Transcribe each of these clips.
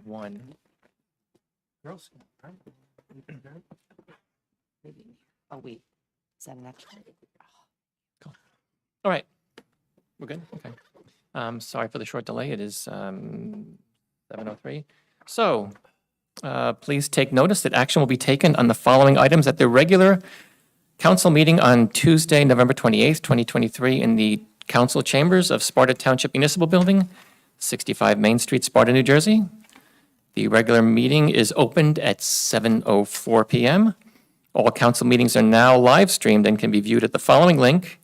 1. Girl Scout, right? Maybe. Oh, wait. Is that an extra? All right. We're good? Okay. Sorry for the short delay. It is 7:03. So please take notice that action will be taken on the following items at the regular council meeting on Tuesday, November 28th, 2023, in the council chambers of Sparta Township Municipal Building, 65 Main Street, Sparta, New Jersey. The regular meeting is opened at 7:04 p.m. All council meetings are now live streamed and can be viewed at the following link,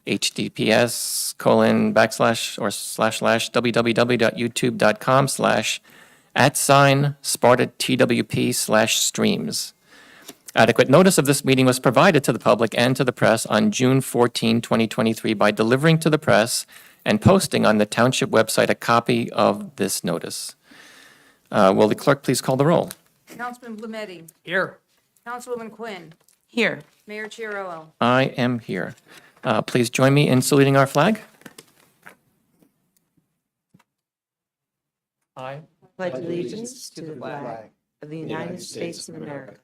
https://www.youtube.com/@SpartaTWP/streams. Adequate notice of this meeting was provided to the public and to the press on June 14, 2023 by delivering to the press and posting on the Township website a copy of this notice. Will the clerk please call the roll? Councilman Blumetti. Here. Councilwoman Quinn. Here. Mayor Chiarello. I am here. Please join me in saluting our flag. I Pledge allegiance to the flag of the United States of America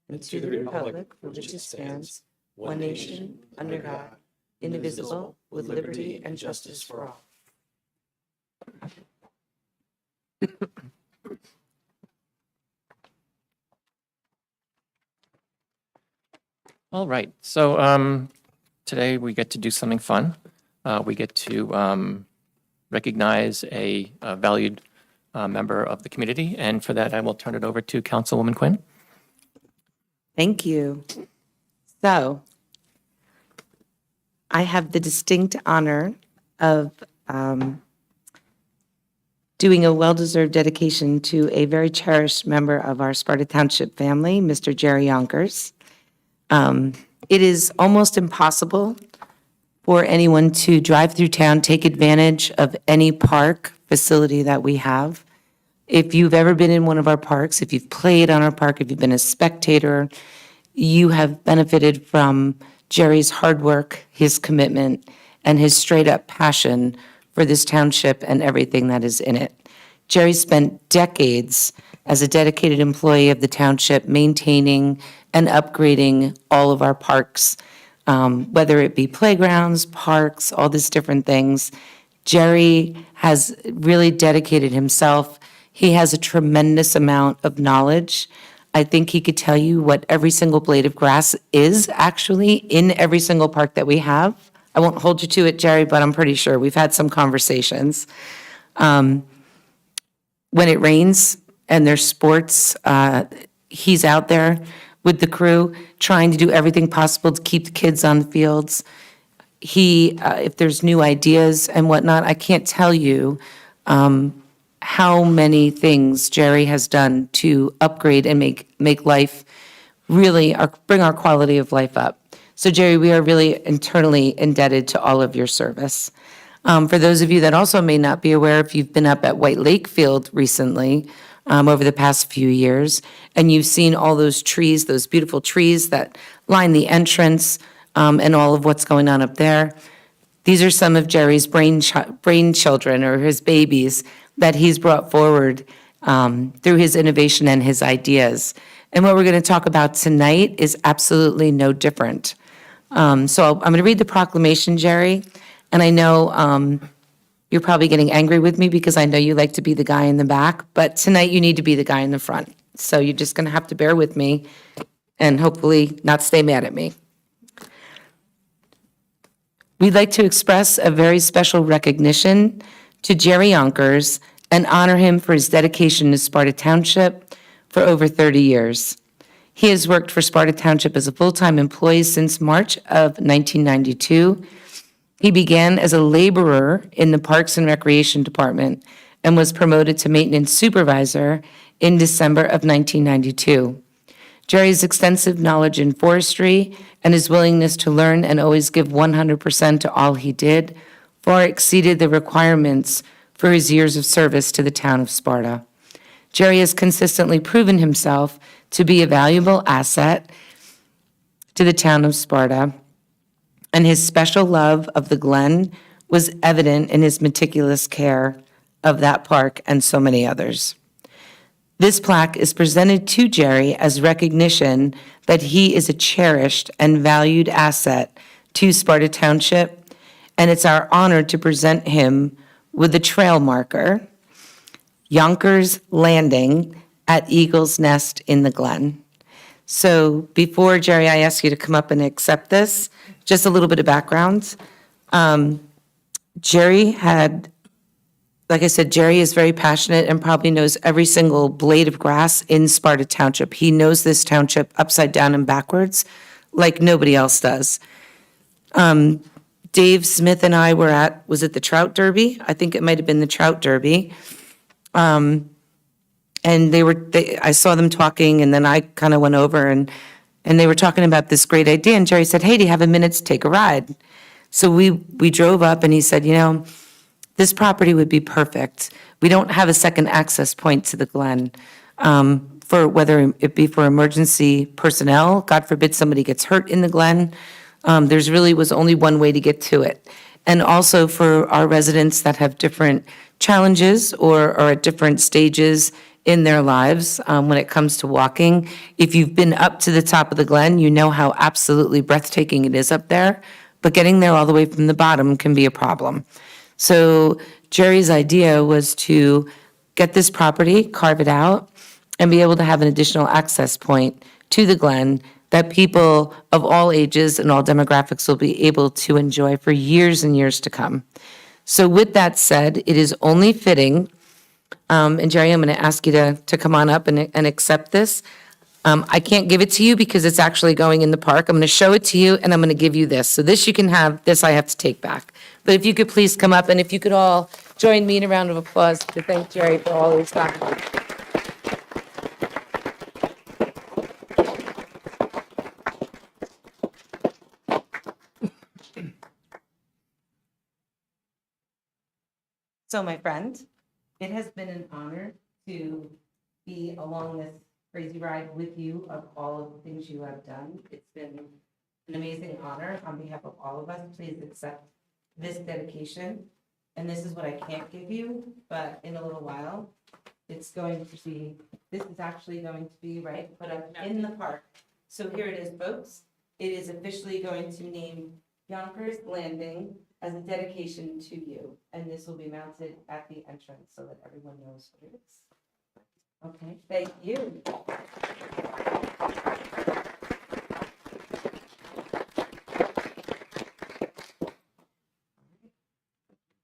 and to the republic for which it stands, one nation, under God, indivisible, with liberty and justice for all. All right, so today we get to do something fun. We get to recognize a valued member of the community, and for that I will turn it over to Councilwoman Quinn. Thank you. So, I have the distinct honor of doing a well-deserved dedication to a very cherished member of our Sparta Township family, Mr. Jerry Yonkers. It is almost impossible for anyone to drive through town, take advantage of any park facility that we have. If you've ever been in one of our parks, if you've played on our park, if you've been a spectator, you have benefited from Jerry's hard work, his commitment, and his straight-up passion for this township and everything that is in it. Jerry spent decades as a dedicated employee of the township, maintaining and upgrading all of our parks, whether it be playgrounds, parks, all these different things. Jerry has really dedicated himself. He has a tremendous amount of knowledge. I think he could tell you what every single blade of grass is actually in every single park that we have. I won't hold you to it, Jerry, but I'm pretty sure we've had some conversations. When it rains and there's sports, he's out there with the crew trying to do everything possible to keep the kids on the fields. If there's new ideas and whatnot, I can't tell you how many things Jerry has done to upgrade and make life really, bring our quality of life up. So Jerry, we are really internally indebted to all of your service. For those of you that also may not be aware, if you've been up at White Lake Field recently, over the past few years, and you've seen all those trees, those beautiful trees that line the entrance, and all of what's going on up there. These are some of Jerry's brainchildren or his babies that he's brought forward through his innovation and his ideas. And what we're going to talk about tonight is absolutely no different. So I'm going to read the proclamation, Jerry, and I know you're probably getting angry with me because I know you like to be the guy in the back, but tonight you need to be the guy in the front. So you're just going to have to bear with me and hopefully not stay mad at me. We'd like to express a very special recognition to Jerry Yonkers and honor him for his dedication to Sparta Township for over 30 years. He has worked for Sparta Township as a full-time employee since March of 1992. He began as a laborer in the Parks and Recreation Department and was promoted to maintenance supervisor in December of 1992. Jerry's extensive knowledge in forestry and his willingness to learn and always give 100% to all he did far exceeded the requirements for his years of service to the town of Sparta. Jerry has consistently proven himself to be a valuable asset to the town of Sparta, and his special love of the Glen was evident in his meticulous care of that park and so many others. This plaque is presented to Jerry as recognition that he is a cherished and valued asset to Sparta Township, and it's our honor to present him with a trail marker, Yonkers Landing at Eagle's Nest in the Glen. So before, Jerry, I ask you to come up and accept this, just a little bit of background. Jerry had, like I said, Jerry is very passionate and probably knows every single blade of grass in Sparta Township. He knows this township upside down and backwards like nobody else does. Dave Smith and I was it the Trout Derby? I think it might have been the Trout Derby. And I saw them talking, and then I kind of went over, and they were talking about this great idea, and Jerry said, hey, do you have a minute to take a ride? So we drove up, and he said, this property would be perfect. We don't have a second access point to the Glen, for whether it be for emergency personnel, God forbid somebody gets hurt in the Glen. There's really was only one way to get to it. And also for our residents that have different challenges or are at different stages in their lives when it comes to walking. If you've been up to the top of the Glen, you know how absolutely breathtaking it is up there, but getting there all the way from the bottom can be a problem. So Jerry's idea was to get this property, carve it out, and be able to have an additional access point to the Glen that people of all ages and all demographics will be able to enjoy for years and years to come. So with that said, it is only fitting, and Jerry, I'm going to ask you to come on up and accept this. I can't give it to you because it's actually going in the park. I'm going to show it to you, and I'm going to give you this. So this you can have, this I have to take back. But if you could please come up, and if you could all join me in a round of applause to thank Jerry for all his time. So my friend, it has been an honor to be along this crazy ride with you of all of the things you have done. It's been an amazing honor on behalf of all of us. Please accept this dedication. And this is what I can't give you, but in a little while, it's going to be, this is actually going to be, right, put up in the park. So here it is, folks. It is officially going to name Yonkers Landing as a dedication to you. And this will be mounted at the entrance so that everyone knows what it is. Okay, thank you.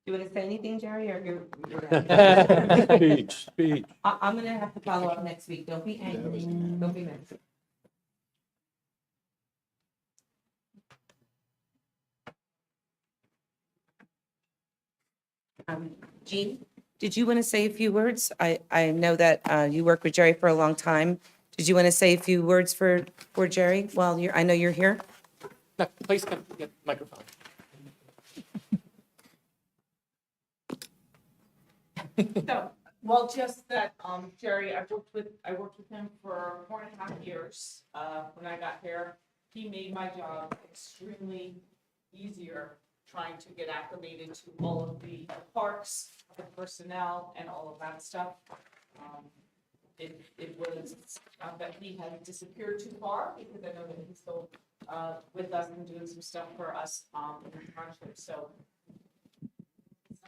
Do you want to say anything, Jerry, or you're Speech. I'm gonna have to follow up next week. Don't be angry. Don't be mad. Jean, did you want to say a few words? I know that you worked with Jerry for a long time. Did you want to say a few words for Jerry while I know you're here? No, please come get the microphone. So, well, just that, Jerry, I worked with him for 4.5 years. When I got here, he made my job extremely easier, trying to get acclimated to all of the parks, the personnel, and all of that stuff. It was, that he had disappeared too far, because I know that he's still, with us and doing some stuff for us, in the township, so.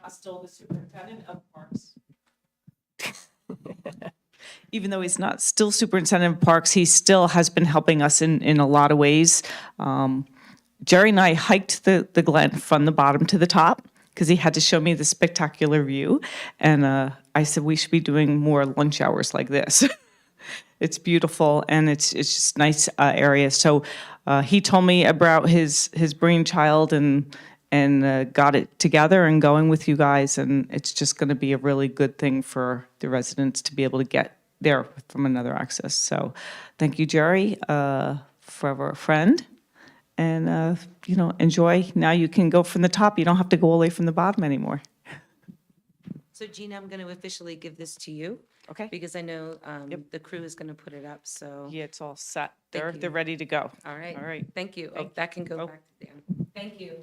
Still the superintendent of parks. Even though he's not still superintendent of parks, he still has been helping us in a lot of ways. Jerry and I hiked the Glen from the bottom to the top because he had to show me the spectacular view. And I said, we should be doing more lunch hours like this. It's beautiful, and it's just nice area. So he told me about his brainchild and got it together and going with you guys, and it's just going to be a really good thing for the residents to be able to get there from another access. So thank you, Jerry, forever a friend, and enjoy. Now you can go from the top. You don't have to go all the way from the bottom anymore. So Gina, I'm going to officially give this to you. Okay. Because I know the crew is going to put it up, so. Yeah, it's all set. Thank you. They're ready to go. All right. All right. Thank you. Oh, that can go back to Dan. Thank you.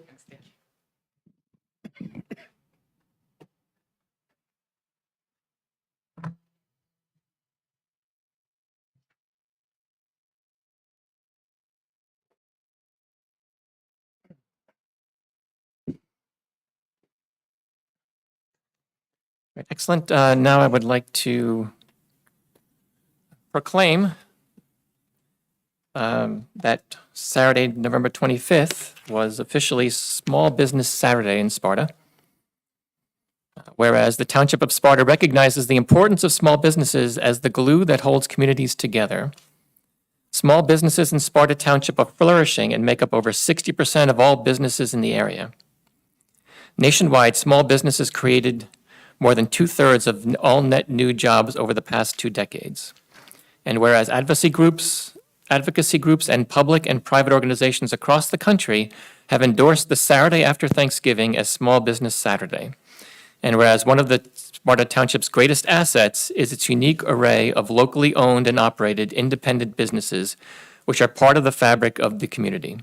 Right, excellent. Now I would like to proclaim that Saturday, November 25th, was officially Small Business Saturday in Sparta. Whereas the Township of Sparta recognizes the importance of small businesses as the glue that holds communities together. Small businesses in Sparta Township are flourishing and make up over 60% of all businesses in the area. Nationwide, small businesses created more than 2/3 of all net new jobs over the past 2 decades. And whereas advocacy groups, and public and private organizations across the country have endorsed the Saturday after Thanksgiving as Small Business Saturday. And whereas one of the Sparta Township's greatest assets is its unique array of locally owned and operated independent businesses, which are part of the fabric of the community.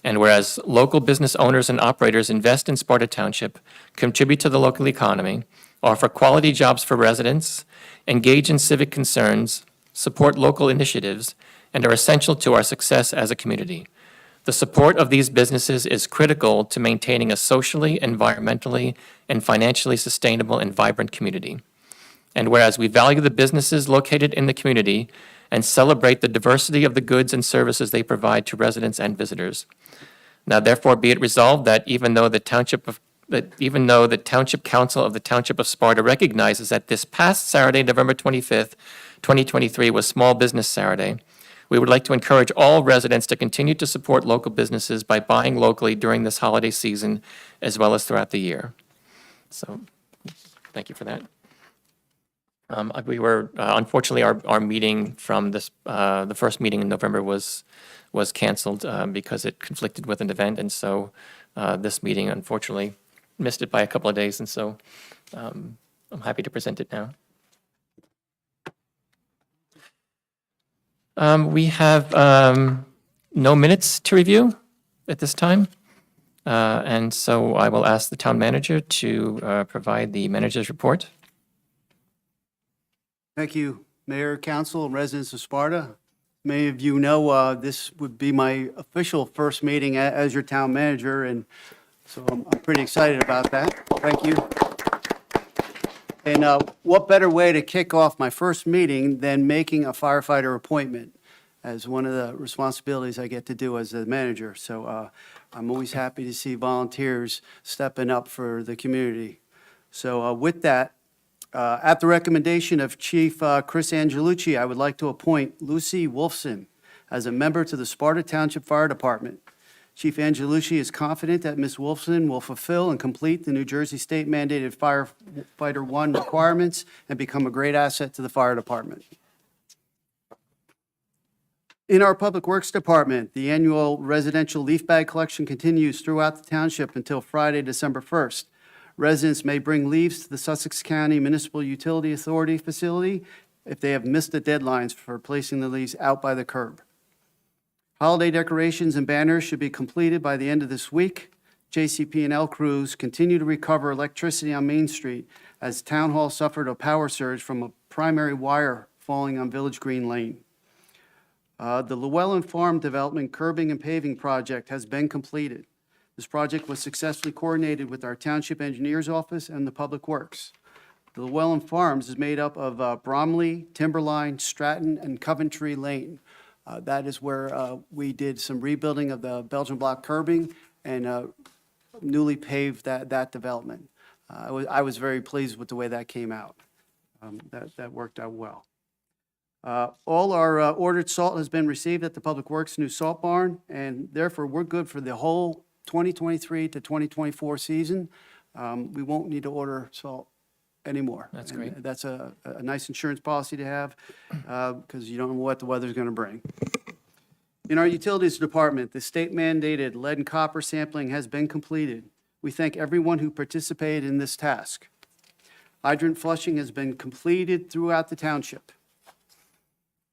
And whereas local business owners and operators invest in Sparta Township, contribute to the local economy, offer quality jobs for residents, engage in civic concerns, support local initiatives, and are essential to our success as a community. The support of these businesses is critical to maintaining a socially, environmentally, and financially sustainable and vibrant community. And whereas we value the businesses located in the community and celebrate the diversity of the goods and services they provide to residents and visitors. Now therefore be it resolved that even though the Township Council of the Township of Sparta recognizes that this past Saturday, November 25th, 2023 was Small Business Saturday, we would like to encourage all residents to continue to support local businesses by buying locally during this holiday season as well as throughout the year. So, thank you for that. We were, unfortunately, our meeting from this, the first meeting in November was canceled because it conflicted with an event, and so this meeting unfortunately missed it by a couple of days, and so I'm happy to present it now. We have no minutes to review at this time, and so I will ask the town manager to provide the manager's report. Thank you, Mayor, Council, and residents of Sparta. Many of you know this would be my official first meeting as your town manager, and so I'm pretty excited about that. Thank you. And what better way to kick off my first meeting than making a firefighter appointment as one of the responsibilities I get to do as the manager. So I'm always happy to see volunteers stepping up for the community. So with that, at the recommendation of Chief Chris Angelucci, I would like to appoint Lucy Wolfson as a member to the Sparta Township Fire Department. Chief Angelucci is confident that Ms. Wolfson will fulfill and complete the New Jersey state mandated firefighter 1 requirements and become a great asset to the fire department. In our Public Works Department, the annual residential leaf bag collection continues throughout the township until Friday, December 1st. Residents may bring leaves to the Sussex County Municipal Utility Authority facility if they have missed the deadlines for placing the leaves out by the curb. Holiday decorations and banners should be completed by the end of this week. JCP&L crews continue to recover electricity on Main Street as Town Hall suffered a power surge from a primary wire falling on Village Green Lane. The Llewellyn Farm Development Curbing and Paving Project has been completed. This project was successfully coordinated with our Township Engineers Office and the Public Works. The Llewellyn Farms is made up of Bromley, Timberline, Stratton, and Coventry Lane. That is where we did some rebuilding of the Belgian block curbing and newly paved that development. I was very pleased with the way that came out. That worked out well. All our ordered salt has been received at the Public Works new salt barn, and therefore we're good for the whole 2023 to 2024 season. We won't need to order salt anymore. That's And great. that's a nice insurance policy to have because you don't know what the weather's going to bring. In our utilities department, the state mandated lead and copper sampling has been completed. We thank everyone who participated in this task. Hydrant flushing has been completed throughout the township.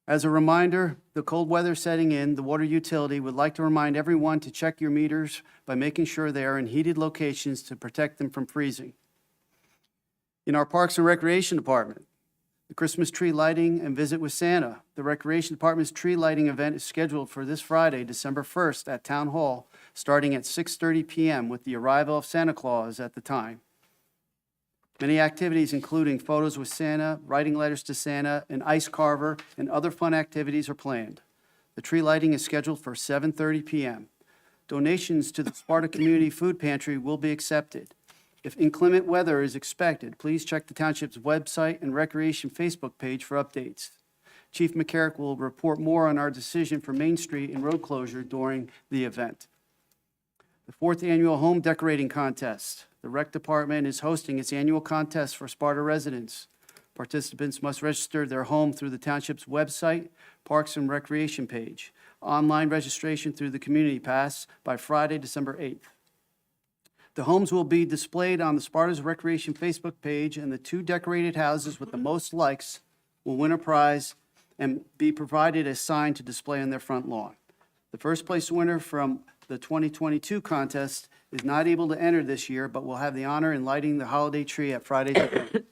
As a reminder, the cold weather setting in, the water utility would like to remind everyone to check your meters by making sure they are in heated locations to protect them from freezing. In our Parks and Recreation Department, the Christmas tree lighting and visit with Santa. The Recreation Department's tree lighting event is scheduled for this Friday, December 1st at Town Hall, starting at 6:30 p.m. with the arrival of Santa Claus at the time. Many activities, including photos with Santa, writing letters to Santa, an ice carver, and other fun activities are planned. The tree lighting is scheduled for 7:30 p.m. Donations to the Sparta Community Food Pantry will be accepted. If inclement weather is expected, please check the township's website and recreation Facebook page for updates. Chief McCarrick will report more on our decision for Main Street and road closure during the event. The 4th Annual Home Decorating Contest. The Rec Department is hosting its annual contest for Sparta residents. Participants must register their home through the township's website, Parks and Recreation page. Online registration through the Community Pass by Friday, December 8th. The homes will be displayed on the Sparta's Recreation Facebook page, and the 2 decorated houses with the most likes will win a prize and be provided a sign to display on their front lawn. The first place winner from the 2022 contest is not able to enter this year, but will have the honor in lighting the holiday tree at Friday's event.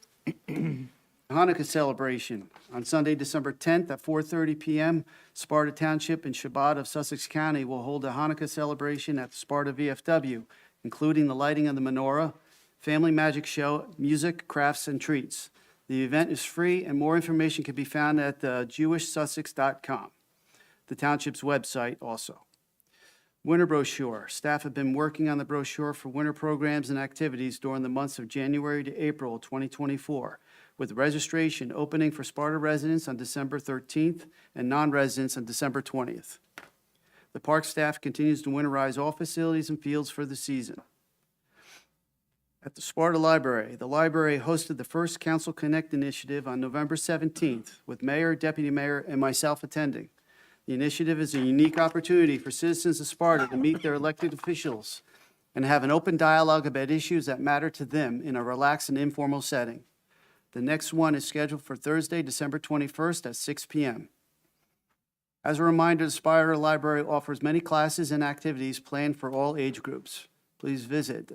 Hanukkah celebration on Sunday, December 10th at 4:30 p.m. Sparta Township and Shabbat of Sussex County will hold a Hanukkah celebration at the Sparta VFW, including the lighting of the menorah, family magic show, music, crafts, and treats. The event is free, and more information can be found at jewishsussex.com, the township's website also. Winter brochure. Staff have been working on the brochure for winter programs and activities during the months of January to April 2024, with registration opening for Sparta residents on December 13th and non-residents on December 20th. The park staff continues to winterize all facilities and fields for the season. At the Sparta Library, the library hosted the first Council Connect initiative on November 17th, with mayor, deputy mayor, and myself attending. The initiative is a unique opportunity for citizens of Sparta to meet their elected officials and have an open dialogue about issues that matter to them in a relaxed and informal setting. The next one is scheduled for Thursday, December 21st at 6 p.m. As a reminder, the Sparta Library offers many classes and activities planned for all age groups. Please visit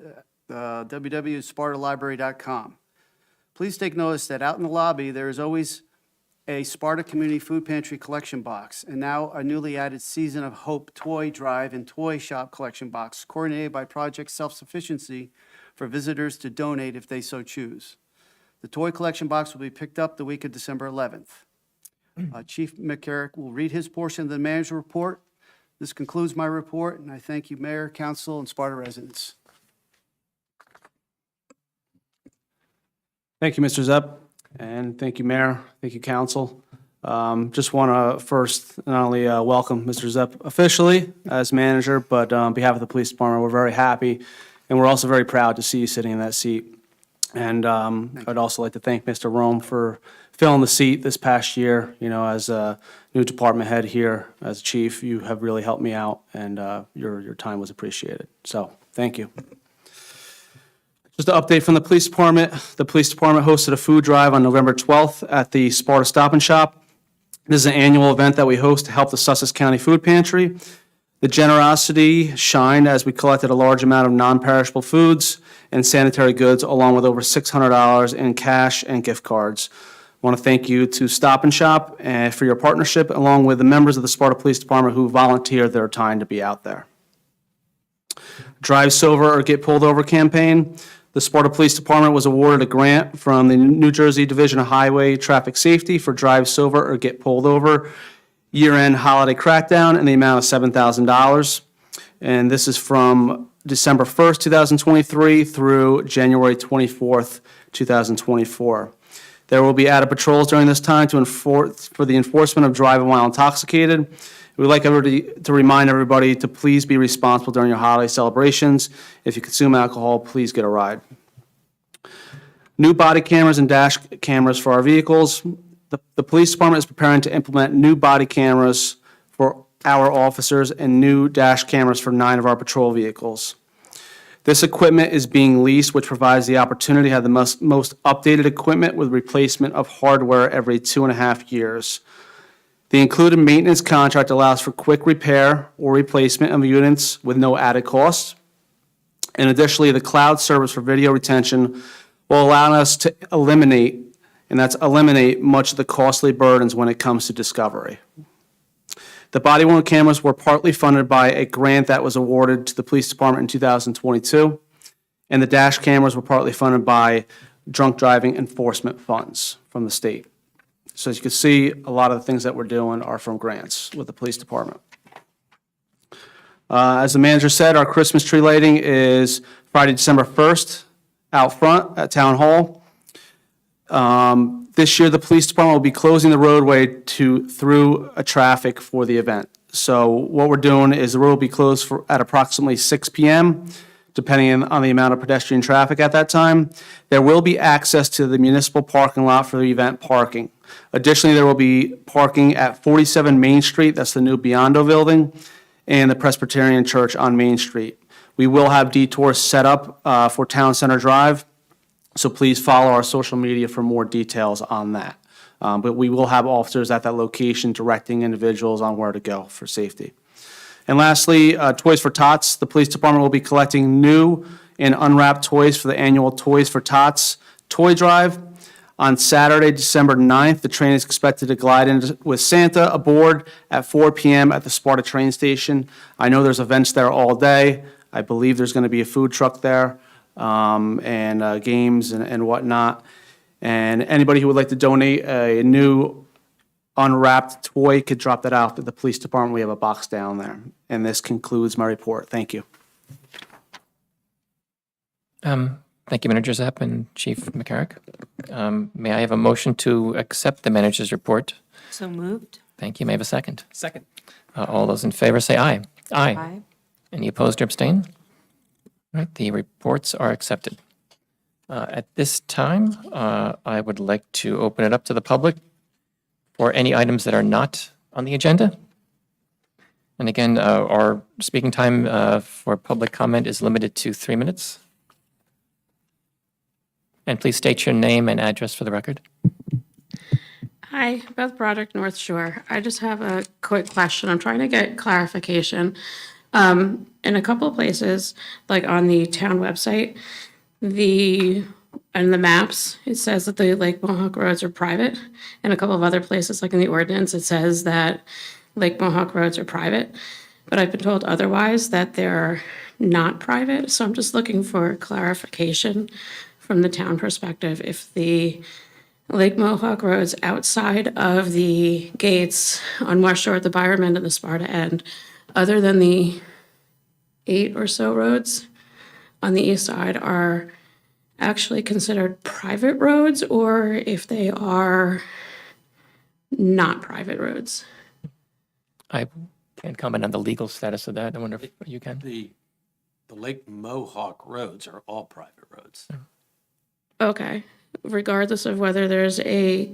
www.spartalibrary.com. Please take notice that out in the lobby, there is always a Sparta Community Food Pantry collection box, and now a newly added Season of Hope toy drive and toy shop collection box, coordinated by Project Self-Sufficiency for visitors to donate if they so choose. The toy collection box will be picked up the week of December 11th. Chief McCarrick will read his portion of the manager report. This concludes my report, and I thank you, Mayor, Council, and Sparta residents. Thank you, Mr. Zepp, and thank you, Mayor. Thank you, Council. Just want to first not only welcome Mr. Zepp officially as manager, but on behalf of the police department, we're very happy, and we're also very proud to see you sitting in that seat. And I'd also like to thank Mr. Rome for filling the seat this past year. You know, as a new department head here, as chief, you have really helped me out, and your time was appreciated. So, thank you. Just an update from the police department. The police department hosted a food drive on November 12th at the Sparta Stop and Shop. This is an annual event that we host to help the Sussex County Food Pantry. The generosity shined as we collected a large amount of non-perishable foods and sanitary goods, along with over $600 in cash and gift cards. I want to thank you to Stop and Shop for your partnership, along with the members of the Sparta Police Department who volunteered their time to be out there. Drive Sober or Get Pulled Over campaign. The Sparta Police Department was awarded a grant from the New Jersey Division of Highway Traffic Safety for Drive Sober or Get Pulled Over year-end holiday crackdown in the amount of $7,000. And this is from December 1st, 2023 through January 24th, 2024. There will be added patrols during this time for the enforcement of driving while intoxicated. We'd like to remind everybody to please be responsible during your holiday celebrations. If you consume alcohol, please get a ride. New body cameras and dash cameras for our vehicles. The police department is preparing to implement new body cameras for our officers and new dash cameras for 9 of our patrol vehicles. This equipment is being leased, which provides the opportunity to have the most updated equipment with replacement of hardware every 2.5 years. The included maintenance contract allows for quick repair or replacement of units with no added cost. And additionally, the cloud service for video retention will allow us to eliminate much of the costly burdens when it comes to discovery. The body-worn cameras were partly funded by a grant that was awarded to the police department in 2022, and the dash cameras were partly funded by drunk driving enforcement funds from the state. So as you can see, a lot of the things that we're doing are from grants with the police department. As the manager said, our Christmas tree lighting is Friday, December 1st, out front at Town Hall. This year, the police department will be closing the roadway through traffic for the event. So what we're doing is the road will be closed at approximately 6 p.m., depending on the amount of pedestrian traffic at that time. There will be access to the municipal parking lot for the event parking. Additionally, there will be parking at 47 Main Street, that's the new Biondo building, and the Presbyterian Church on Main Street. We will have detours set up for Town Center Drive, so please follow our social media for more details on that. But we will have officers at that location directing individuals on where to go for safety. And lastly, Toys for Tots. The police department will be collecting new and unwrapped toys for the annual Toys for Tots toy drive. On Saturday, December 9th, the train is expected to glide in with Santa aboard at 4 p.m. at the Sparta train station. I know there's events there all day. I believe there's going to be a food truck there, and games and whatnot. And anybody who would like to donate a new unwrapped toy could drop that out at the police department. We have a box down there. And this concludes my report. Thank you. Thank you, Manager Zepp and Chief McCarrick. May I have a motion to accept the manager's report? So moved. Thank you. May I have a second? Second. All those in favor say aye. Aye. Any opposed or abstain? All right, the reports are accepted. At this time, I would like to open it up to the public for any items that are not on the agenda. And again, our speaking time for public comment is limited to 3 minutes. And please state your name and address for the record. Hi, Beth Broderick, North Shore. I just have a quick question. I'm trying to get clarification. In a couple of places, like on the town website, in the maps, it says that the Lake Mohawk roads are private. In a couple of other places, like in the ordinance, it says that Lake Mohawk roads are private. But I've been told otherwise, that they're not private. So I'm just looking for clarification from the town perspective. If the Lake Mohawk roads outside of the gates on West Shore at the Byram end and the Sparta end, other than the 8 or so roads on the east side, are actually considered private roads, or if they are not private roads. I can't comment on the legal status of that. I wonder if you can. The Lake Mohawk roads are all private roads. Okay, regardless of whether there's a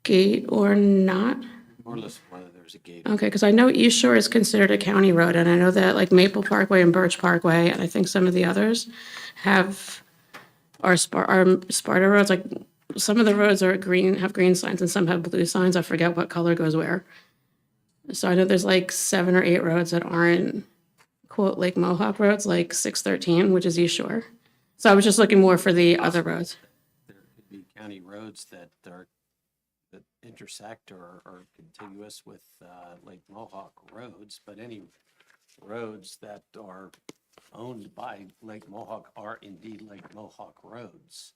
gate or not. Regardless of whether there's a gate. Okay, because I know East Shore is considered a county road, and I know that like Maple Parkway and Birch Parkway, and I think some of the others are Sparta roads. Like some of the roads are green, have green signs, and some have blue signs. I forget what color goes where. So I know there's like 7 or 8 roads that aren't quote Lake Mohawk roads, like 613, which is East Shore. So I was just looking more for the other roads. There could be county roads that intersect or are contiguous with Lake Mohawk roads, but any roads that are owned by Lake Mohawk are indeed Lake Mohawk roads.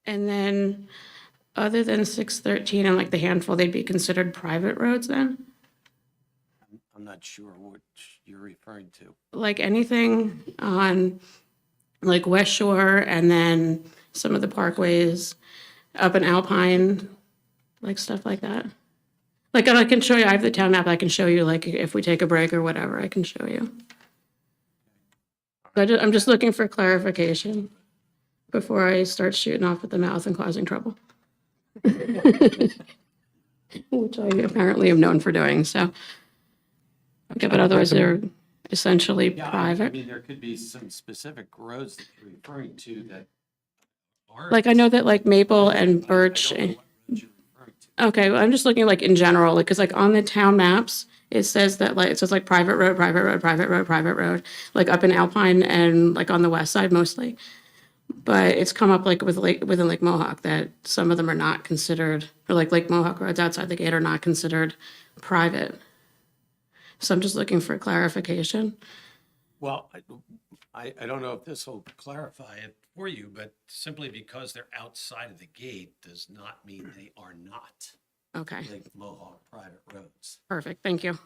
And then other than 613 and like the handful, they'd be considered private roads then? I'm not sure which you're referring to. Like anything on like West Shore and then some of the parkways up in Alpine, like stuff like that. Like I can show you, I have the town map, I can show you like if we take a break or whatever, I can show you. But I'm just looking for clarification before I start shooting off at the mouth and causing trouble. Which I apparently am known for doing, so. Okay, but otherwise they're essentially Yeah, I private. mean, there could be some specific roads that you're referring to that are. Like I know that like Maple and Birch. I don't know what roads you're referring to. Okay, well, I'm just looking like in general, like, cause like on the town maps, it says that like, it says like private road, private road, private road, private road, like up in Alpine and like on the west side mostly. But it's come up like within Lake Mohawk that some of them are not considered, or like Lake Mohawk roads outside the gate are not considered private. So I'm just looking for clarification. Well, I don't know if this will clarify it for you, but simply because they're outside of the gate does not mean they are not Okay, Lake Mohawk private roads. perfect, thank you.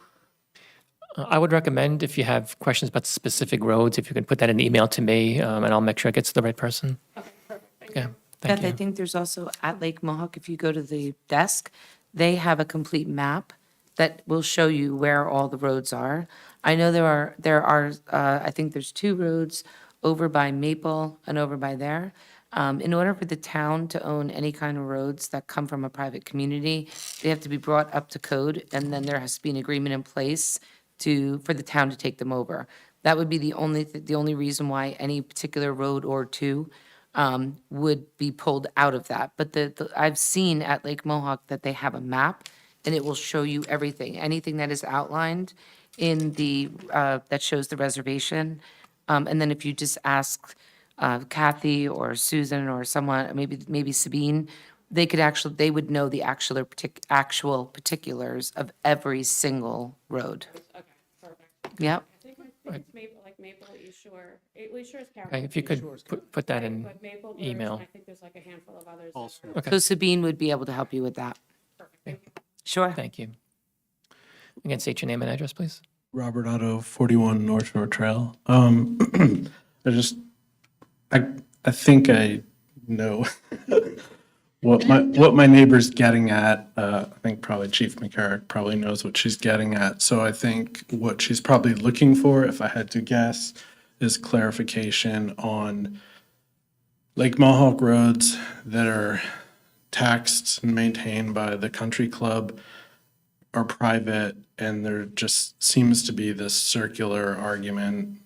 I would recommend if you have questions about specific roads, if you can put that in an email to me, and I'll make sure it gets to the right person. Okay, perfect. Yeah, thank Beth, I you. think there's also at Lake Mohawk, if you go to the desk, they have a complete map that will show you where all the roads are. I know I think there's 2 roads over by Maple and over by there. In order for the town to own any kind of roads that come from a private community, they have to be brought up to code, and then there has to be an agreement in place for the town to take them over. That would be the only reason why any particular road or 2 would be pulled out of that. But I've seen at Lake Mohawk that they have a map, and it will show you everything, anything that is outlined in that shows the reservation. And then if you just ask Kathy or Susan or someone, maybe Sabine, they would know the actual particulars of every single road. Okay, perfect. Yep. I think it's Maple, like Maple, East Shore, East Shore is Okay, county. if you could put that in But Maple, Birch, email. and I think there's like a handful of others. Also. Okay, So Sabine would be able to help you with that. Perfect, thank you. Sure. thank you. Again, state your name and address, please. Robert Otto, 41 North Shore Trail. I think I know what my neighbor's getting at. I think probably Chief McCarrick probably knows what she's getting at. So I think what she's probably looking for, if I had to guess, is clarification on Lake Mohawk roads that are taxed and maintained by the country club are private, and there just seems to be this circular argument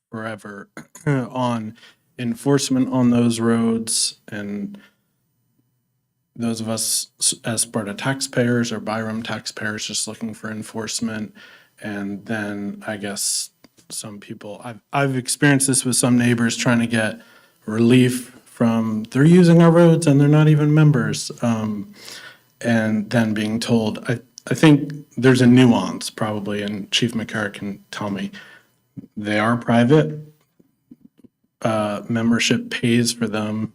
forever on enforcement on those roads, and those of us as Sparta taxpayers or Byram taxpayers just looking for enforcement. And then I guess some people, I've experienced this with some neighbors trying to get relief from, they're using our roads and they're not even members. And then being told, I think there's a nuance probably, and Chief McCarrick can tell me, they are private. Membership pays for them.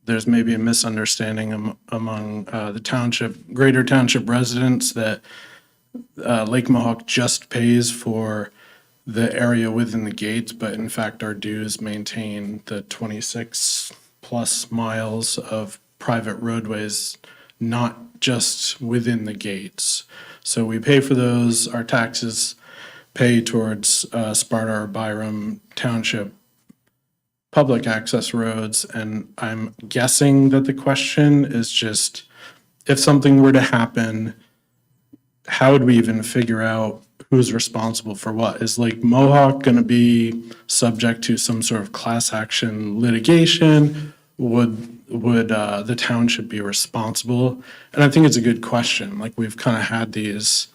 There's maybe a misunderstanding among the township, greater township residents that Lake Mohawk just pays for the area within the gates, but in fact our dues maintain the 26 plus miles of private roadways, not just within the gates. So we pay for those, our taxes pay towards Sparta or Byram Township public access roads, and I'm guessing that the question is just, if something were to happen, how would we even figure out who's responsible for what? Is Lake Mohawk going to be subject to some sort of class action litigation? Would the township be responsible? And I think it's a good question. Like, we've kind of had these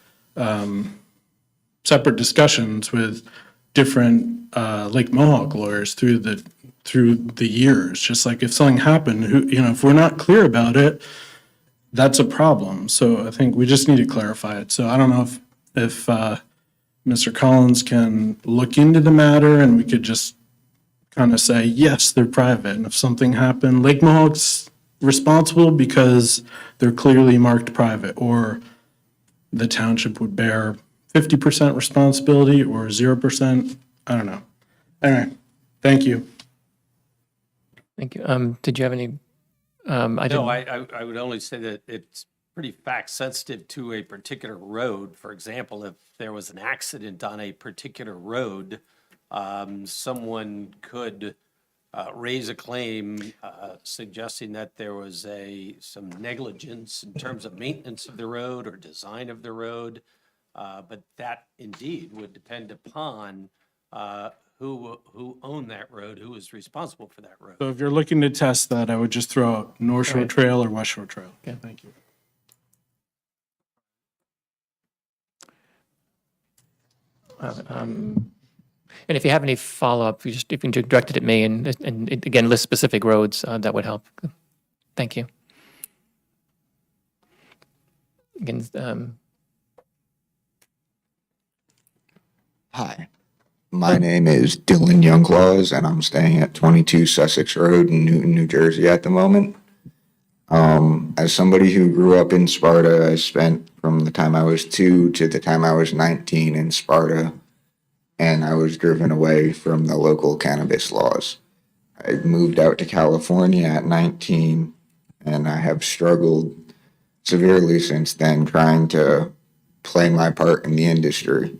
separate discussions with different Lake Mohawk lawyers through the years. Just like, if something happened, if we're not clear about it, that's a problem. So I think we just need to clarify it. So I don't know if Mr. Collins can look into the matter, and we could just kind of say, yes, they're private. And if something happened, Lake Mohawk's responsible because they're clearly marked private, or the township would bear 50% responsibility or 0%. I don't know. Anyway, thank you. Thank you. Did you have any? I No, didn't. I would only say that it's pretty fact sensitive to a particular road. For example, if there was an accident on a particular road, someone could raise a claim suggesting that there was some negligence in terms of maintenance of the road or design of the road. But that indeed would depend upon who owned that road, who was responsible for that road. So if you're looking to test that, I would just throw out North Shore Alright. Trail or West Shore Trail. Okay. Thank you. And if you have any follow-up, if you can direct it at me and again, list specific roads, that would help. Thank you. Again, Hi, My name is Dylan Youngclaws, and I'm staying at 22 Sussex Road in Newton, New Jersey at the moment. As somebody who grew up in Sparta, I spent from the time I was 2 to the time I was 19 in Sparta, and I was driven away from the local cannabis laws. I moved out to California at 19, and I have struggled severely since then trying to play my part in the industry.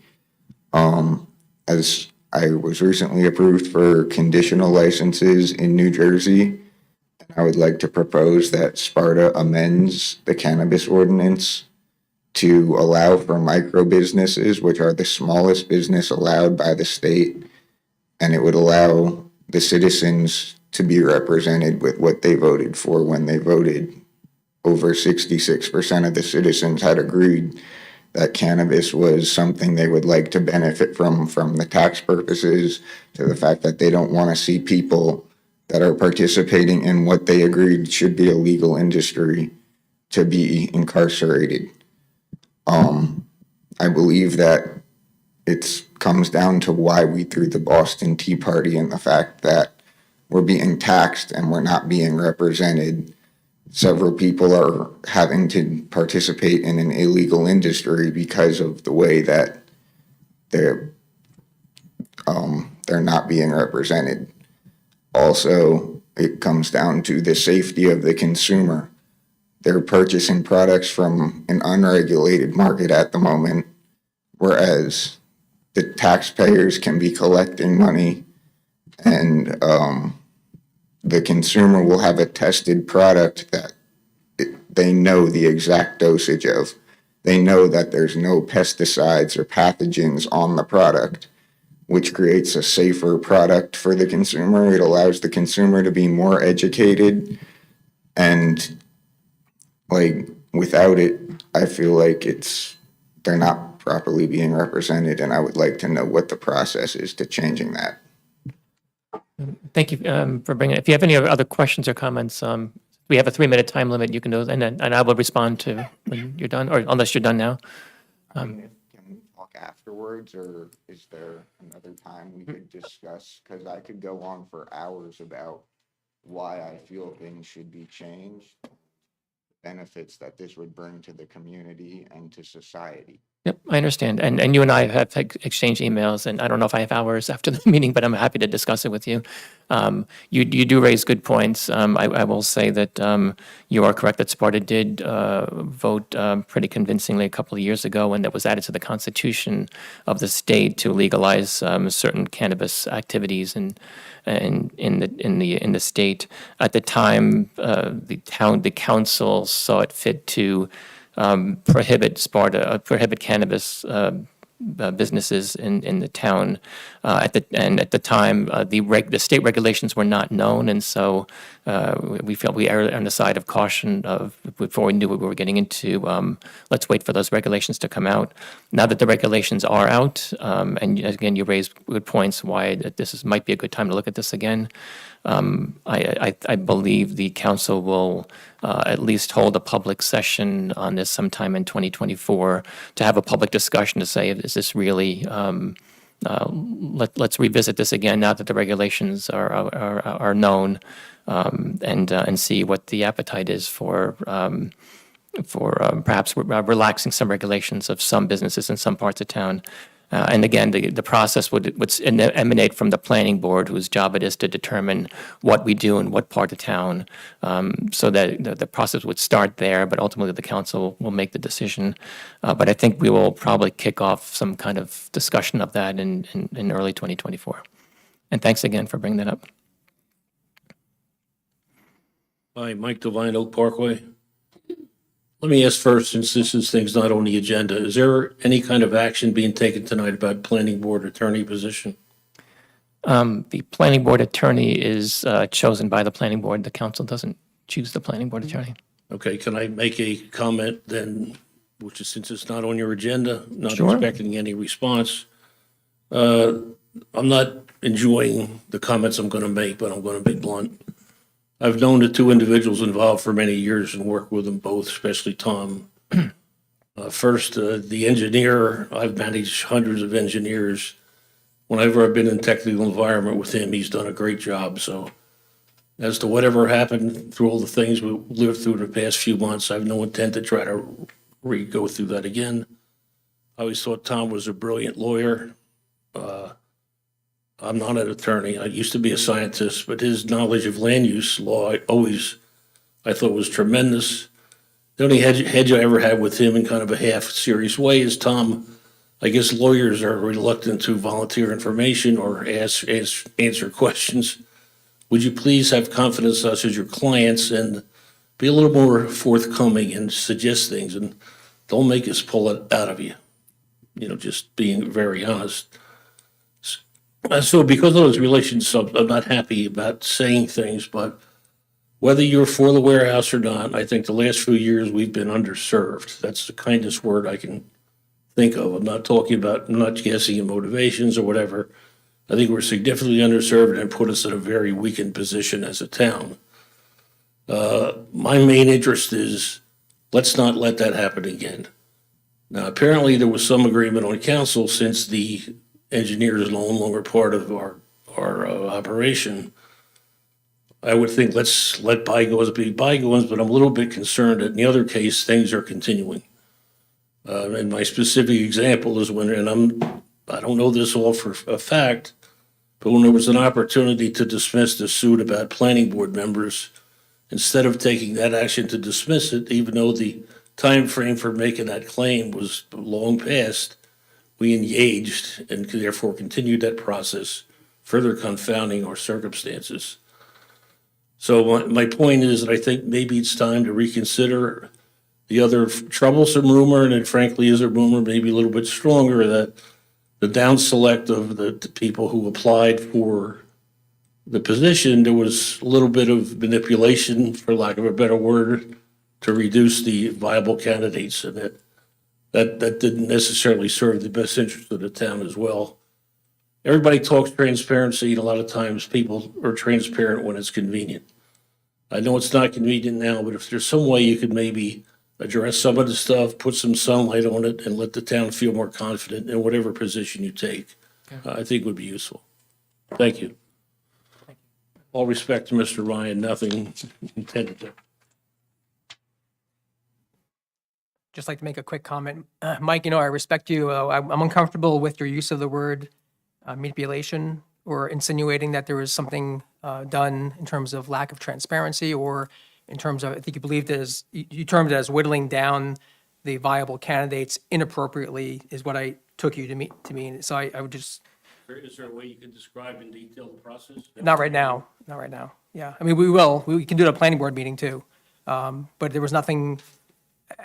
As I was recently approved for conditional licenses in New Jersey, and I would like to propose that Sparta amends the cannabis ordinance to allow for micro businesses, which are the smallest business allowed by the state, and it would allow the citizens to be represented with what they voted for when they voted. Over 66% of the citizens had agreed that cannabis was something they would like to benefit from the tax purposes, to the fact that they don't want to see people that are participating in what they agreed should be a legal industry to be incarcerated. I believe that it comes down to why we threw the Boston Tea Party, and the fact that we're being taxed and we're not being represented. Several people are having to participate in an illegal industry because of the way that they're not being represented. Also, it comes down to the safety of the consumer. They're purchasing products from an unregulated market at the moment, whereas the taxpayers can be collecting money, and the consumer will have a tested product that they know the exact dosage of. They know that there's no pesticides or pathogens on the product, which creates a safer product for the consumer. It allows the consumer to be more educated, and without it, I feel like they're not properly being represented, and I would like to know what the process is to changing that. Thank you for bringing it. If you have any other questions or comments, we have a 3-minute time limit. You can do, and I will respond to when you're done, or unless you're done now. Can we talk afterwards, or is there another time we could discuss? Because I could go on for hours about why I feel things should be changed, benefits that this would bring to the community and to society. Yep, I understand. And you and I have exchanged emails, and I don't know if I have hours after the meeting, but I'm happy to discuss it with you. You do raise good points. I will say that you are correct that Sparta did vote pretty convincingly a couple of years ago, and that was added to the constitution of the state to legalize certain cannabis activities in the state. At the time, the council saw it fit to prohibit cannabis businesses in the town. At the time, the state regulations were not known, and so we felt we erred on the side of caution before we knew what we were getting into. Let's wait for those regulations to come out. Now that the regulations are out, and again, you raised good points why might be a good time to look at this again. I believe the council will at least hold a public session on this sometime in 2024 to have a public discussion to say, is this really, let's revisit this again now that the regulations are known, and see what the appetite is for perhaps relaxing some regulations of some businesses in some parts of town. And again, the process would emanate from the planning board, whose job it is to determine what we do in what part of town, so that the process would start there, but ultimately the council will make the decision. But I think we will probably kick off some kind of discussion of that in early 2024. And thanks again for bringing that up. Hi, Mike Devine, Oak Parkway. Let me ask first, since this thing's not on the agenda, is there any kind of action being taken tonight about planning board attorney position? The planning board attorney is chosen by the planning board. The council doesn't choose the planning board attorney. Okay, can I make a comment then, which is, since it's not on your agenda, not Sure. expecting any response? I'm not enjoying the comments I'm going to make, but I'm going to be blunt. I've known the two individuals involved for many years and worked with them both, especially Tom. First, the engineer, I've managed hundreds of engineers, whenever I've been in technical environment with him, he's done a great job. So as to whatever happened through all the things we lived through in the past few months, I have no intent to try to go through that again. I always thought Tom was a brilliant lawyer. I'm not an attorney. I used to be a scientist, but his knowledge of land use law, I thought was tremendous. The only hedge I ever had with him in kind of a half-serious way is Tom, I guess lawyers are reluctant to volunteer information or answer questions. Would you please have confidence in us as your clients and be a little more forthcoming and suggest things, and don't make us pull it out of you. Just being very honest. So because of those relations, I'm not happy about saying things, but whether you're for the warehouse or not, I think the last few years we've been underserved. That's the kindest word I can think of. I'm not guessing in motivations or whatever. I think we're significantly underserved and put us in a very weakened position as a town. My main interest is let's not let that happen again. Now, apparently there was some agreement on council since the engineer is no longer part of our operation. I would think let's let bygones be bygones, but I'm a little bit concerned that in the other case, things are continuing. And my specific example is I don't know this all for a fact, but when there was an opportunity to dismiss the suit about planning board members, instead of taking that action to dismiss it, even though the time frame for making that claim was long past, we engaged and therefore continued that process, further confounding our circumstances. So my point is that I think maybe it's time to reconsider the other troublesome rumor, and it frankly is a rumor maybe a little bit stronger, that the down select of the people who applied for the position, there was a little bit of manipulation, for lack of a better word, to reduce the viable candidates, and that didn't necessarily serve the best interest of the town as well. Everybody talks transparency, and a lot of times people are transparent when it's convenient. I know it's not convenient now, but if there's some way you could maybe address some of the stuff, put some sunlight on it, and let the town feel more confident in whatever position you take, I think would be useful. Thank you. All respect to Mr. Ryan, nothing intended there. Just like to make a quick comment. Mike, I respect you. I'm uncomfortable with your use of the word manipulation or insinuating that there was something done in terms of lack of transparency, or in terms of, I think you believed it as, you termed it as whittling down the viable candidates inappropriately, is what I took you to mean. So I would just. Is there a way you can describe in detail the process? Not right now. Yeah. I mean, we will. We can do it at a planning board meeting too. But there was nothing,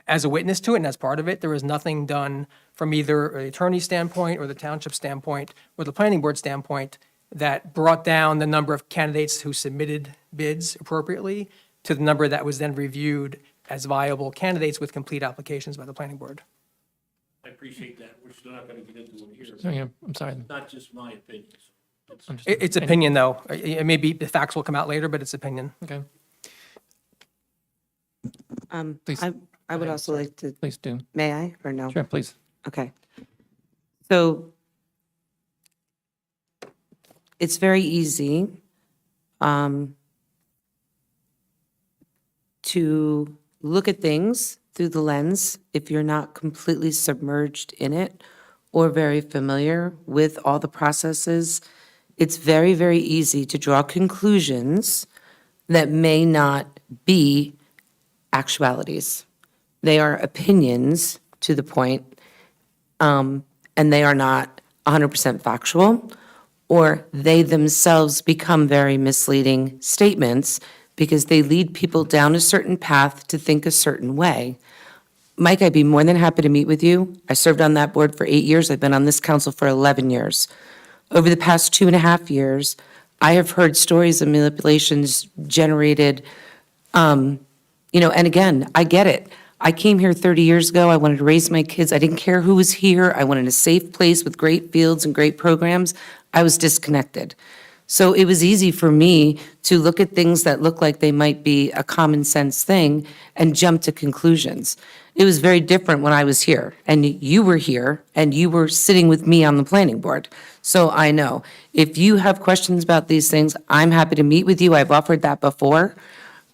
as a witness to it and as part of it, there was nothing done from either the attorney standpoint or the township standpoint or the planning board standpoint that brought down the number of candidates who submitted bids appropriately to the number that was then reviewed as viable candidates with complete applications by the planning board. I appreciate that. We're still not going to get into it here. So, yeah, I'm sorry. It's not just my opinion. It's opinion, though. It may be, the facts will come out later, but it's opinion. Okay, please. I would also like to, Please do. may I, or no? Sure, please. Okay. So it's very easy to look at things through the lens if you're not completely submerged in it or very familiar with all the processes. It's very, very easy to draw conclusions that may not be actualities. They are opinions to the point, and they are not 100% factual, or they themselves become very misleading statements because they lead people down a certain path to think a certain way. Mike, I'd be more than happy to meet with you. I served on that board for 8 years. I've been on this council for 11 years. Over the past 2.5 years, I have heard stories of manipulations generated, and again, I get it. I came here 30 years ago. I wanted to raise my kids. I didn't care who was here. I wanted a safe place with great fields and great programs. I was disconnected. So it was easy for me to look at things that look like they might be a common sense thing and jump to conclusions. It was very different when I was here, and you were here, and you were sitting with me on the planning board. So I know. If you have questions about these things, I'm happy to meet with you. I've offered that before.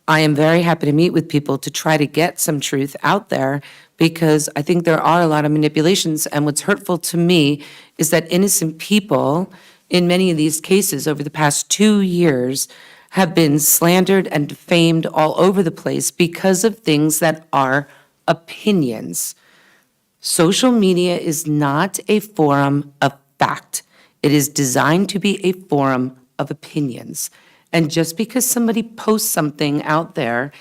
I am very happy to meet with people to try to get some truth out there, because I think there are a lot of manipulations, and what's hurtful to me is that innocent people, in many of these cases over the past 2 years, have been slandered and defamed all over the place because of things that are opinions. Social media is not a forum of fact. It is designed to be a forum of opinions. And just because somebody posts something out there,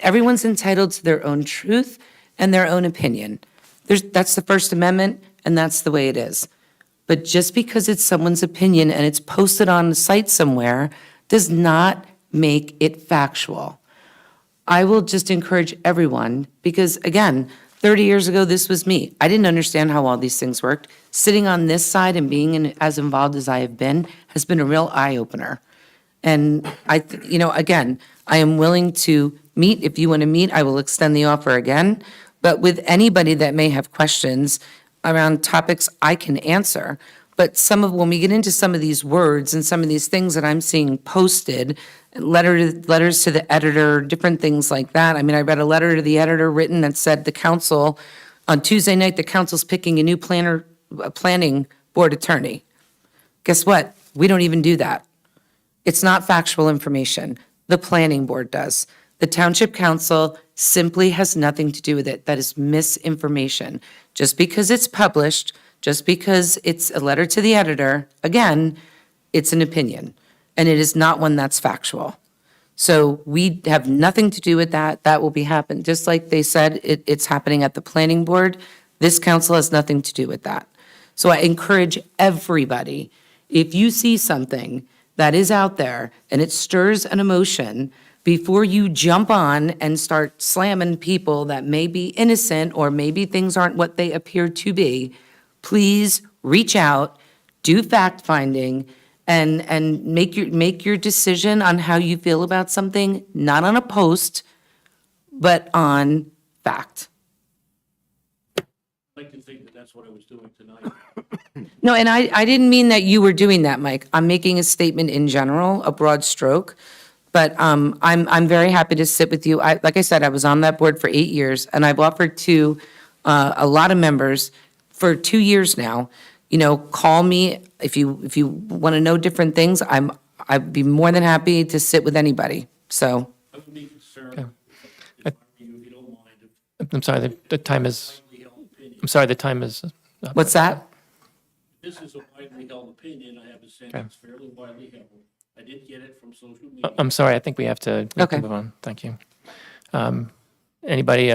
everyone's entitled to their own truth and their own opinion. That's the First Amendment, and that's the way it is. But just because it's someone's opinion and it's posted on a site somewhere does not make it factual. I will just encourage everyone, because again, 30 years ago, this was me. I didn't understand how all these things worked. Sitting on this side and being as involved as I have been has been a real eye-opener. And again, I am willing to meet. If you want to meet, I will extend the offer again. But with anybody that may have questions around topics I can answer. But when we get into some of these words and some of these things that I'm seeing posted, letters to the editor, different things like that. I mean, I read a letter to the editor written that said the council, on Tuesday night, the council's picking a new planning board attorney. Guess what? We don't even do that. It's not factual information. The planning board does. The township council simply has nothing to do with it. That is misinformation. Just because it's published, just because it's a letter to the editor, again, it's an opinion, and it is not one that's factual. So we have nothing to do with that. That will be happening. Just like they said, it's happening at the planning board. This council has nothing to do with that. So I encourage everybody, if you see something that is out there and it stirs an emotion, before you jump on and start slamming people that may be innocent or maybe things aren't what they appear to be, please reach out, do fact-finding, and make your decision on how you feel about something, not on a post, but on fact. I'd like to think that that's what I was doing tonight. No, and I didn't mean that you were doing that, Mike. I'm making a statement in general, a broad stroke. But I'm very happy to sit with you. Like I said, I was on that board for 8 years, and I've offered to a lot of members for 2 years now, call me if you want to know different things. I'd be more than happy to sit with anybody. So I would be concerned if you don't mind. I'm sorry, the time is, I'm sorry, the time is. what's that? This is a widely held opinion. I have a sense Okay. it's fairly widely held. I did get it from social media. I'm sorry, I think we have to Okay. move on. Thank you. Anybody,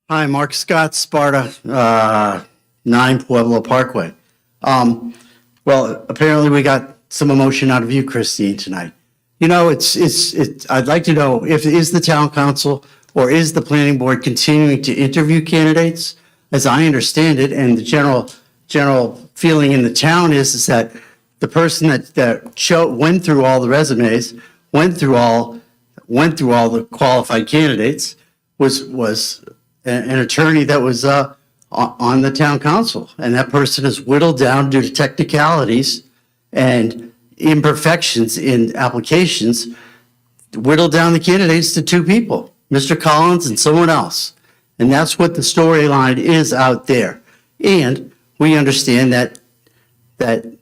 Hi, Mark Scott, Sparta, 9 Pueblo Parkway. Well, apparently we got some emotion out of you, Christine, tonight. I'd like to know if is the town council or is the planning board continuing to interview candidates? As I understand it, and the general feeling in the town is that the person that went through all the resumes, went through all the qualified candidates, was an attorney that was on the town council, and that person is whittled down due to technicalities and imperfections in applications, whittled down the candidates to 2 people, Mr. Collins and someone else. And that's what the storyline is out there. And we understand that there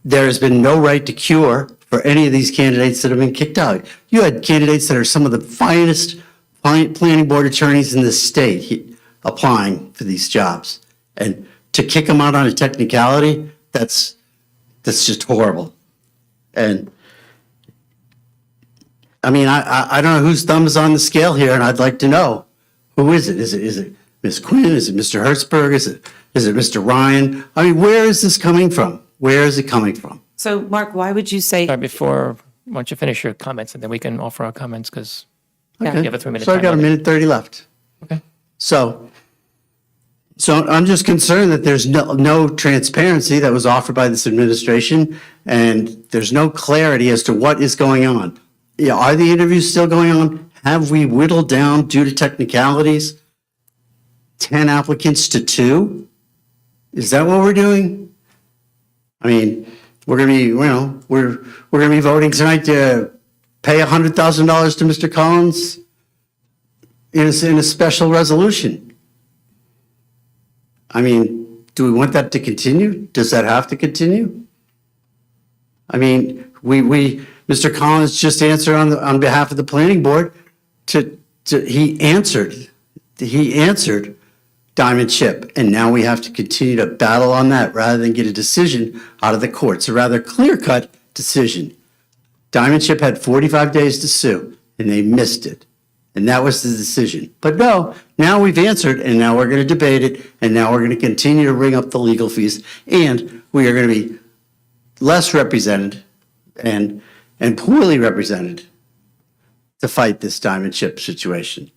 has been no right to cure for any of these candidates that have been kicked out. You had candidates that are some of the finest planning board attorneys in the state applying for these jobs. And to kick them out on a technicality, that's just horrible. And I mean, I don't know whose thumb is on the scale here, and I'd like to know, who is it? Is it Ms. Quinn? Is it Mr. Hertzberg? Is it Mr. Ryan? I mean, where is this coming from? Where is it coming from? So, Mark, why would you say? sorry, why don't you finish your comments, and then we can offer our comments, because Yeah. you have a 3-minute So I time got a limit. minute 30 left. Okay. So So I'm just concerned that there's no transparency that was offered by this administration, and there's no clarity as to what is going on. Yeah, are the interviews still going on? Have we whittled down, due to technicalities, 10 applicants to 2? Is that what we're doing? I mean, we're gonna be, we're gonna be voting tonight to pay $100,000 to Mr. Collins in a special resolution. I mean, do we want that to continue? Does that have to continue? I mean, Mr. Collins just answered on behalf of the planning board he answered Diamond Chip, and now we have to continue to battle on that rather than get a decision out of the courts, a rather clear-cut decision. Diamond Chip had 45 days to sue, and they missed it. And that was the decision. But no, now we've answered, and now we're going to debate it, and now we're going to continue to ring up the legal fees, and we are going to be less represented and poorly represented to fight this Diamond Chip situation.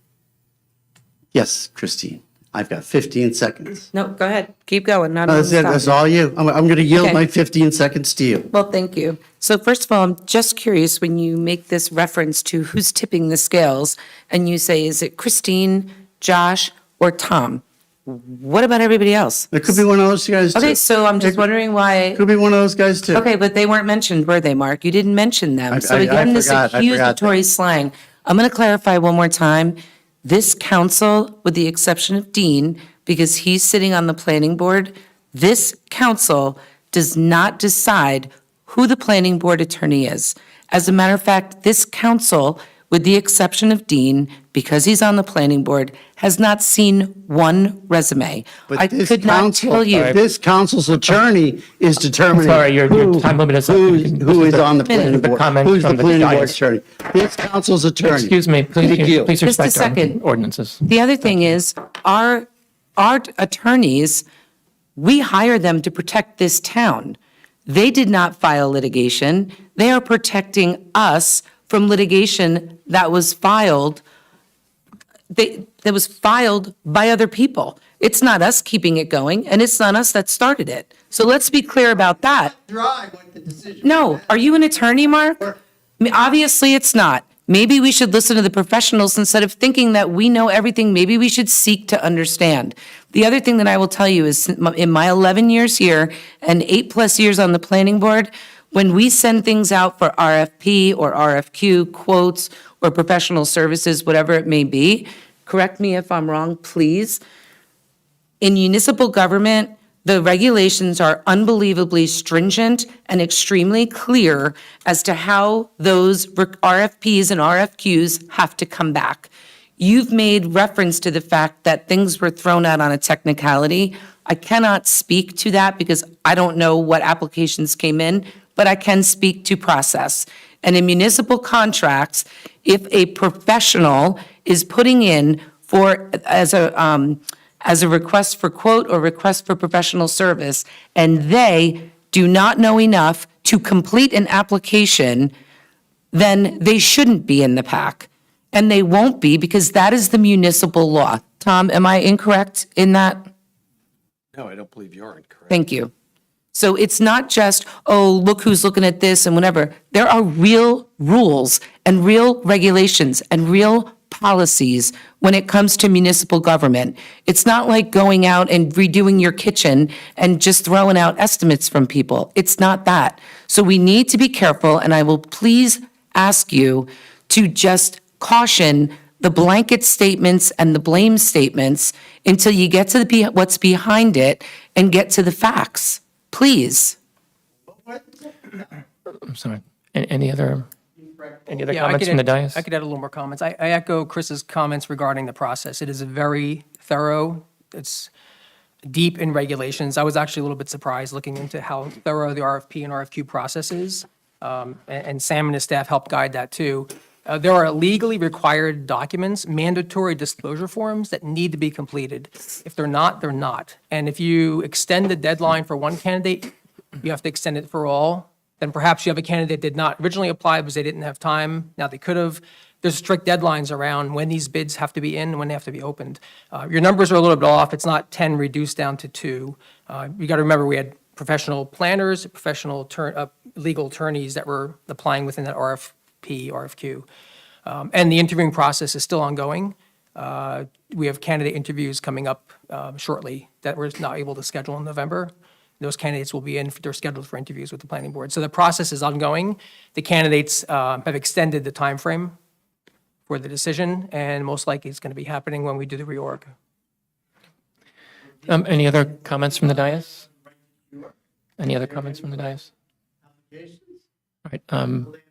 Yes, Christine, I've got 15 seconds. No, go ahead. Keep going. Not No, that's it. That's all you. I'm going to yield Okay. my 15 seconds to you. Well, thank you. So first of all, I'm just curious, when you make this reference to who's tipping the scales, and you say, is it Christine, Josh, or Tom? What about everybody else? It could be one of those guys, too. Okay, so I'm just wondering why, Could be one of those guys, too. okay, but they weren't mentioned, were they, Mark? You didn't mention them. So I again, this forgot that. accusatory slang. I'm going to clarify one more time. This council, with the exception of Dean, because he's sitting on the planning board, this council does not decide who the planning board attorney is. As a matter of fact, this council, with the exception of Dean, because he's on the planning board, has not seen one resume. But I this could not council- tell you. This council's attorney is determining. Sorry, your time limit is up. Who is on the planning The board? comment Who's the from the planning board dais. attorney? This council's attorney. Excuse me, Thank you. please Just a respect our second. ordinances. The other thing is, our attorneys, we hire them to protect this town. They did not file litigation. They are protecting us from litigation that was filed by other people. It's not us keeping it going, and it's not us that started it. So let's be clear about that. No, are you an attorney, Mark? I mean, obviously, it's not. Maybe we should listen to the professionals instead of thinking that we know everything. Maybe we should seek to understand. The other thing that I will tell you is in my 11 years here and 8+ years on the planning board, when we send things out for RFP or RFQ quotes or professional services, whatever it may be, correct me if I'm wrong, please. In municipal government, the regulations are unbelievably stringent and extremely clear as to how those RFPs and RFQs have to come back. You've made reference to the fact that things were thrown out on a technicality. I cannot speak to that because I don't know what applications came in, but I can speak to process. And in municipal contracts, if a professional is putting in for, as a request for quote or request for professional service, and they do not know enough to complete an application, then they shouldn't be in the pack. And they won't be because that is the municipal law. Tom, am I incorrect in that? No, I don't believe you're incorrect. Thank you. So it's not just, oh, look who's looking at this and whatever. There are real rules and real regulations and real policies when it comes to municipal government. It's not like going out and redoing your kitchen and just throwing out estimates from people. It's not that. So we need to be careful, and I will please ask you to just caution the blanket statements and the blame statements until you get to what's behind it and get to the facts. Please. I'm sorry. Any other Yeah, comments from the dais? I could add a little more comments. I echo Chris's comments regarding the process. It is a very thorough, it's deep in regulations. I was actually a little bit surprised looking into how thorough the RFP and RFQ process is. And Sam and his staff helped guide that too. There are legally required documents, mandatory disclosure forms that need to be completed. If they're not, they're not. And if you extend the deadline for one candidate, you have to extend it for all. Then perhaps you have a candidate that did not originally apply because they didn't have time. Now they could have. there's strict deadlines around when these bids have to be in and when they have to be opened. Your numbers are a little bit off. It's not 10 reduced down to 2. You got to remember, we had professional planners, professional legal attorneys that were applying within that RFQ. And the interviewing process is still ongoing. We have candidate interviews coming up shortly that we're not able to schedule in November. Those candidates will be they're scheduled for interviews with the planning board. So the process is ongoing. The candidates have extended the timeframe for the decision, and most likely it's going to be happening when we do the reorg. Any other comments from the dais? Any other comments from the dais? All right,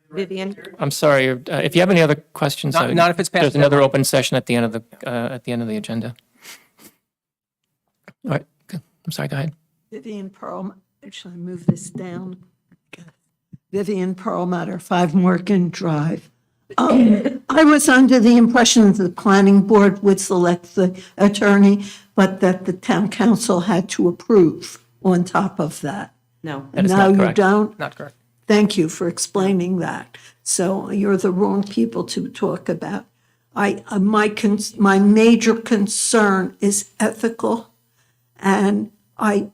Vivian? I'm sorry, if you have any other questions. Not if it's past There's another deadline. open session at the end of the agenda. All right, good. I'm sorry, go ahead. Vivian Perlmutter, should I move this down? Okay. Vivian Perlmutter, 5 Morgan Drive. I was under the impression that the planning board would select the attorney, but that the town council had to approve on top of that. No. That is Now not you correct. don't? Not correct. Thank you for explaining that. So you're the wrong people to talk about. My major concern is ethical, and I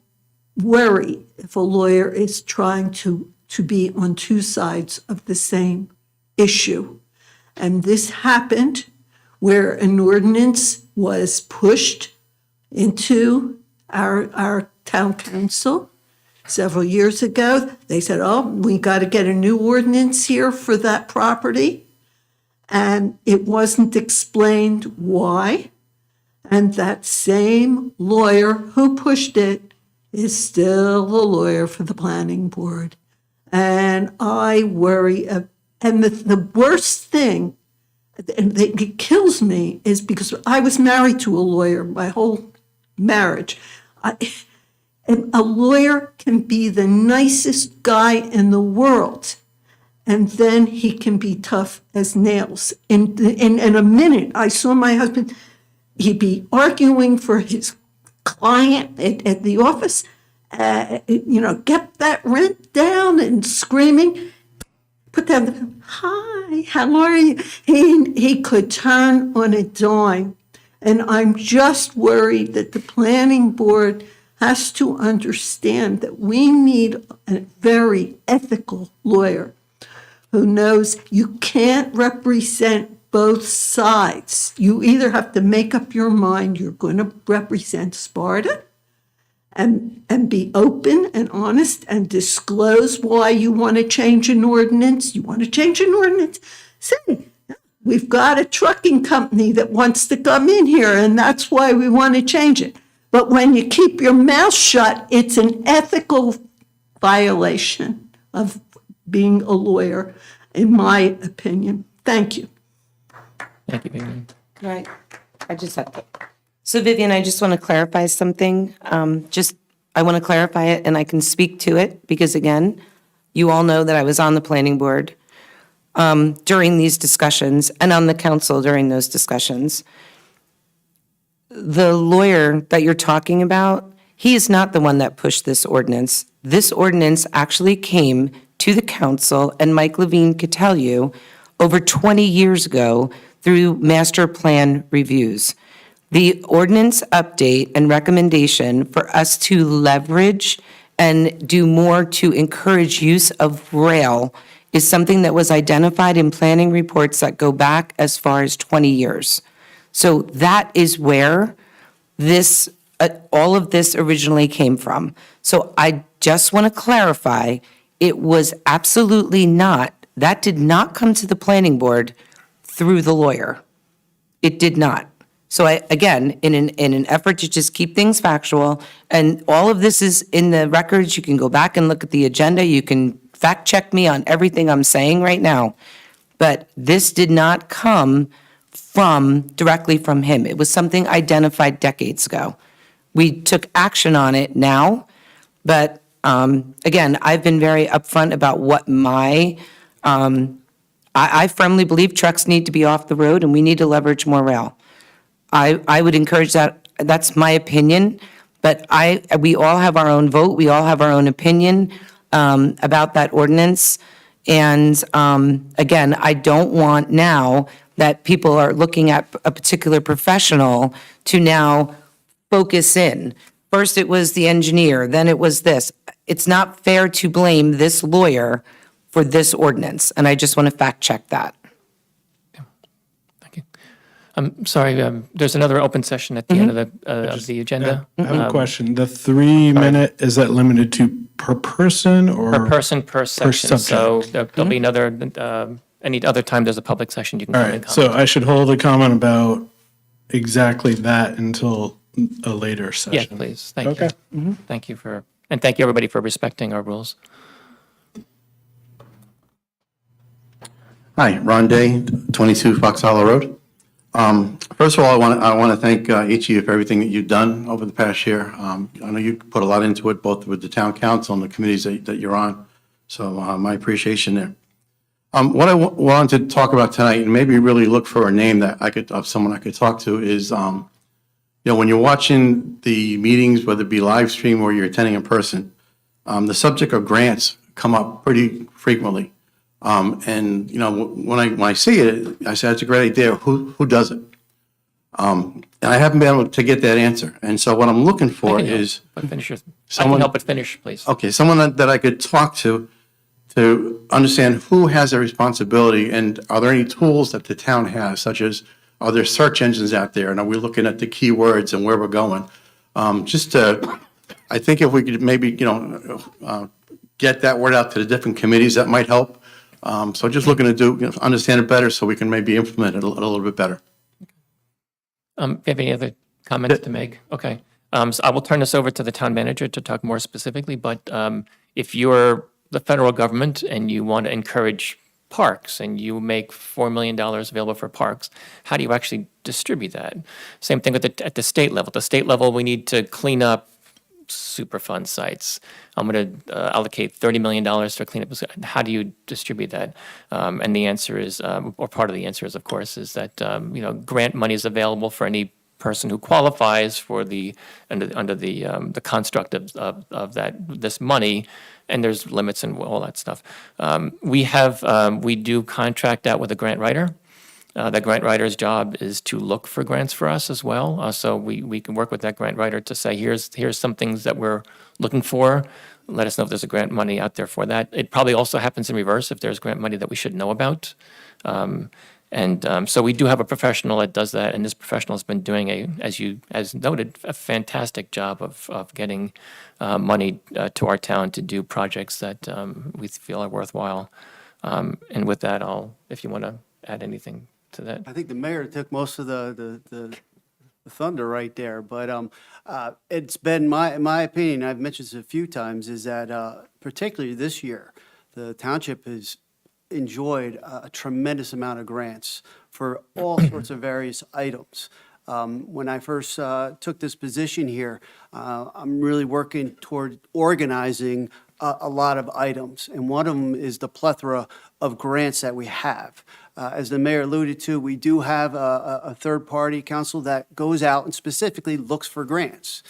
worry if a lawyer is trying to be on 2 sides of the same issue. And this happened where an ordinance was pushed into our town council several years ago. They said, oh, we got to get a new ordinance here for that property. And it wasn't explained why. And that same lawyer who pushed it is still a lawyer for the planning board. And I worry, and the worst thing, and it kills me, is because I was married to a lawyer my whole marriage. And a lawyer can be the nicest guy in the world, and then he can be tough as nails. In a minute, I saw my husband, he'd be arguing for his client at the office, get that rent down, and screaming, put down the, hi, how are you? He could turn on a dime. And I'm just worried that the planning board has to understand that we need a very ethical lawyer who knows you can't represent both sides. You either have to make up your mind you're going to represent Sparta and be open and honest and disclose why you want to change an ordinance. You want to change an ordinance? Say, we've got a trucking company that wants to come in here, and that's why we want to change it. But when you keep your mouth shut, it's an ethical violation of being a lawyer, in my opinion. Thank you. Thank you, Vivian. Right. So Vivian, I just want to clarify something. I want to clarify it, and I can speak to it because, again, you all know that I was on the planning board during these discussions and on the council during those discussions. The lawyer that you're talking about, he is not the one that pushed this ordinance. This ordinance actually came to the council, and Mike Levine could tell you, over 20 years ago through master plan reviews. The ordinance update and recommendation for us to leverage and do more to encourage use of rail is something that was identified in planning reports that go back as far as 20 years. So that is where this, all of this originally came from. So I just want to clarify, it was absolutely not, that did not come to the planning board through the lawyer. It did not. So again, in an effort to just keep things factual, and all of this is in the records, you can go back and look at the agenda, you can fact check me on everything I'm saying right now, but this did not come directly from him. It was something identified decades ago. We took action on it now, but again, I've been very upfront about what I firmly believe trucks need to be off the road and we need to leverage more rail. I would encourage that. That's my opinion, but we all have our own vote. We all have our own opinion about that ordinance. And again, I don't want now that people are looking at a particular professional to now focus in. First it was the engineer, then it was this. It's not fair to blame this lawyer for this ordinance, and I just want to fact check that. Thank you. I'm sorry, there's another open session at the end of the agenda. I have a question. The 3-minute, is that limited to per person or? Per person, per section. So subject? there'll be another, any other time there's a public session, you can All come and right, so comment. I should hold a comment about exactly that until a later Yes, session? please. Thank you. Okay. Thank you and thank you, everybody, for respecting our rules. Hi, Ron Day, 22 Fox Hollow Road. First of all, I want to thank each of you for everything that you've done over the past year. I know you put a lot into it, both with the town council and the committees that you're on. So my appreciation there. What I wanted to talk about tonight, and maybe really look for a name that of someone I could talk to, is when you're watching the meetings, whether it be live stream or you're attending in person, the subject of grants come up pretty frequently. And when I see it, I say it's a great idea. Who does it? And I haven't been able to get that answer. And so what I'm looking for is I can someone. help but finish, please. Okay, someone that I could talk to understand who has a responsibility, and are there any tools that the town has, such as are there search engines out there, and are we looking at the keywords and where we're going? I think if we could maybe get that word out to the different committees, that might help. So just looking to understand it better so we can maybe implement it a little bit better. Do you have any other comments to make? Okay. So I will turn this over to the town manager to talk more specifically, but if you're the federal government and you want to encourage parks and you make $4 million available for parks, how do you actually distribute that? Same thing at the state level. At the state level, we need to clean up Superfund sites. I'm going to allocate $30 million for cleanup. How do you distribute that? And the answer is, or part of the answer is, of course, is that grant money is available for any person who qualifies for under the construct of this money, and there's limits and all that stuff. We do contract out with a grant writer. The grant writer's job is to look for grants for us as well. So we can work with that grant writer to say, here's some things that we're looking for. Let us know if there's a grant money out there for that. It probably also happens in reverse if there's grant money that we should know about. So we do have a professional that does that, and this professional has been doing as noted, a fantastic job of getting money to our town to do projects that we feel are worthwhile. And with that, if you want to add anything to that. I think the mayor took most of the thunder right there, but it's been my opinion, I've mentioned this a few times, is that particularly this year, the township has enjoyed a tremendous amount of grants for all sorts of various items. When I first took this position here, I'm really working toward organizing a lot of items, and one of them is the plethora of grants that we have. As the mayor alluded to, we do have a third-party council that goes out and specifically looks for grants.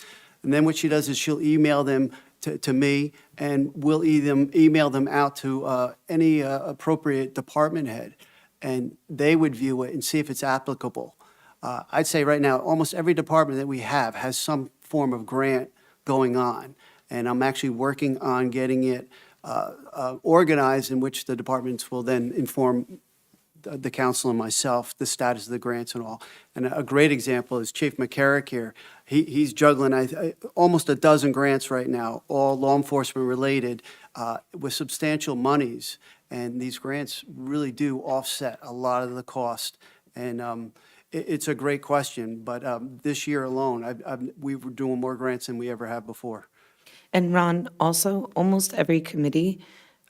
And then what she does is she'll email them to me, and we'll email them out to any appropriate department head, and they would view it and see if it's applicable. I'd say right now, almost every department that we have has some form of grant going on, and I'm actually working on getting it organized, in which the departments will then inform the council and myself the status of the grants and all. And a great example is Chief McCarrick here. He's juggling almost a dozen grants right now, all law enforcement related, with substantial monies. And these grants really do offset a lot of the cost. And it's a great question, but this year alone, we were doing more grants than we ever have before. And Ron, also, almost every committee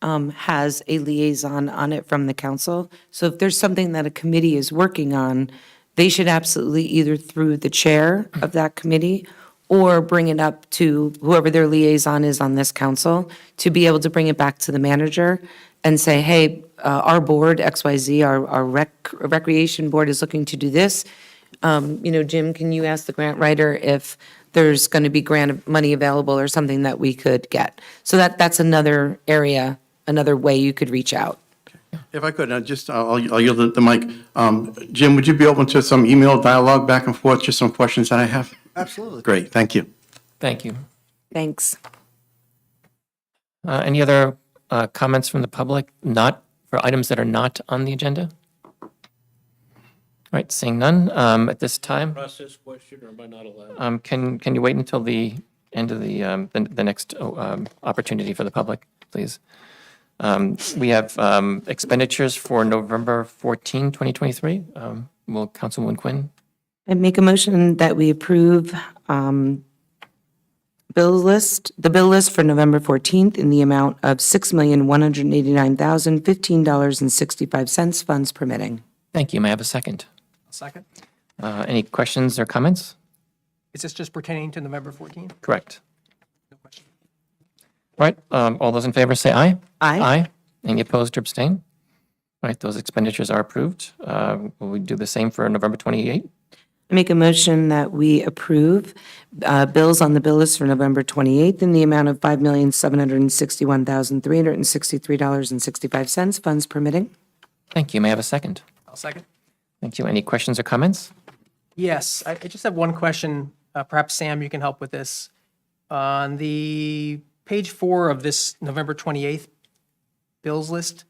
has a liaison on it from the council. So if there's something that a committee is working on, they should absolutely either through the chair of that committee or bring it up to whoever their liaison is on this council to be able to bring it back to the manager and say, hey, our board, XYZ, our recreation board is looking to do this. Jim, can you ask the grant writer if there's going to be grant money available or something that we could get? So that's another area, another way you could reach out. If I could, I'll yield the mic. Jim, would you be open to some email dialogue back and forth, just some questions that I have? Absolutely. Great, thank you. Thank you. Thanks. Any other comments from the public, not, for items that are not on the agenda? All right, seeing none, at this time, Process question, or am I not allowed? can you wait until the end of the next opportunity for the public, please? We have expenditures for November 14, 2023. Will Councilwoman Quinn? I make a motion that we approve the bill list for November 14th in the amount of $6,189,015.65, funds permitting. Thank you. May I have a second? Second. Any questions or comments? Is this just pertaining to November 14th? Correct. All right, all those in favor say aye. Aye. Aye. Any opposed or abstain? All right, those expenditures are approved. Will we do the same for November 28? I make a motion that we approve bills on the bill list for November 28th in the amount of $5,761,363.65, funds permitting. Thank you. May I have a second? I'll second. Thank you. Any questions or comments? Yes, I just have one question. Perhaps, Sam, you can help with this. On the page 4 of this November 28th bills list,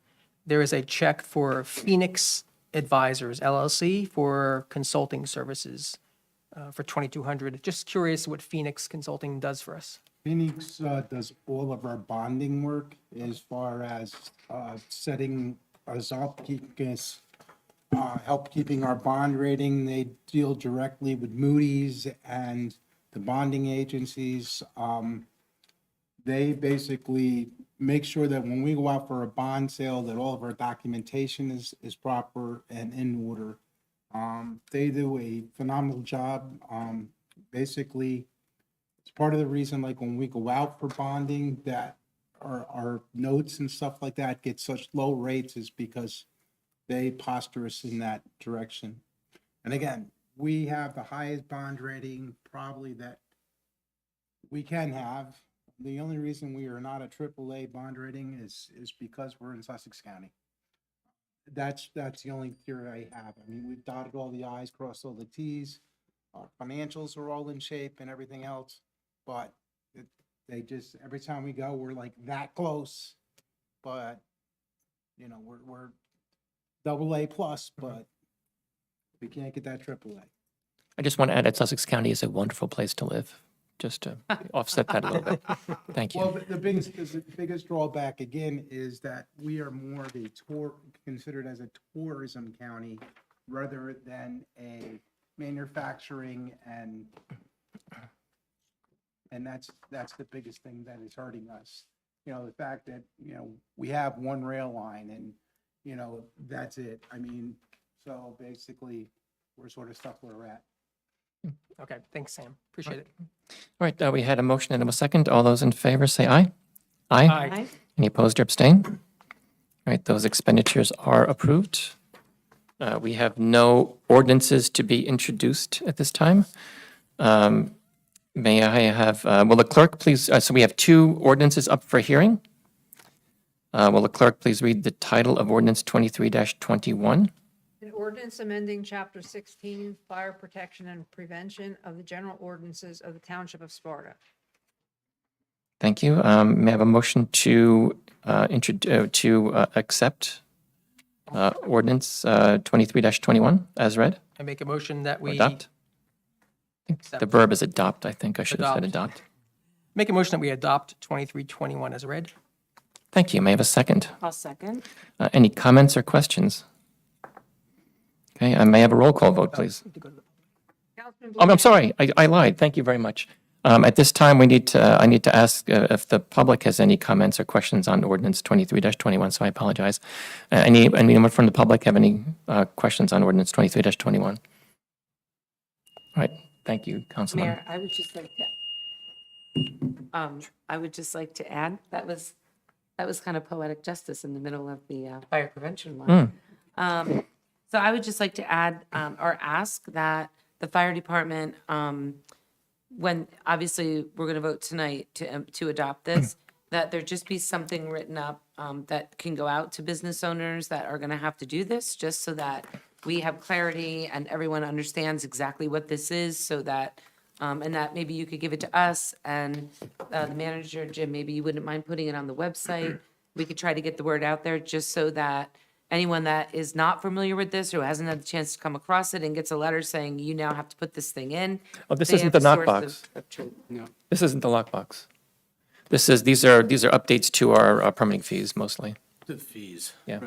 there is a check for Phoenix Advisors LLC for consulting services for $2,200. Just curious what Phoenix Consulting does for us. Phoenix does all of our bonding work as far as setting us up, keeping us, help keeping our bond rating. They deal directly with Moody's and the bonding agencies. They basically make sure that when we go out for a bond sale, that all of our documentation is proper and in order. They do a phenomenal job. Basically, it's part of the reason, like when we go out for bonding, that our notes and stuff like that get such low rates is because they posture us in that direction. And again, we have the highest bond rating probably that we can have. The only reason we are not a AAA bond rating is because we're in Sussex County. That's the only theory I have. I mean, we've dotted all the i's, crossed all the t's. Our financials are all in shape and everything else, but they just, every time we go, we're like that close. But, you know, we're AA plus, but we can't get that AAA. I just want to add that Sussex County is a wonderful place to live, just to offset that a little bit. Thank you. Well, the biggest drawback again is that we are more of a considered as a tourism county rather than a manufacturing, and that's the biggest thing that is hurting us. You know, the fact that, you know, we have one rail line and, you know, that's it. I mean, so basically we're sort of stuck where we're at. Okay, thanks, Sam. Appreciate it. All right, we had a motion and a second. All those in favor say aye. Aye. Aye. Any opposed or abstain? All right, those expenditures are approved. We have no ordinances to be introduced at this time. May I have, will the clerk please, so we have 2 ordinances up for hearing. Will the clerk please read the title of ordinance 23-21? An ordinance amending Chapter 16, Fire Protection and Prevention of the General Ordinances of the Township of Sparta. Thank you. May I have a motion to accept ordinance 23-21 as read? I make a motion that we. Adopt? I think the verb is adopt, I think I should have said adopt. Make a motion that we adopt 2321 as read. Thank you. May I have a second? I'll second. Any comments or questions? Okay, I may have a roll call vote, please. Councilman I'm Blumenauer. sorry, I lied. Thank you very much. At this time, I need to ask if the public has any comments or questions on ordinance 23-21, so I apologize. Anyone from the public have any questions on ordinance 23-21? All right, thank you, Councilman. Mayor, I would just like to add, that was kind of poetic justice in the middle of the fire prevention one. So I would just like to add or ask that the fire department, when obviously we're going to vote tonight to adopt this, that there just be something written up that can go out to business owners that are going to have to do this, just so that we have clarity and everyone understands exactly what this is, so that, and that maybe you could give it to us, and the manager, Jim, maybe you wouldn't mind putting it on the website. We could try to get the word out there, just so that anyone that is not familiar with this or hasn't had the chance to come across it and gets a letter saying, you now have to put this thing in. Oh, this they isn't have the a source knockbox. of truth. This isn't the lockbox. These are updates to our permitting fees mostly. The fees. Yeah.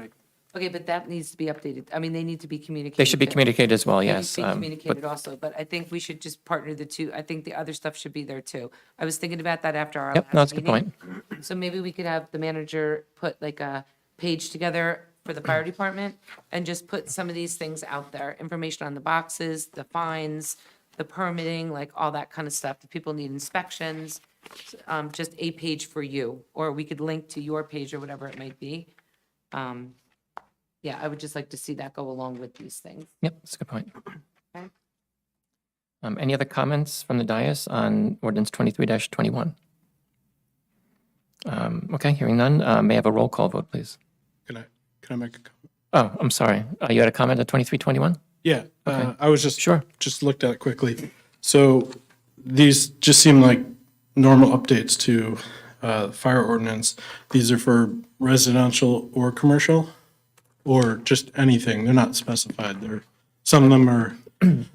Okay, but that needs to be updated. I mean, they need to be communicated. They should be communicated as well, They need yes. to be but communicated also, but I think we should just partner the two. I think the other stuff should be there too. I was thinking about that after our Yep, last no, that's a good meeting. point. So maybe we could have the manager put like a page together for the fire department and just put some of these things out there, information on the boxes, the fines, the permitting, like all that kind of stuff. If people need inspections, just a page for you, or we could link to your page or whatever it might be. Yeah, I would just like to see that go along with these things. Yep, that's a good point. Okay. Any other comments from the dais on ordinance 23-21? Okay, hearing none, may I have a roll call vote, please? Can I make a comment? Oh, I'm sorry. You had a comment on 23-21? Yeah, Okay. I was just Sure. looked at it quickly. So these just seem like normal updates to fire ordinance. These are for residential or commercial, or just anything. They're not specified. Some of them are.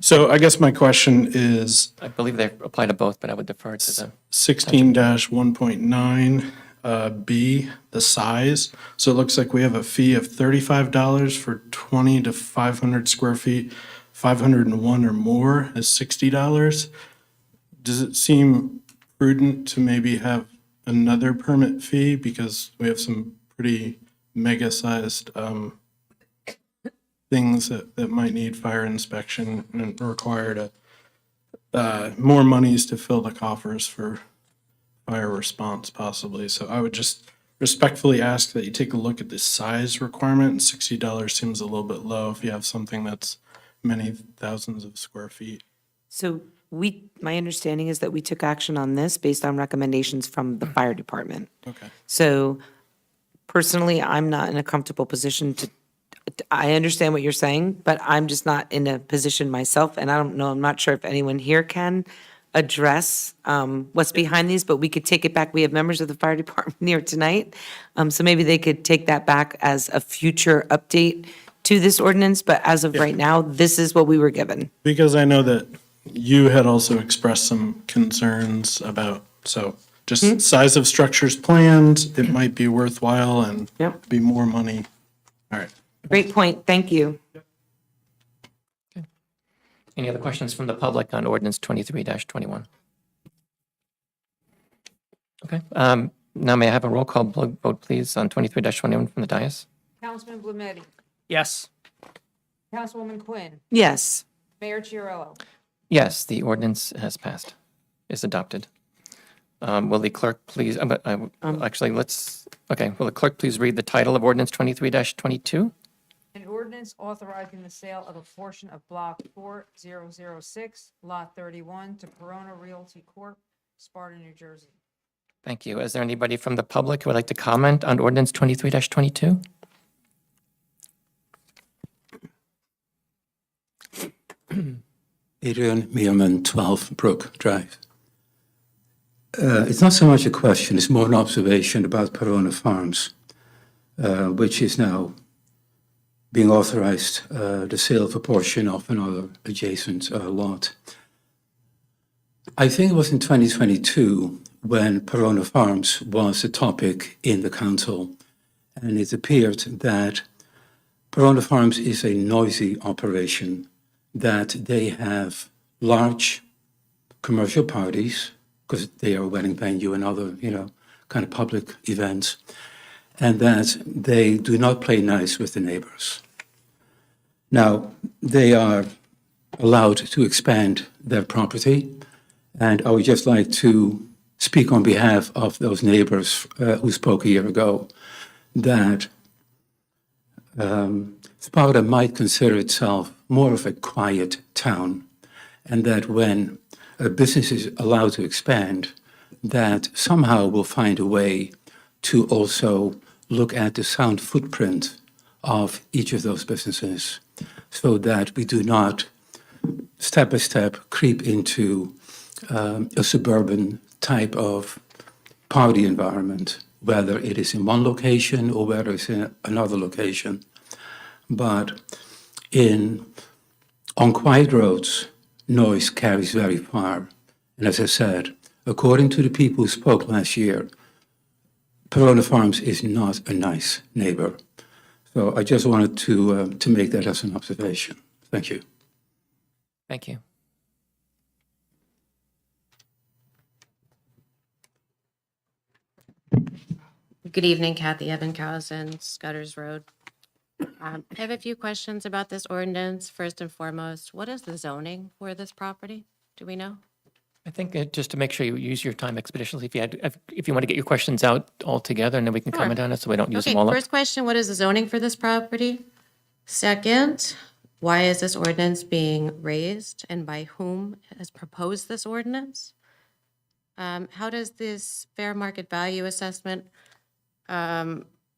So I guess my question is I believe they apply to both, but I would defer to the, 16-1.9 B, the size. So it looks like we have a fee of $35 for 20 to 500 square feet. 501 or more is $60. Does it seem prudent to maybe have another permit fee, because we have some pretty mega-sized things that might need fire inspection and require more monies to fill the coffers for fire response possibly? So I would just respectfully ask that you take a look at the size requirement. $60 seems a little bit low if you have something that's many thousands of square feet. So my understanding is that we took action on this based on recommendations from the fire department. Okay. So personally, I'm not in a comfortable position I understand what you're saying, but I'm just not in a position myself, and I don't know, I'm not sure if anyone here can address what's behind these, but we could take it back. We have members of the fire department here tonight, so maybe they could take that back as a future update to this ordinance, but as of right now, this is what we were given. Because I know that you had also expressed some concerns about, so just size of structures planned, it might be worthwhile and Yep. be more money. All right. Great point, thank you. any other questions from the public on ordinance 23-21? Okay, now may I have a roll call vote, please, on 23-21 from the dais? Councilman Blumetti, Yes. Councilwoman Quinn, Yes. Mayor Chiarello. Yes, the ordinance has passed, is adopted. Will the clerk please, actually, will the clerk please read the title of ordinance 23-22? An ordinance authorizing the sale of a portion of Block 4006, Lot 31 to Corona Realty Corp., Sparta, New Jersey. Thank you. Is there anybody from the public who would like to comment on ordinance 23-22? Adrian Meerman, 12 Brook Drive. It's not so much a question, it's more an observation about Corona Farms, which is now being authorized the sale of a portion of another adjacent lot. I think it was in 2022 when Corona Farms was a topic in the council, and it appeared that Corona Farms is a noisy operation, that they have large commercial parties, because they are a wedding venue and other, kind of public events, and that they do not play nice with the neighbors. Now, they are allowed to expand their property, and I would just like to speak on behalf of those neighbors who spoke a year ago, that Sparta might consider itself more of a quiet town, and that when a business is allowed to expand, that somehow we'll find a way to also look at the sound footprint of each of those businesses so that we do not step by step creep into a suburban type of party environment, whether it is in one location or whether it's in another location. But on quiet roads, noise carries very far. And as I said, according to the people who spoke last year, Perona Farms is not a nice neighbor. So I just wanted to make that as an observation. Thank you. Thank you. Good evening, Kathy Ebenkausen, Scudder's Road. I have a few questions about this ordinance. First and foremost, what is the zoning for this property? Do we know? I think just to make sure you use your time expeditiously, if you want to get your questions out all together, and then we can Sure. comment on it, so we don't use Okay, them all up. first question, what is the zoning for this property? Second, why is this ordinance being raised and by whom has proposed this ordinance? How does this fair market value assessment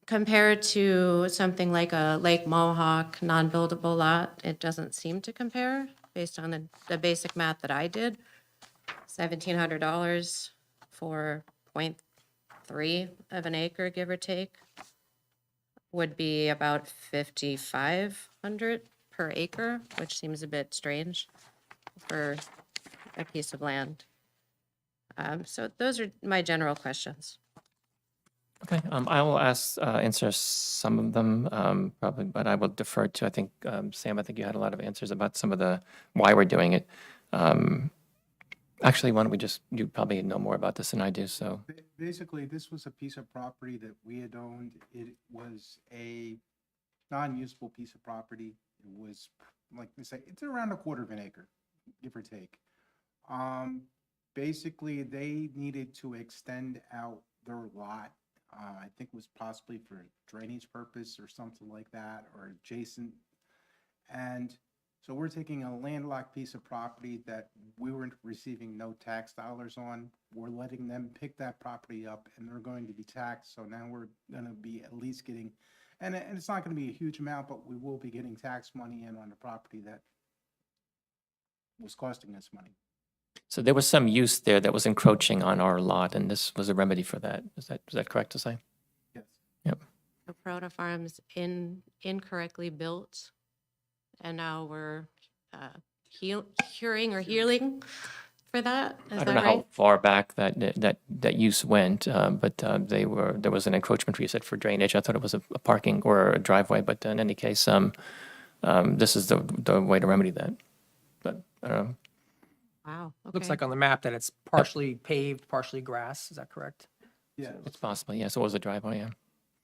compare to something like a Lake Mohawk non-buildable lot? It doesn't seem to compare based on the basic math that I did. $1,700 for 0.3 of an acre, give or take, would be about $5,500 per acre, which seems a bit strange for a piece of land. So those are my general questions. Okay, I will answer some of them, probably, but I will defer to, I think, Sam, I think you had a lot of answers about some of why we're doing it. Actually, why don't we you probably know more about this than I do, so. Basically, this was a piece of property that we had owned. It was a non-usable piece of property. It was, like we say, it's around 1/4 of an acre, give or take. Basically, they needed to extend out their lot. I think it was possibly for drainage purpose or something like that, or adjacent. And so we're taking a landlocked piece of property that we weren't receiving no tax dollars on. We're letting them pick that property up and they're going to be taxed. So now we're going to be at least getting, and it's not going to be a huge amount, but we will be getting tax money in on the property that was costing us money. So there was some use there that was encroaching on our lot, and this was a remedy for that. Is that correct to say? Yes. Yep. So Perona Farms incorrectly built, and now we're curing or healing for that? Is I that don't know how right? far back that use went, but there was an encroachment for, you said, for drainage. I thought it was a parking or a driveway, but in any case, this is the way to remedy that. But I don't know. Wow, okay. Looks like on the map that it's partially paved, partially grass. Is that correct? Yeah. It's possible, yeah. So it was a driveway, yeah.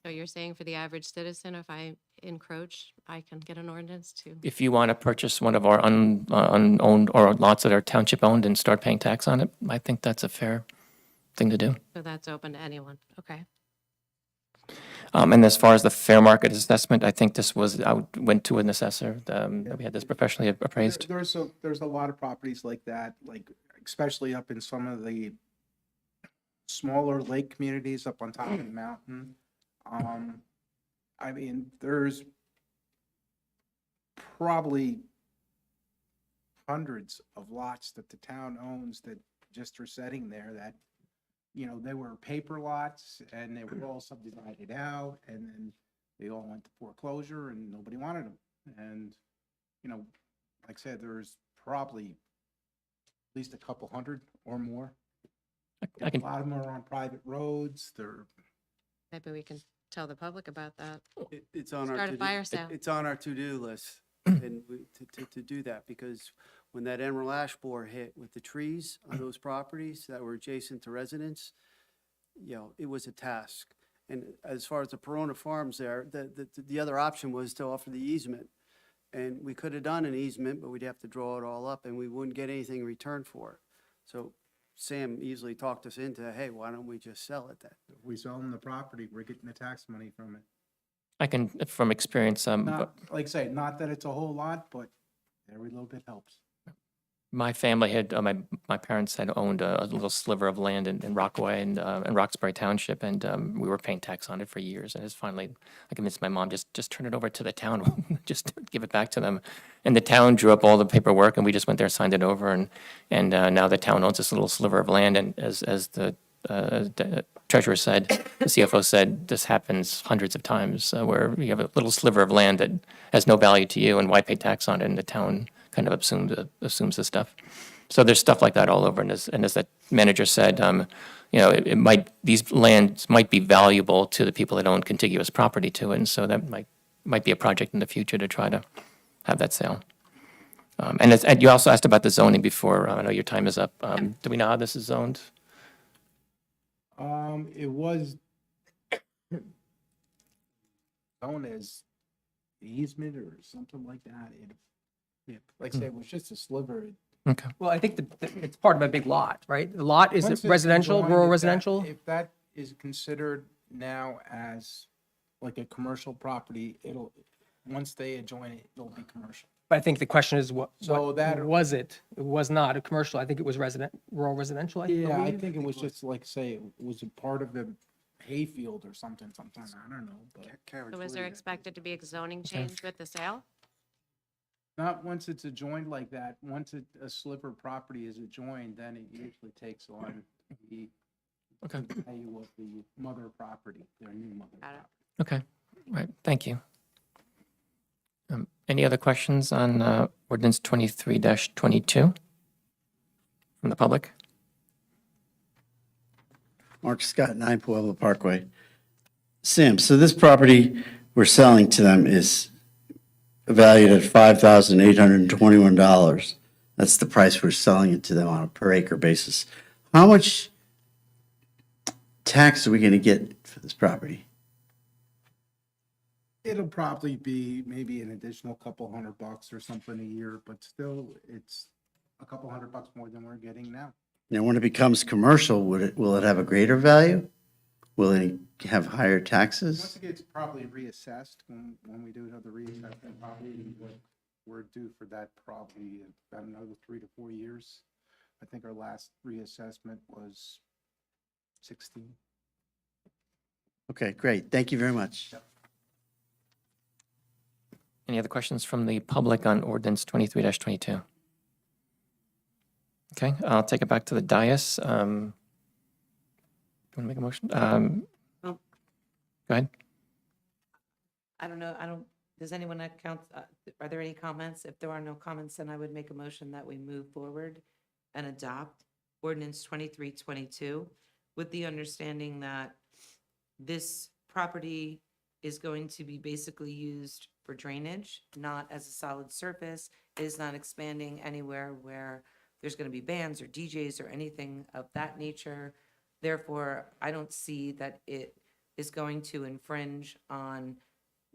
So you're saying for the average citizen, if I encroach, I can get an ordinance to? If you want to purchase one of our unowned or lots that are township owned and start paying tax on it, I think that's a fair thing to do. So that's open to anyone, okay. And as far as the fair market assessment, I think this went to an assessor, that we had this professionally appraised. There's a lot of properties like that, like especially up in some of the smaller lake communities up on top of the mountain. I mean, there's probably hundreds of lots that the town owns that just are sitting there that, you know, they were paper lots and they were all subdivided out and then they all went to foreclosure and nobody wanted them. And, you know, like I said, there's probably at least a couple hundred or more. I can, A lot of them are on private roads. They're Maybe we can tell the public about that. It's on our Start a to-do- fire sale. It's on our to-do list, and to do that, because when that emerald ash borer hit with the trees on those properties that were adjacent to residents, you know, it was a task. And as far as the Perona Farms there, the other option was to offer the easement. And we could have done an easement, but we'd have to draw it all up, and we wouldn't get anything in return for it. So Sam easily talked us into, hey, why don't we just sell it then? if we sell them the property, we're getting the tax money from it. I can, from experience, Not, like I say, not that it's a whole lot, but every little bit helps. My family had, my parents had owned a little sliver of land in Rockaway and Roxbury Township, and we were paying tax on it for years. And it's finally, I convinced my mom, just turn it over to the town, just give it back to them. And the town drew up all the paperwork, and we just went there, signed it over, and now the town owns this little sliver of land. And as the treasurer said, the CFO said, this happens hundreds of times where you have a little sliver of land that has no value to you, and why pay tax on it? And the town kind of assumes the stuff. So there's stuff like that all over. And as that manager said, it might, these lands might be valuable to the people that own contiguous property to it. And so that might be a project in the future to try to have that sale. And you also asked about the zoning before. I know your time is up. Do we know how this is zoned? It was known as easement or something like that. Like I said, it was just a sliver. Okay. Well, I think it's part of a big lot, right? The lot is Once it's residential, adjoined, rural if that- residential? If that is considered now as like a commercial property, once they adjoin it, it'll be commercial. But I think the question is, what that- was it? It was not a commercial. I think it was rural residential, I Yeah, I believe. think it was just like, say, it was a part of a hayfield or something, sometimes, I don't know, but So is there expected to be a zoning change with the sale? not once it's adjoined like that. Once a sliver property is adjoined, then it usually takes on the, Okay. tell you what the mother property, their new mother Got it. property. Okay, right, thank you. Any other questions on ordinance 23-22 from the public? Mark Scott, 9 Pueblo Parkway. Sam, so this property we're selling to them is valued at $5,821. That's the price we're selling it to them on a per acre basis. How much tax are we going to get for this property? It'll probably be maybe an additional couple $100 or something a year, but still, it's a couple $100 more than we're getting now. Now, when it becomes commercial, will it have a greater value? Will it have higher Once taxes? it gets probably reassessed, when we do have the reassessment, probably we're due for that probably about another 3 to 4 years. I think our last reassessment was 16. Okay, great. Thank you very much. Any other questions from the public on ordinance 23-22? Okay, I'll take it back to the dais. You want to make a motion? Well- Go ahead. I don't know, does anyone account, are there any comments? If there are no comments, then I would make a motion that we move forward and adopt ordinance 2322 with the understanding that this property is going to be basically used for drainage, not as a solid surface. It is not expanding anywhere where there's going to be bands or DJs or anything of that nature. Therefore, I don't see that it is going to infringe on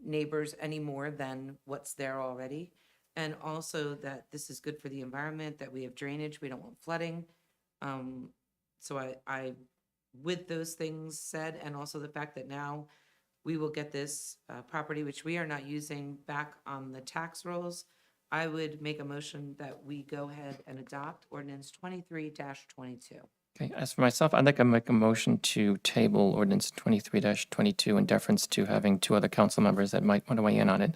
neighbors any more than what's there already. And also that this is good for the environment, that we have drainage, we don't want flooding. So I, with those things said, and also the fact that now we will get this property, which we are not using, back on the tax rolls, I would make a motion that we go ahead and adopt ordinance 23-22. Okay, as for myself, I'd like to make a motion to table ordinance 23-22 in deference to having two other council members that might want to weigh in on it.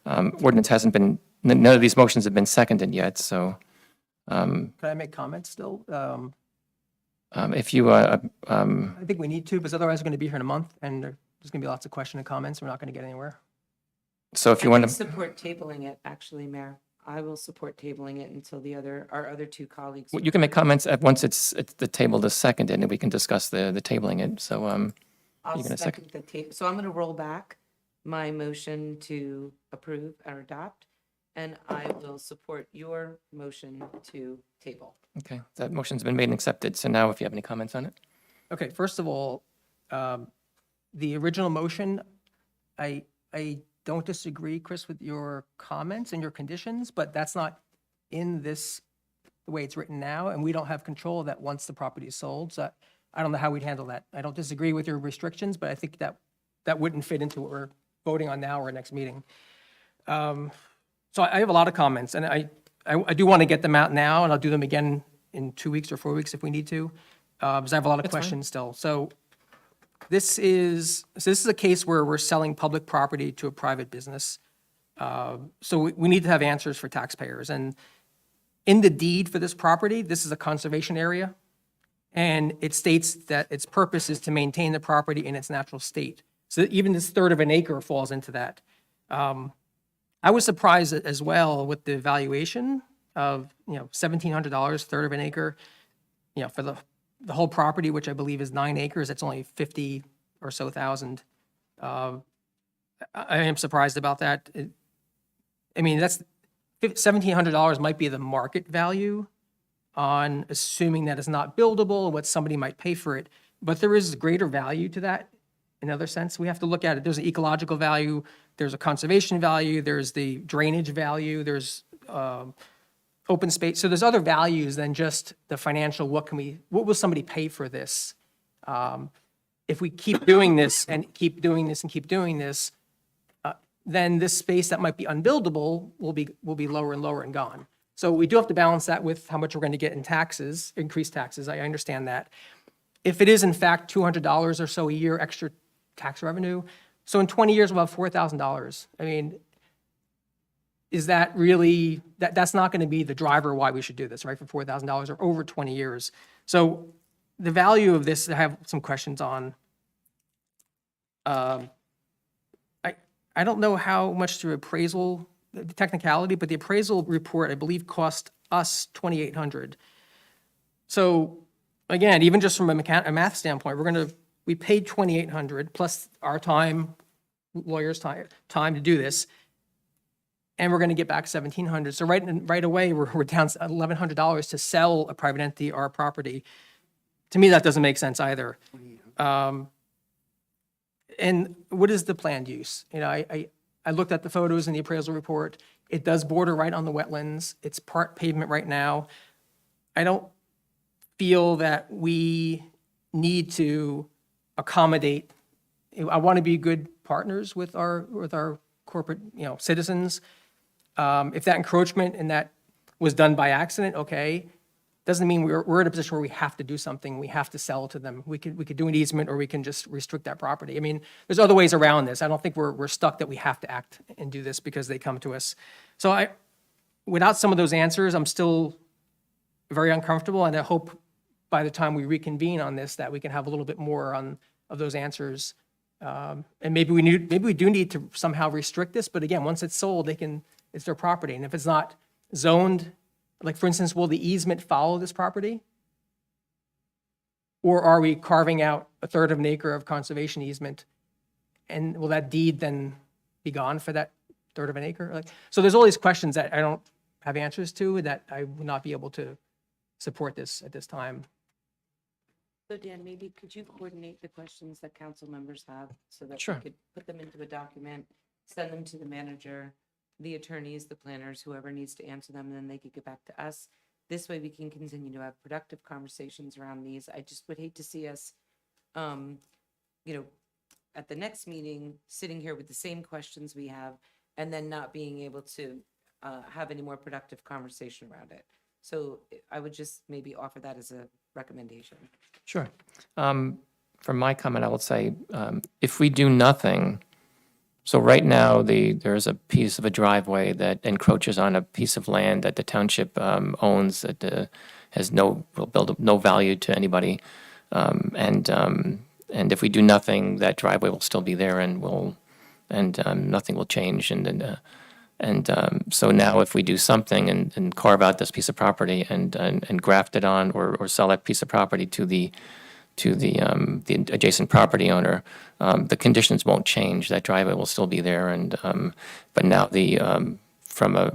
Ordinance hasn't been, none of these motions have been seconded yet, so Can I make comments still? if you, I think we need to, because otherwise we're going to be here in a month, and there's going to be lots of question and comments, we're not going to get anywhere. so if you I want would to, support tabling it, actually, Mayor. I will support tabling it until our other two colleagues. you can make comments once it's the table is seconded, and we can discuss the tabling it, so I'll you gonna second the table. So I'm going to roll back my motion to approve or adopt, and I will support your motion to table. okay, that motion's been made and accepted, so now if you have any comments on it? Okay, first of all, the original motion, I don't disagree, Chris, with your comments and your conditions, but that's not in this, the way it's written now, and we don't have control of that once the property is sold, so I don't know how we'd handle that. I don't disagree with your restrictions, but I think that wouldn't fit into what we're voting on now or next meeting. So I have a lot of comments, and I do want to get them out now, and I'll do them again in 2 weeks or 4 weeks if we need to, because I have a lot of questions still. So this is a case where we're selling public property to a private business. So we need to have answers for taxpayers. And in the deed for this property, this is a conservation area, and it states that its purpose is to maintain the property in its natural state. So even this third of an acre falls into that. I was surprised as well with the valuation of, $1,700, third of an acre, for the whole property, which I believe is 9 acres, it's only 50 or so thousand. I am surprised about that. That's $1,700 might be the market value on assuming that it's not buildable, what somebody might pay for it, but there is greater value to that in other sense. We have to look at it. There's an ecological value, there's a conservation value, there's the drainage value, there's open space. So there's other values than just the financial, what will somebody pay for this? If we keep doing this and keep doing this and keep doing this, then this space that might be unbuildable will be lower and lower and gone. So we do have to balance that with how much we're going to get in taxes, increased taxes. I understand that. If it is in fact $200 or so a year extra tax revenue, so in 20 years we'll have $4,000. Is that really, that's not going to be the driver why we should do this, right, for $4,000 or over 20 years. So the value of this, I have some questions on. I don't know how much the appraisal, the technicality, but the appraisal report, I believe, cost us $2,800. So again, even just from a math standpoint, we paid $2,800 plus our time, lawyers' time to do this, and we're going to get back $1,700. So right away, we're down $1,100 to sell a private entity our property. To me, that doesn't make sense either. And what is the planned use? I looked at the photos in the appraisal report. It does border right on the wetlands. It's part pavement right now. I don't feel that we need to accommodate. I want to be good partners with our corporate, citizens. If that encroachment and that was done by accident, okay. Doesn't mean we're in a position where we have to do something, we have to sell to them. We could do an easement, or we can just restrict that property. There's other ways around this. I don't think we're stuck that we have to act and do this because they come to us. So without some of those answers, I'm still very uncomfortable, and I hope by the time we reconvene on this that we can have a little bit more of those answers. And maybe we do need to somehow restrict this, but again, once it's sold, it's their property. And if it's not zoned, like, for instance, will the easement follow this property? Or are we carving out a third of an acre of conservation easement? And will that deed then be gone for that third of an acre? So there's all these questions that I don't have answers to, that I would not be able to support this at this time. So Dan, maybe could you coordinate the questions that council members have so that Sure. we could put them into a document, send them to the manager, the attorneys, the planners, whoever needs to answer them, and then they could get back to us. This way we can continue to have productive conversations around these. I just would hate to see us, at the next meeting, sitting here with the same questions we have, and then not being able to have any more productive conversation around it. So I would just maybe offer that as a recommendation. Sure. From my comment, I will say, if we do nothing, so right now, there's a piece of a driveway that encroaches on a piece of land that the township owns that has no value to anybody. And if we do nothing, that driveway will still be there, and nothing will change. So now, if we do something and carve out this piece of property and graft it on, or sell that piece of property to the adjacent property owner, the conditions won't change. That driveway will still be there, but now from a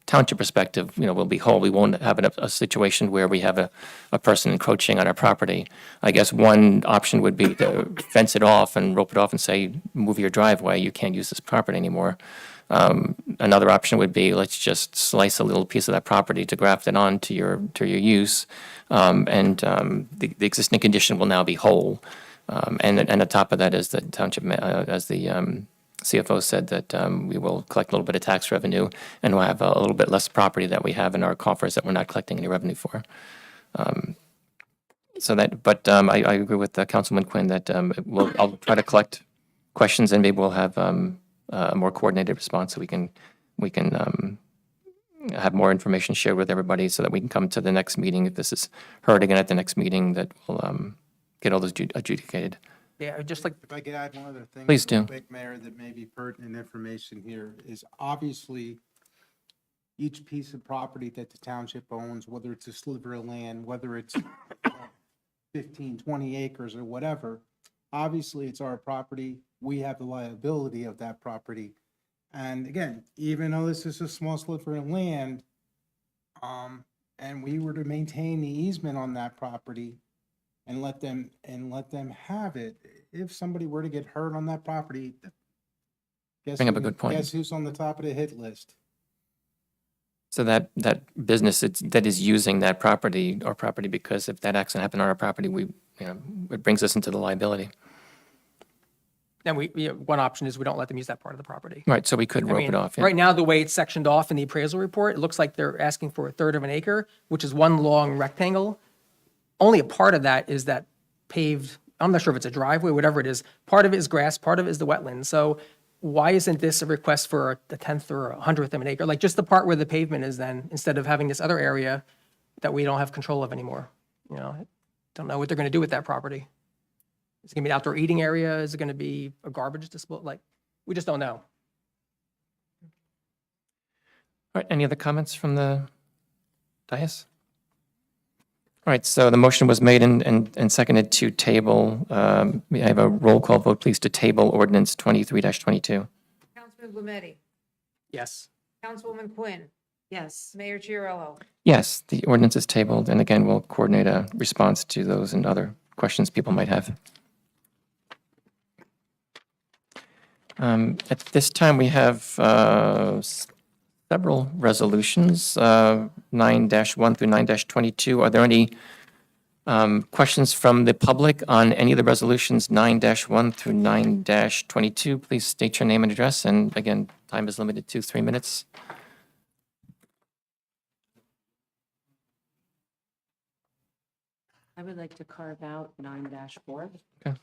township perspective, we'll be whole. We won't have a situation where we have a person encroaching on our property. I guess one option would be to fence it off and rope it off and say, move your driveway, you can't use this property anymore. Another option would be, let's just slice a little piece of that property to graft it on to your use, the existing condition will now be whole. And on top of that is the township, as the CFO said that we will collect a little bit of tax revenue, and we'll have a little bit less property that we have in our coffers that we're not collecting any revenue for. So that, but I agree with Councilman Quinn that I'll try to collect questions, and maybe we'll have a more coordinated response so we can have more information shared with everybody so that we can come to the next meeting. If this is heard again at the next meeting, that we'll get all those adjudicated. Yeah, just like, If I could add one other thing. Please real do. quick, Mayor, that may be pertinent information here is obviously each piece of property that the township owns, whether it's a sliver of land, whether it's 15, 20 acres or whatever, obviously it's our property. We have the liability of that property. And again, even though this is a small sliver of land, and we were to maintain the easement on that property and let them have it, if somebody were to get hurt on that property, Bring up a good point. Guess who's on the top of the hit list? So that business that is using that property, our property, because if that accident happened on our property, it brings us into the liability. and one option is we don't let them use that part of the property. Right, so we could I rope mean, it off. Yeah. Right now, the way it's sectioned off in the appraisal report, it looks like they're asking for a third of an acre, which is one long rectangle. Only a part of that is that paved, I'm not sure if it's a driveway, whatever it is. Part of it is grass, part of it is the wetland. So why isn't this a request for a tenth or 100th of an acre? Like just the part where the pavement is then, instead of having this other area that we don't have control of anymore. I don't know what they're going to do with that property. Is it going to be an outdoor eating area? Is it going to be a garbage disposal? Like, we just don't know. All right, any other comments from the dais? All right, so the motion was made and seconded to table. May I have a roll call vote, please, to table ordinance 23-22? Councilman Blumetti, Yes. Councilwoman Quinn, Yes. Mayor Chiarello, Yes, the ordinance is tabled, and again, we'll coordinate a response to those and other questions people might have. At this time, we have several resolutions, 9-1 through 9-22. Are there any questions from the public on any of the resolutions 9-1 through 9-22? Please state your name and address, and again, time is limited to 3 minutes. I would like to carve out 9-4. Okay.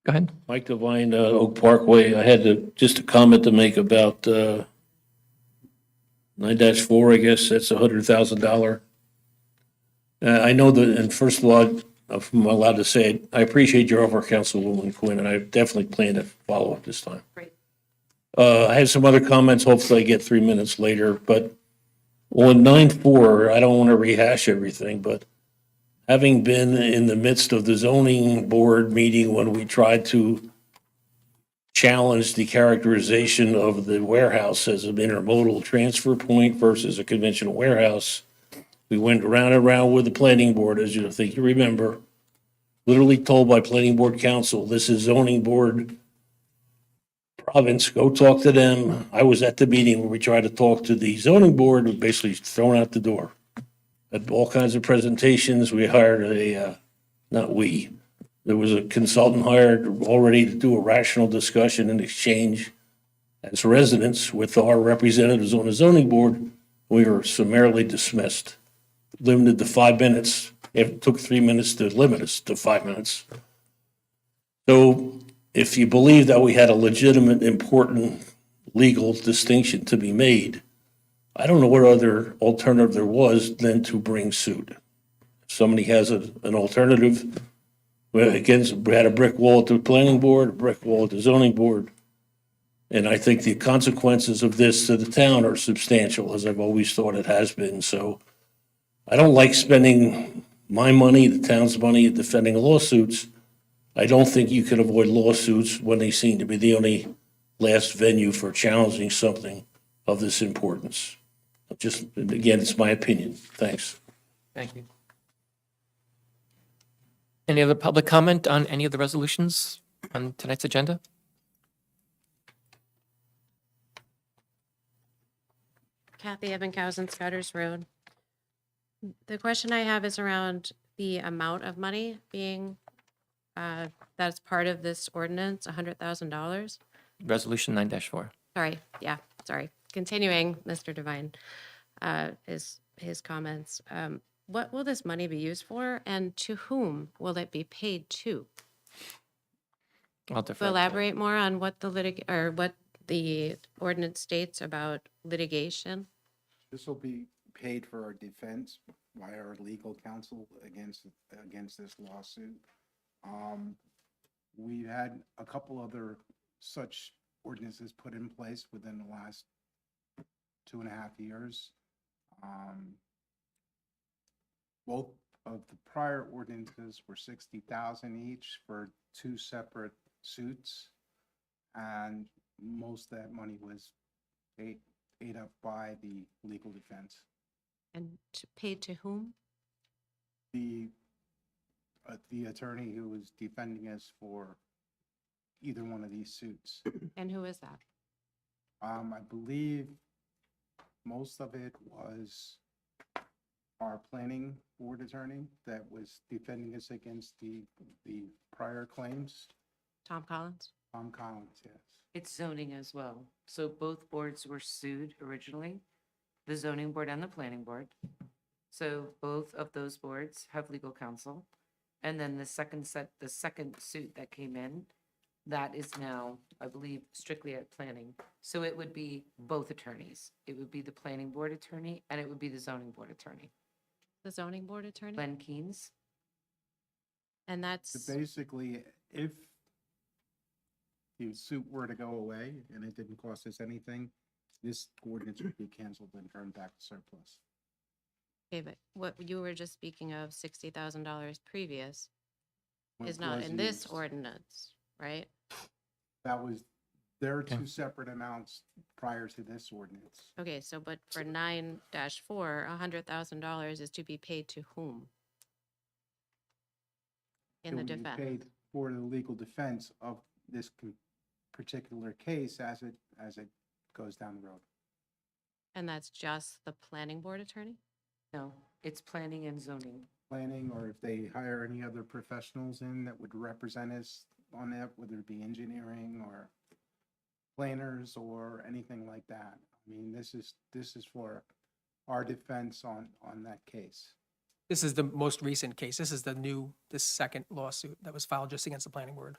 Go ahead. Mike Devine, Oak Parkway. I had just a comment to make about 9-4, I guess. That's $100,000. I know that, and first of all, if I'm allowed to say it, I appreciate your offer, Councilwoman Quinn, and I definitely plan to follow up this time. Great. I have some other comments. Hopefully I get 3 minutes later, but on 9-4, I don't want to rehash everything, but having been in the midst of the zoning board meeting when we tried to challenge the characterization of the warehouse as an intermodal transfer point versus a conventional warehouse, we went around and around with the planning board, as you think you remember, literally told by planning board council, this is zoning board province, go talk to them. I was at the meeting where we tried to talk to the zoning board, we basically thrown out the door. At all kinds of presentations, we hired there was a consultant hired already to do a rational discussion and exchange as residents with our representatives on the zoning board. We were summarily dismissed, limited to 5 minutes. It took 3 minutes to limit us to 5 minutes. So if you believe that we had a legitimate, important legal distinction to be made, I don't know what other alternative there was than to bring suit. If somebody has an alternative, we had a brick wall at the planning board, a brick wall at the zoning board. And I think the consequences of this to the town are substantial, as I've always thought it has been. So I don't like spending my money, the town's money, defending lawsuits. I don't think you can avoid lawsuits when they seem to be the only last venue for challenging something of this importance. Just, again, it's my opinion. Thanks. Thank you. Any other public comment on any of the resolutions on tonight's agenda? Kathy Ebbinghaus, Scudder's Road. The question I have is around the amount of money being that's part of this ordinance, $100,000. Resolution 9-4. Sorry, yeah, sorry. Continuing, Mr. Devine, his comments. What will this money be used for, and to whom will it be paid to? I'll To defer. elaborate more on what what the ordinance states about litigation? This will be paid for our defense by our legal counsel against this lawsuit. We've had a couple other such ordinances put in place within the last 2.5 years. Both of the prior ordinances were 60,000 each for 2 separate suits, and most of that money was ate up by the legal defense. And paid to whom? The attorney who was defending us for either one of these suits. And who is that? I believe most of it was our planning board attorney that was defending us against the prior claims. Tom Collins? Tom Collins, yes. It's zoning as well. So both boards were sued originally, the zoning board and the planning board. So both of those boards have legal counsel. And then the second suit that came in, that is now, I believe, strictly at planning. So it would be both attorneys. It would be the planning board attorney and it would be the zoning board attorney. The zoning board attorney? Glenn Keynes. And So that's, basically, if the suit were to go away and it didn't cost us anything, this ordinance would be canceled and turned back to surplus. okay, but what you were just speaking of, $60,000 previous, What is not was in this used. ordinance, right? That was, there are 2 separate amounts prior to this ordinance. Okay, so but for 9-4, $100,000 is to be paid to whom? In It the would be defense? paid for the legal defense of this particular case as it goes down the road. And that's just the planning board attorney? No, it's planning and zoning. Planning, or if they hire any other professionals in that would represent us on that, whether it be engineering or planners or anything like that. I mean, this is for our defense on that case. This is the most recent case. This is this second lawsuit that was filed just against the planning board.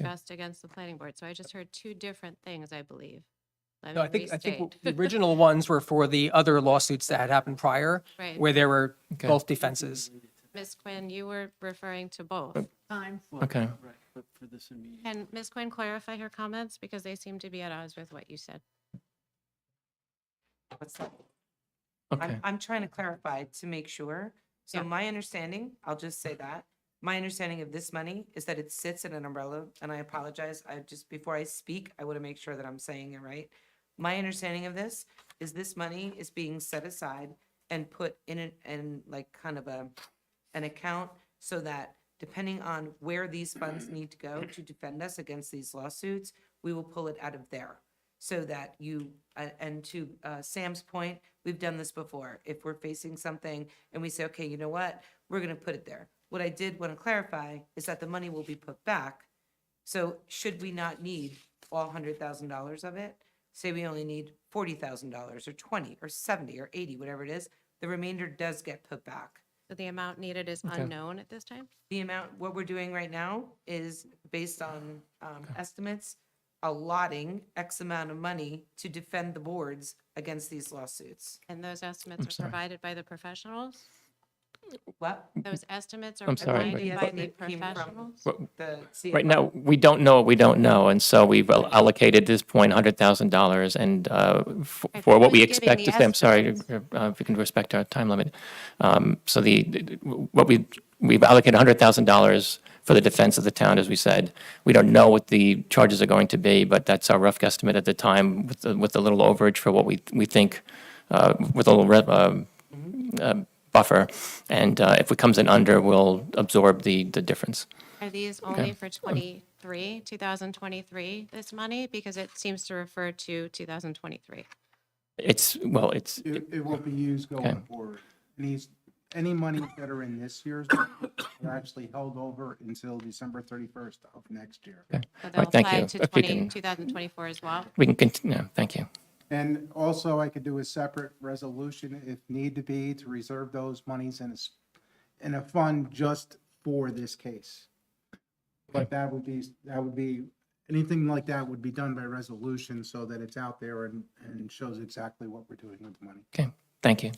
Just against the planning board. So I just heard two different things, I believe. Let No, me I think restate. the original ones were for the other lawsuits that had happened prior, Right. where there were both defenses. Ms. Quinn, you were referring to both. Okay. Can Ms. Quinn clarify her comments because they seem to be at odds with what you said? What's that? Okay. I'm trying to clarify to make sure. So Yeah. my understanding, I'll just say that, my understanding of this money is that it sits in an umbrella, and I apologize, before I speak, I want to make sure that I'm saying it right. My understanding of this is this money is being set aside and put in like kind of an account so that depending on where these funds need to go to defend us against these lawsuits, we will pull it out of there. So that and to Sam's point, we've done this before. If we're facing something and we say, okay, you know what, we're going to put it there. What I did want to clarify is that the money will be put back. So should we not need all $100,000 of it, say we only need $40,000 or 20 or 70 or 80, whatever it is, the remainder does get put back. So the amount needed is unknown at this time? The amount, what we're doing right now is based on estimates, allotting X amount of money to defend the boards against these lawsuits. And those estimates are sorry. provided by the professionals? What? Those estimates are I'm sorry, provided by the Came from professionals? the CFO. Right now, we don't know what we don't know, and so we've allocated at this point $100,000, and for what we who's giving expect the to them, sorry, estimates? if we can respect our time limit. So we've allocated $100,000 for the defense of the town, as we said. We don't know what the charges are going to be, but that's our rough guesstimate at the time, with a little overage for what we think, with a little buffer, and if it comes in under, we'll absorb the difference. Are these only for 2023, this money? Because it seems to refer to 2023. It's It will be used Okay. going forward. any monies that are in this year's budget are actually held over until December 31st of next year. So All they'll right, thank apply you. to If we 2024 as well? We can continue, no, thank you. And also, I could do a separate resolution if need to be to reserve those monies in a fund just for this case. But that would be, anything like that would be done by resolution so that it's out there and shows exactly what we're doing with the money. Okay, thank you.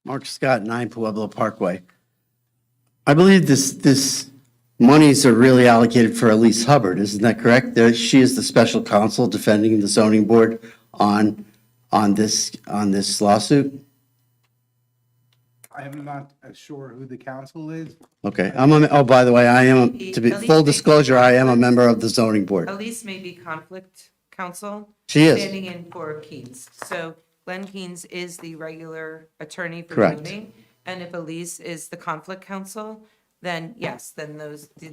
Mark Scott, 9 Pueblo Parkway. I believe this monies are really allocated for Elise Hubbard, isn't that correct? She is the special counsel defending the zoning board on this lawsuit? I'm not sure who the council is. Okay, by the way, to be, full disclosure, I am a member of the zoning board. Elise may be conflict counsel. She is. Standing in for Keynes. So Glenn Keynes is the regular attorney for Correct. zoning. And if Elise is the conflict counsel, then yes, then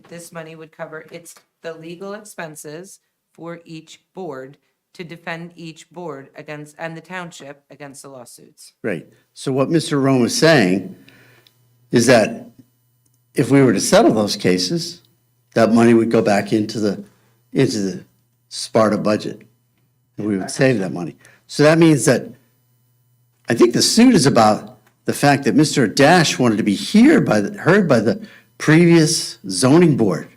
this money would cover, it's the legal expenses for each board to defend each board against, and the township against the lawsuits. Great. So what Mr. Rome is saying is that if we were to settle those cases, that money would go back into the Sparta budget. And we would save that money. So that means that, I think the suit is about the fact that Mr. Dash wanted to be heard by the previous zoning board.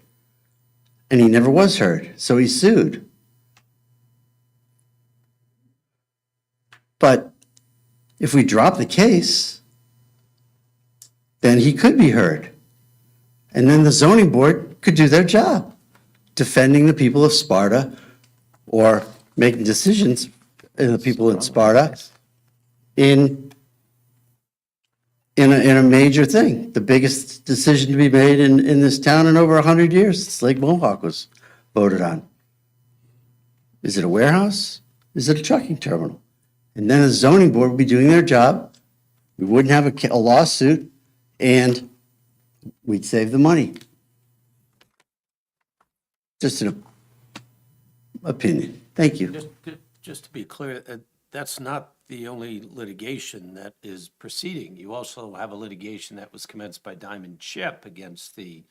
And he never was heard, so he sued. But if we drop the case, then he could be heard. And then the zoning board could do their job, defending the people of Sparta or making decisions in the people in Sparta in a major thing, the biggest decision to be made in this town in over 100 years since Lake Mohawk was voted on. Is it a warehouse? Is it a trucking terminal? And then the zoning board would be doing their job. We wouldn't have a lawsuit, and we'd save the money. Just an opinion. Thank you. Just to be clear, that's not the only litigation that is proceeding. You also have a litigation that was commenced by Diamond Chip against the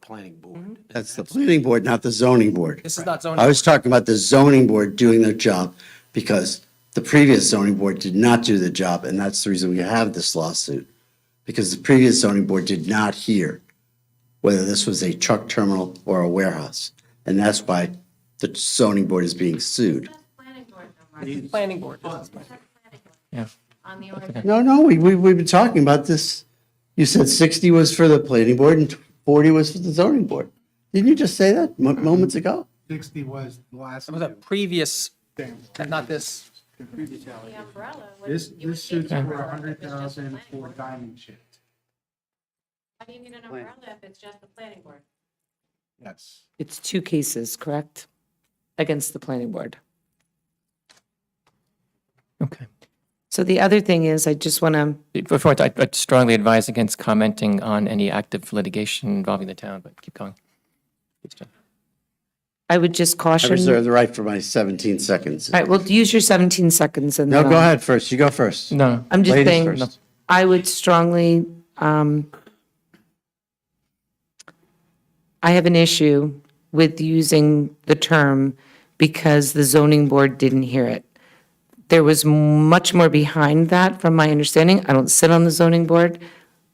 planning board. That's the planning board, not the zoning board. This is not zoning. I was talking about the zoning board doing their job because the previous zoning board did not do the job, and that's the reason we have this lawsuit. Because the previous zoning board did not hear whether this was a truck terminal or a warehouse. And that's why the zoning board is being sued. Planning board. Yeah. On the order. No, we've been talking about this. You said 60 was for the planning board and 40 was for the zoning board. Didn't you just say that moments ago? 60 was the last. It was a previous, not this. The umbrella. This suits for 100,000 for Diamond Chip. Why do you need an umbrella if it's just the planning board? Yes. It's 2 cases, correct? Against the planning board. Okay. So the other thing is, I just want to, Before, I'd strongly advise against commenting on any active litigation involving the town, but keep going. Please, Jeff. I would just I caution. reserve the right for my 17 seconds. All right, well, use your 17 seconds and No, then go I'll- ahead first. You go first. No, I'm just Ladies saying, first. I would strongly, I have an issue with using the term because the zoning board didn't hear it. There was much more behind that from my understanding. I don't sit on the zoning board,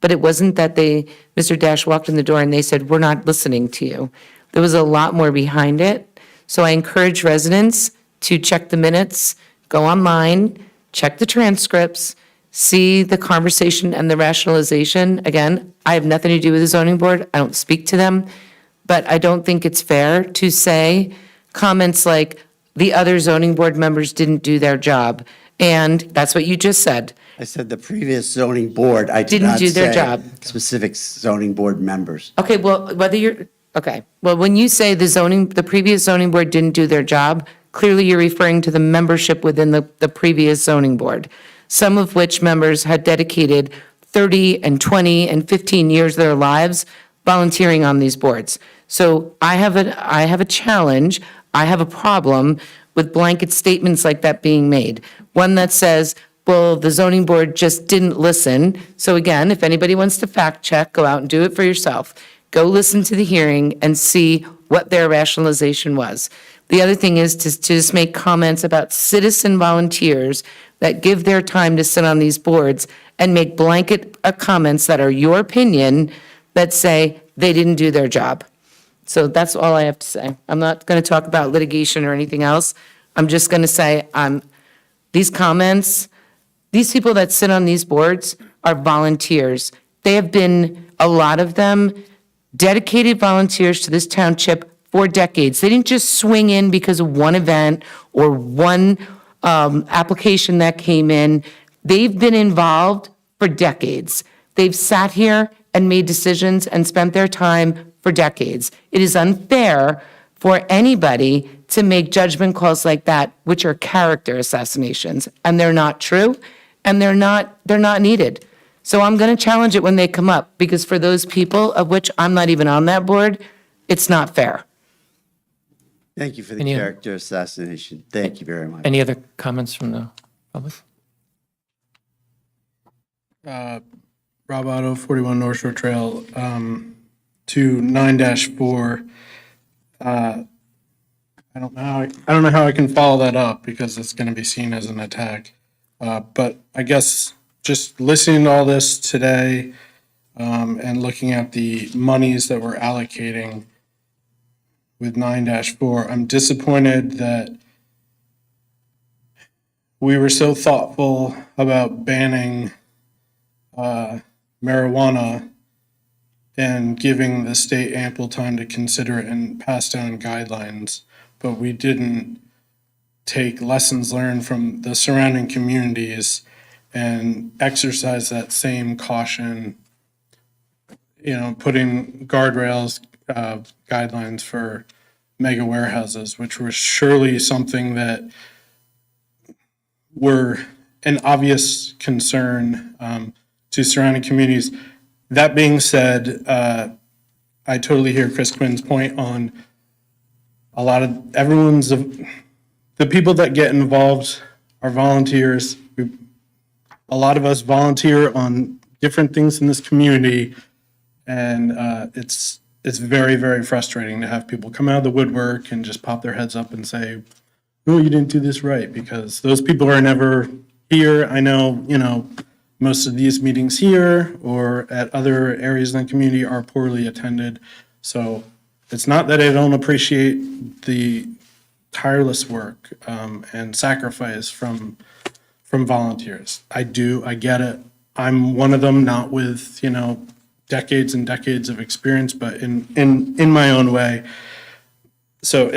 but it wasn't that Mr. Dash walked in the door and they said, we're not listening to you. There was a lot more behind it. So I encourage residents to check the minutes, go online, check the transcripts, see the conversation and the rationalization. Again, I have nothing to do with the zoning board. I don't speak to them. But I don't think it's fair to say comments like, the other zoning board members didn't do their job. And that's what you just said. I said the previous zoning board, I did Didn't not do their say job. specific zoning board members. Okay, well, when you say the previous zoning board didn't do their job, clearly you're referring to the membership within the previous zoning board, some of which members had dedicated 30 and 20 and 15 years of their lives volunteering on these boards. So I have a challenge, I have a problem with blanket statements like that being made. One that says, well, the zoning board just didn't listen. So again, if anybody wants to fact check, go out and do it for yourself. Go listen to the hearing and see what their rationalization was. The other thing is to just make comments about citizen volunteers that give their time to sit on these boards and make blanket comments that are your opinion that say they didn't do their job. So that's all I have to say. I'm not going to talk about litigation or anything else. I'm just going to say, these comments, these people that sit on these boards are volunteers. They have been, a lot of them, dedicated volunteers to this township for decades. They didn't just swing in because of one event or one application that came in. They've been involved for decades. They've sat here and made decisions and spent their time for decades. It is unfair for anybody to make judgment calls like that, which are character assassinations, and they're not true, and they're not needed. So I'm going to challenge it when they come up, because for those people, of which I'm not even on that board, it's not fair. Thank you for the Any- character assassination. Thank you very much. Any other comments from the public? Rob Otto, 41 North Shore Trail, to 9-4. I don't know how I can follow that up because it's going to be seen as an attack. But I guess just listening to all this today and looking at the monies that we're allocating with 9-4, I'm disappointed that we were so thoughtful about banning marijuana and giving the state ample time to consider it and pass down guidelines, but we didn't take lessons learned from the surrounding communities and exercise that same caution, putting guardrails, guidelines for mega warehouses, which were surely something that were an obvious concern to surrounding communities. That being said, I totally hear Chris Quinn's point on a lot of the people that get involved are volunteers. A lot of us volunteer on different things in this community, and it's very, very frustrating to have people come out of the woodwork and just pop their heads up and say, "Oh, you didn't do this right," because those people are never here. I know, most of these meetings here or at other areas in the community are poorly attended. So it's not that I don't appreciate the tireless work and sacrifice from volunteers. I do, I get it. I'm one of them, not with, decades and decades of experience, but in my own way. So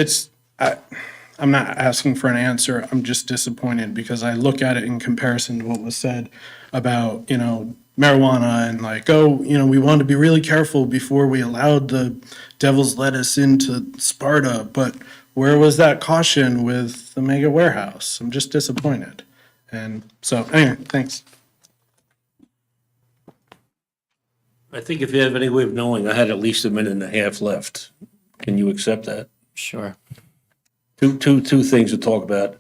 I'm not asking for an answer. I'm just disappointed because I look at it in comparison to what was said about, marijuana and we wanted to be really careful before we allowed the devil's lettuce into Sparta. But where was that caution with the mega warehouse? I'm just disappointed. And so anyway, thanks. I think if you have any way of knowing, I had at least a minute and a half left. Can you accept that? Sure. Two things to talk about.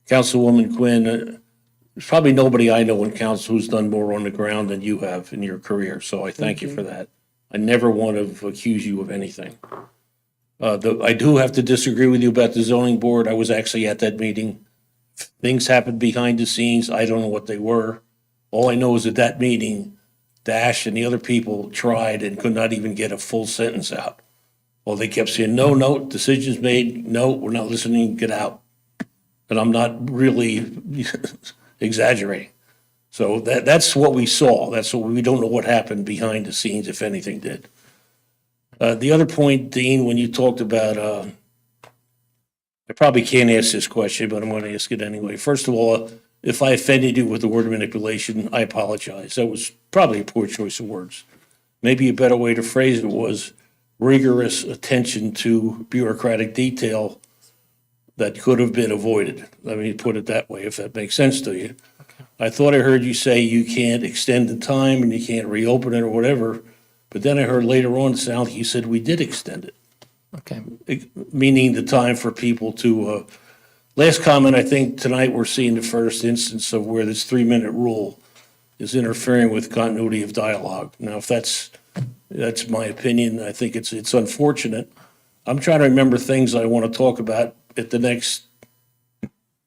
Councilwoman Quinn, there's probably nobody I know in council who's done more on the ground than you have in your career, so I thank you for that. I never want to accuse you of anything. I do have to disagree with you about the zoning board. I was actually at that meeting. Things happened behind the scenes. I don't know what they were. All I know is at that meeting, Dash and the other people tried and could not even get a full sentence out. Well, they kept saying, no, decisions made, no, we're not listening, get out. And I'm not really exaggerating. So that's what we saw. That's what we don't know what happened behind the scenes, if anything did. The other point, Dean, when you talked about, I probably can't ask this question, but I'm going to ask it anyway. First of all, if I offended you with the word manipulation, I apologize. That was probably a poor choice of words. Maybe a better way to phrase it was rigorous attention to bureaucratic detail that could have been avoided. Let me put it that way, if that makes sense to you. Okay. I thought I heard you say you can't extend the time and you can't reopen it or whatever, but then I heard later on it sounded like you said we did extend it. Okay. Meaning the time for people to Last comment, I think tonight we're seeing the first instance of where this 3-minute rule is interfering with continuity of dialogue. Now, if that's my opinion, I think it's unfortunate. I'm trying to remember things I want to talk about at the next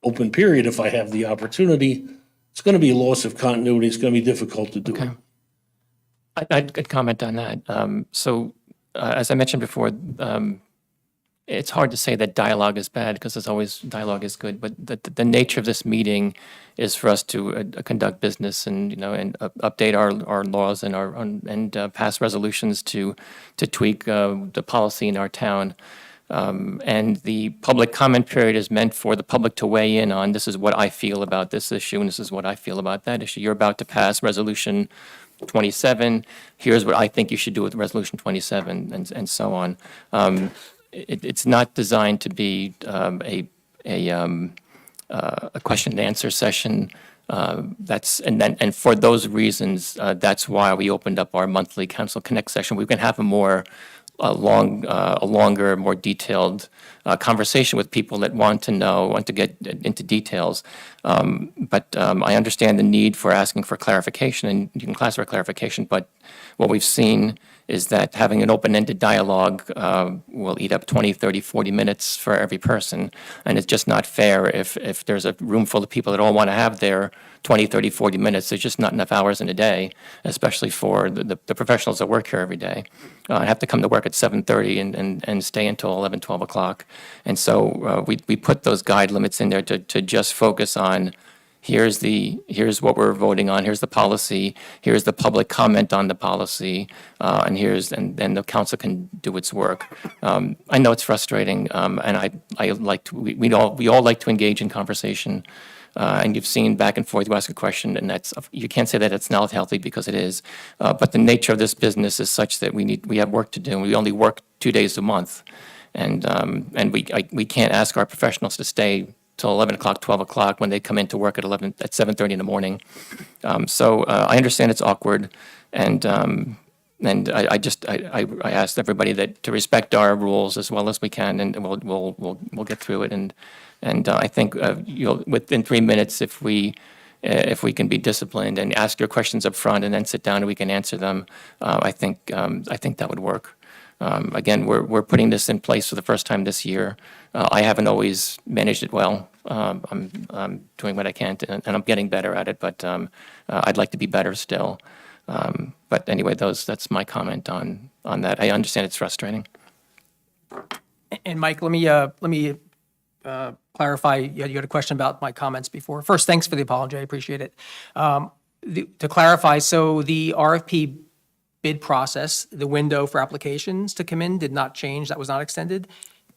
open period if I have the opportunity. It's going to be a loss of continuity. It's going to be difficult to do. Okay. I'd comment on that. As I mentioned before, it's hard to say that dialogue is bad because there's always dialogue is good. But the nature of this meeting is for us to conduct business and update our laws and pass resolutions to tweak the policy in our town. And the public comment period is meant for the public to weigh in on, this is what I feel about this issue, and this is what I feel about that issue. You're about to pass Resolution 27. Here's what I think you should do with Resolution 27, and so on. It's not designed to be a question and answer session. And for those reasons, that's why we opened up our monthly Council Connect session. We can have a longer, more detailed conversation with people that want to get into details. But I understand the need for asking for clarification, and you can ask for clarification, but what we've seen is that having an open-ended dialogue will eat up 20, 30, 40 minutes for every person. And it's just not fair if there's a room full of people that all want to have their 20, 30, 40 minutes. There's just not enough hours in a day, especially for the professionals that work here every day. I have to come to work at 7:30 and stay until 11, 12 o'clock. And so we put those guide limits in there to just focus on here's what we're voting on, here's the policy, here's the public comment on the policy, and the council can do its work. I know it's frustrating, and we all like to engage in conversation. And you've seen back and forth, you ask a question, and you can't say that it's not healthy because it is. But the nature of this business is such that we have work to do, and we only work 2 days a month. And we can't ask our professionals to stay till 11 o'clock, 12 o'clock when they come in to work at 7:30 in the morning. So I understand it's awkward, and I asked everybody to respect our rules as well as we can, and we'll get through it. And I think within 3 minutes, if we can be disciplined and ask your questions up front and then sit down and we can answer them, I think that would work. Again, we're putting this in place for the first time this year. I haven't always managed it well. I'm doing what I can, and I'm getting better at it, but I'd like to be better still. But anyway, that's my comment on that. I understand it's frustrating. And Mike, let me clarify. You had a question about my comments before. First, thanks for the apology. I appreciate it. To clarify, so the RFP bid process, the window for applications to come in did not change. That was not extended.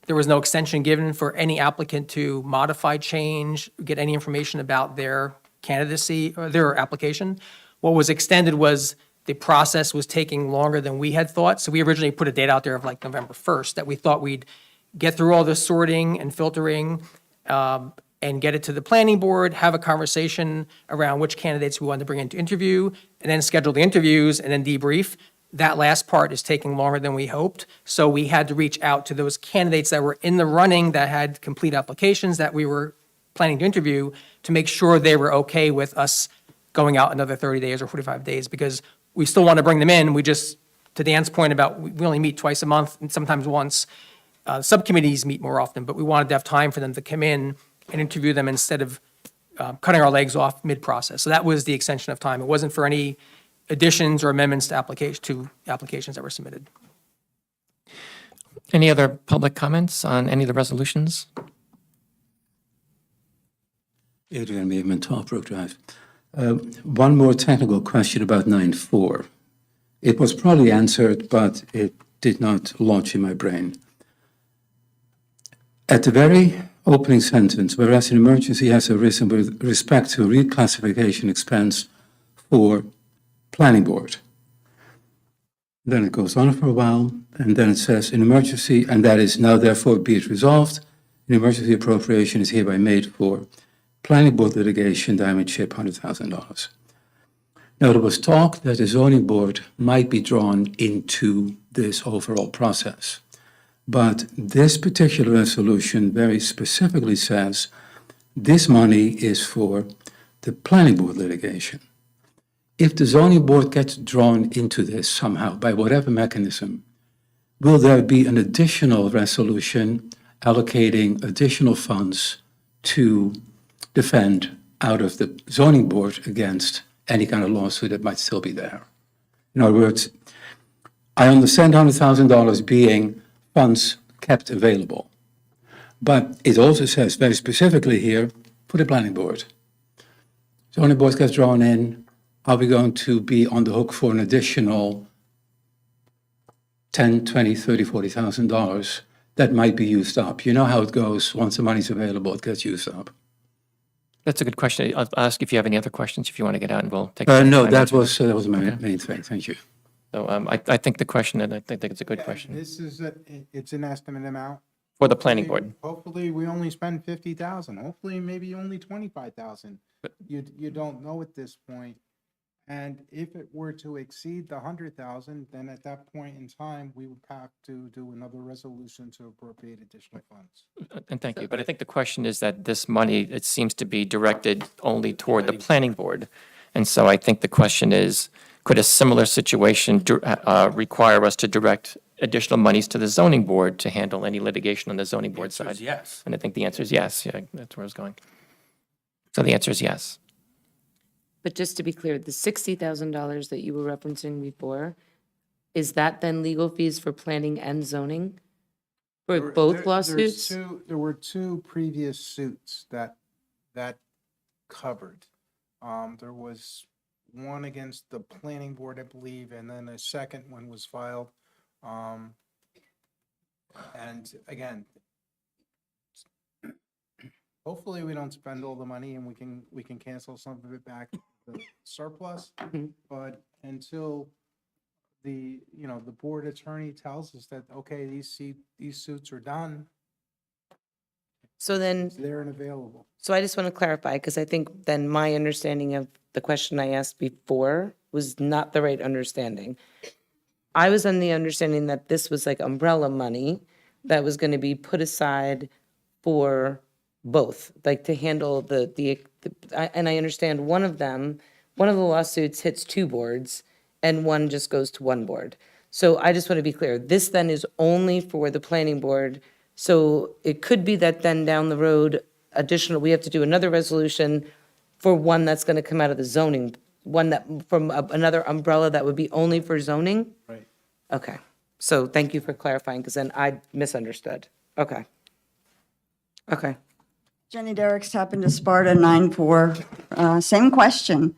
There was no extension given for any applicant to modify, change, get any information about their candidacy or their application. What was extended was the process was taking longer than we had thought. So we originally put a date out there of like November 1st that we thought we'd get through all the sorting and filtering and get it to the planning board, have a conversation around which candidates we wanted to bring into interview, and then schedule the interviews and then debrief. That last part is taking longer than we hoped. So we had to reach out to those candidates that were in the running that had complete applications that we were planning to interview to make sure they were okay with us going out another 30 days or 45 days, because we still want to bring them in. We just, to Dan's point about we only meet twice a month and sometimes once. Subcommittees meet more often, but we wanted to have time for them to come in and interview them instead of cutting our legs off mid-process. So that was the extension of time. It wasn't for any additions or amendments to applications that were submitted. Any other public comments on any of the resolutions? Adrian Meeman, Tallbrook Drive. One more technical question about 9.4. It was probably answered, but it did not launch in my brain. At the very opening sentence, whereas an emergency has arisen with respect to reclassification expense for planning board. Then it goes on for a while, and then it says an emergency, and that is now therefore be it resolved, an emergency appropriation is hereby made for planning board litigation damage $100,000. Now, there was talk that the zoning board might be drawn into this overall process. But this particular resolution very specifically says This money is for the planning board litigation. If the zoning board gets drawn into this somehow, by whatever mechanism, will there be an additional resolution allocating additional funds to defend out of the zoning board against any kind of lawsuit that might still be there? In other words, I understand $100,000 being funds kept available, but it also says very specifically here for the planning board. Zoning board gets drawn in, are we going to be on the hook for an additional $10, $20, $30, $40,000 that might be used up? You know how it goes. Once the money's available, it gets used up. That's a good question. I'll ask if you have any other questions, if you want to get out, and we'll take. No, time that answer was my main thing. Thank you. So I think the question, and I think it's a good question, This is, it's an estimate amount. for the planning board. Hopefully, we only spend 50,000. Hopefully, maybe only 25,000. You don't know at this point. And if it were to exceed the 100,000, then at that point in time, we would have to do another resolution to appropriate additional funds. And thank you. But I think the question is that this money, it seems to be directed only toward the planning board. And so I think the question is, could a similar situation require us to direct additional monies to the zoning board to handle any litigation on the zoning board answer side? is yes. And I think the answer is yes. Yeah, that's where I was going. So the answer is yes. But just to be clear, the $60,000 that you were referencing before, is that then legal fees for planning and zoning? For both lawsuits? There were two previous suits that covered. There was one against the planning board, I believe, and then a second one was filed. And again, hopefully we don't spend all the money and we can cancel some of it back the surplus. But until the board attorney tells us that, okay, these suits are done, So then, they're unavailable. so I just want to clarify, because I think then my understanding of the question I asked before was not the right understanding. I was on the understanding that this was like umbrella money that was going to be put aside for both, like to handle and I understand one of the lawsuits hits two boards and one just goes to one board. So I just want to be clear, this then is only for the planning board. So it could be that then down the road, we have to do another resolution for one that's going to come out of the zoning, one that from another umbrella that would be only for zoning? Right. Okay. So thank you for clarifying, because then I misunderstood. Okay. Okay. Jenny Derricks, Tap into Sparta 9-4. Same question.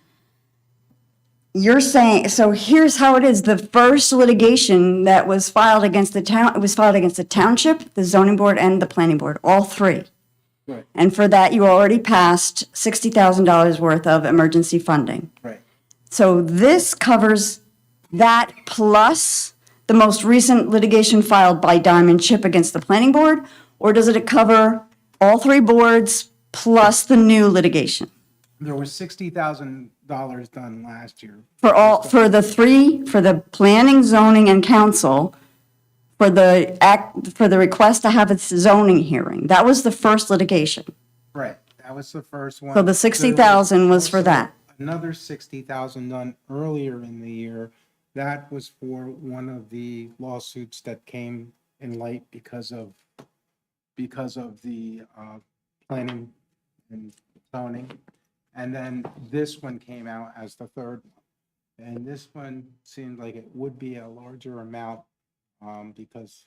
You're saying, so here's how it is. The first litigation that was filed against the town, it was filed against the township, the zoning board, and the planning board, all three. Right. And for that, you already passed $60,000 worth of emergency funding. Right. So this covers that plus the most recent litigation filed by Diamond Chip against the planning board? Or does it cover all three boards plus the new litigation? There was $60,000 done last year. For the planning, zoning, and council, for the request to have its zoning hearing. That was the first litigation. Right, that was the first one. So the 60,000 was for that. Another 60,000 done earlier in the year. That was for one of the lawsuits that came in light because of the planning and zoning. And then this one came out as the third one. And this one seemed like it would be a larger amount because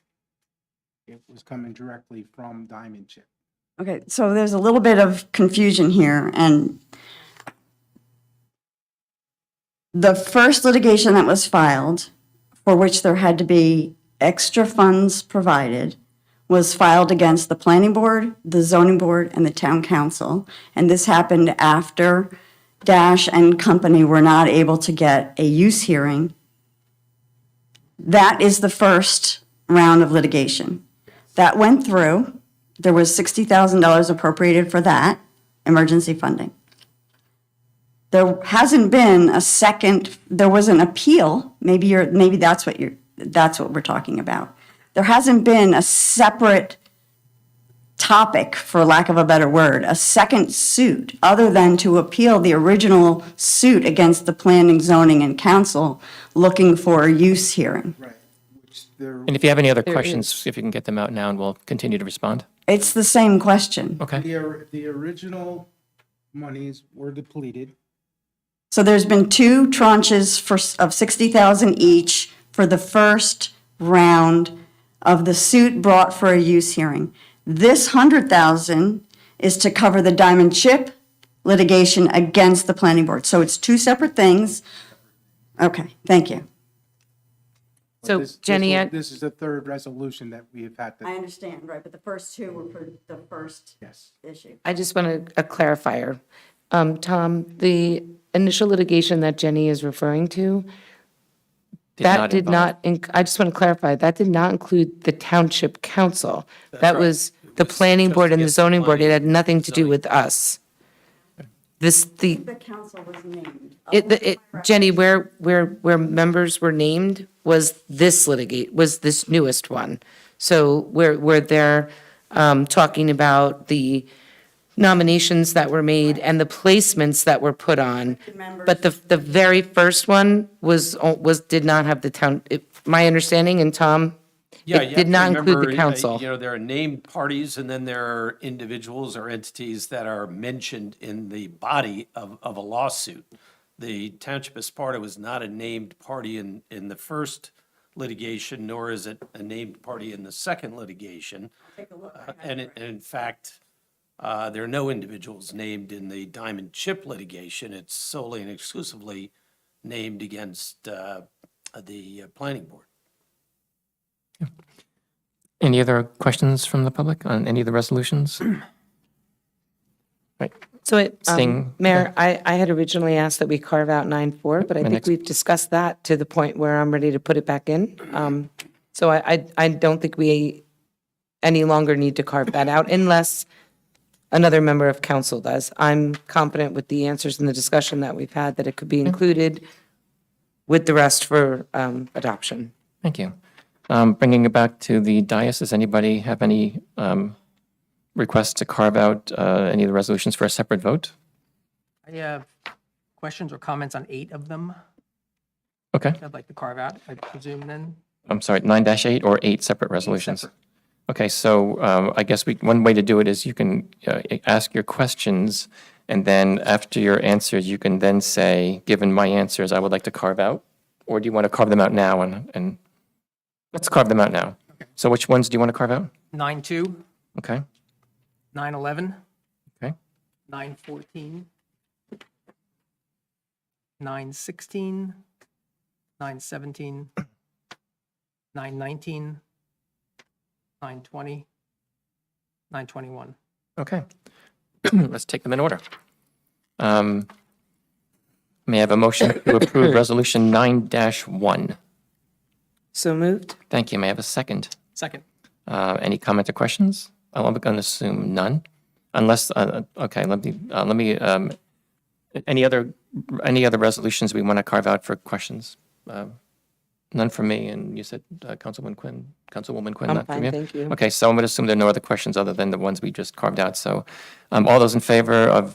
it was coming directly from Diamond Chip. Okay, so there's a little bit of confusion here, and the first litigation that was filed, for which there had to be extra funds provided, was filed against the planning board, the zoning board, and the town council. And this happened after Dash and company were not able to get a use hearing. That is the first round of litigation. That went through. There was $60,000 appropriated for that, emergency funding. There hasn't been a second, there was an appeal, maybe that's what we're talking about. There hasn't been a separate topic, for lack of a better word, a second suit, other than to appeal the original suit against the planning, zoning, and council looking for a use hearing. Right, which there, And if you have any other There questions, is. if you can get them out now, and we'll continue to respond. It's the same question. Okay. the original monies were depleted. So there's been two tranches of 60,000 each for the first round of the suit brought for a use hearing. This 100,000 is to cover the Diamond Chip litigation against the planning board. So it's two separate things. Okay, thank you. So Jenny, This is the third resolution that we have had to. I understand, right, but the first two were for the first Yes. issue. I just want a clarifier. Tom, the initial litigation that Jenny is referring to, that did not, I just want to clarify, that did not include the township council. That right. was the planning just board and the against zoning board. It planning had nothing to do zoning. with us. The The council was named. Jenny, where members were named was this newest one. So where they're talking about the nominations that were made and the placements that were put on. But the very first one did not have the town, my understanding, and Tom, Yeah, it you did have to not include remember, the council. there are named parties, and then there are individuals or entities that are mentioned in the body of a lawsuit. The Township of Sparta was not a named party in the first litigation, nor is it a named party in the second litigation. And in fact, there are no individuals named in the Diamond Chip litigation. It's solely and exclusively named against the planning board. Any other questions from the public on any of the resolutions? Right. So, Seeing- Mayor, I had originally asked that we carve out 9.4, but I think next- we've discussed that to the point where I'm ready to put it back in. So I don't think we any longer need to carve that out unless another member of council does. I'm confident with the answers and the discussion that we've had that it could be included with the rest for adoption. Thank you. Bringing it back to the dais, does anybody have any requests to carve out any of the resolutions for a separate vote? I have questions or comments on 8 of them. Okay. I'd like to carve out, I presume then. I'm sorry, 9-8 or 8 separate resolutions? Okay, so I guess one way to do it is you can ask your questions, and then after your answers, you can then say, given my answers, I would like to carve out, or do you want to carve them out now? And let's carve them out now. So which ones do you want to carve out? 9.2, Okay, 9.11, okay, 9.14, 9.16, 9.17, 9.19, 9.20, 9.21. okay. Let's take them in order. May I have a motion to approve Resolution 9-1? So moved? Thank you. May I have a second? Second. Any comment or questions? I'm going to assume none, unless, okay, let me, any other resolutions we want to carve out for questions? None from me, and you said Councilwoman Quinn, I'm not from fine, you? thank you. Okay, so I'm going to assume there are no other questions other than the ones we just carved out. So all those in favor of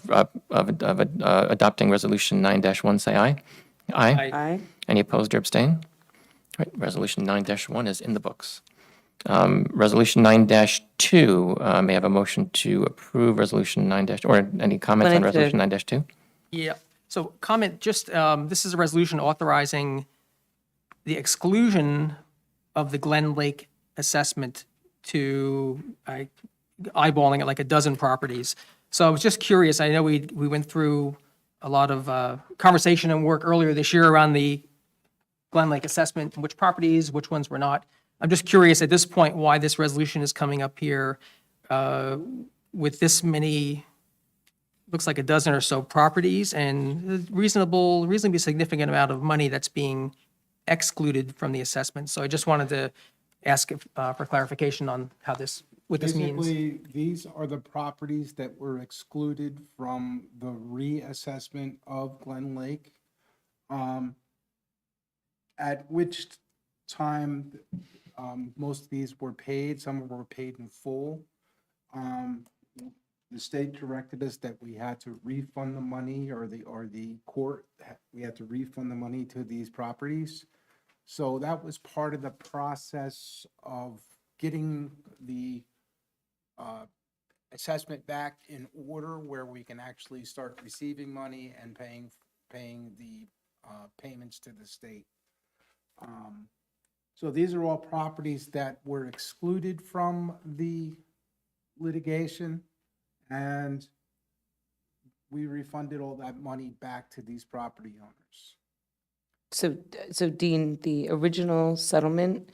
adopting Resolution 9-1, say aye. Aye. Aye. Any opposed or abstain? All right, Resolution 9-1 is in the books. Resolution 9-2, may I have a motion to approve Resolution 9-, or any comments on Wanted to- Resolution 9-2? Yeah, so comment, just, this is a resolution authorizing the exclusion of the Glen Lake assessment to, eyeballing it like a dozen properties. So I was just curious, I know we went through a lot of conversation and work earlier this year around the Glen Lake assessment, and which properties, which ones were not. I'm just curious at this point why this resolution is coming up here with this many, looks like a dozen or so properties and reasonably significant amount of money that's being excluded from the assessment. So I just wanted to ask for clarification on what this means. Basically, these are the properties that were excluded from the reassessment of Glen Lake. At which time, most of these were paid, some were paid in full. The state directed us that we had to refund the money, or the court, we had to refund the money to these properties. So that was part of the process of getting the assessment back in order, where we can actually start receiving money and paying the payments to the state. So these are all properties that were excluded from the litigation, and we refunded all that money back to these property owners. So Dean, the original settlement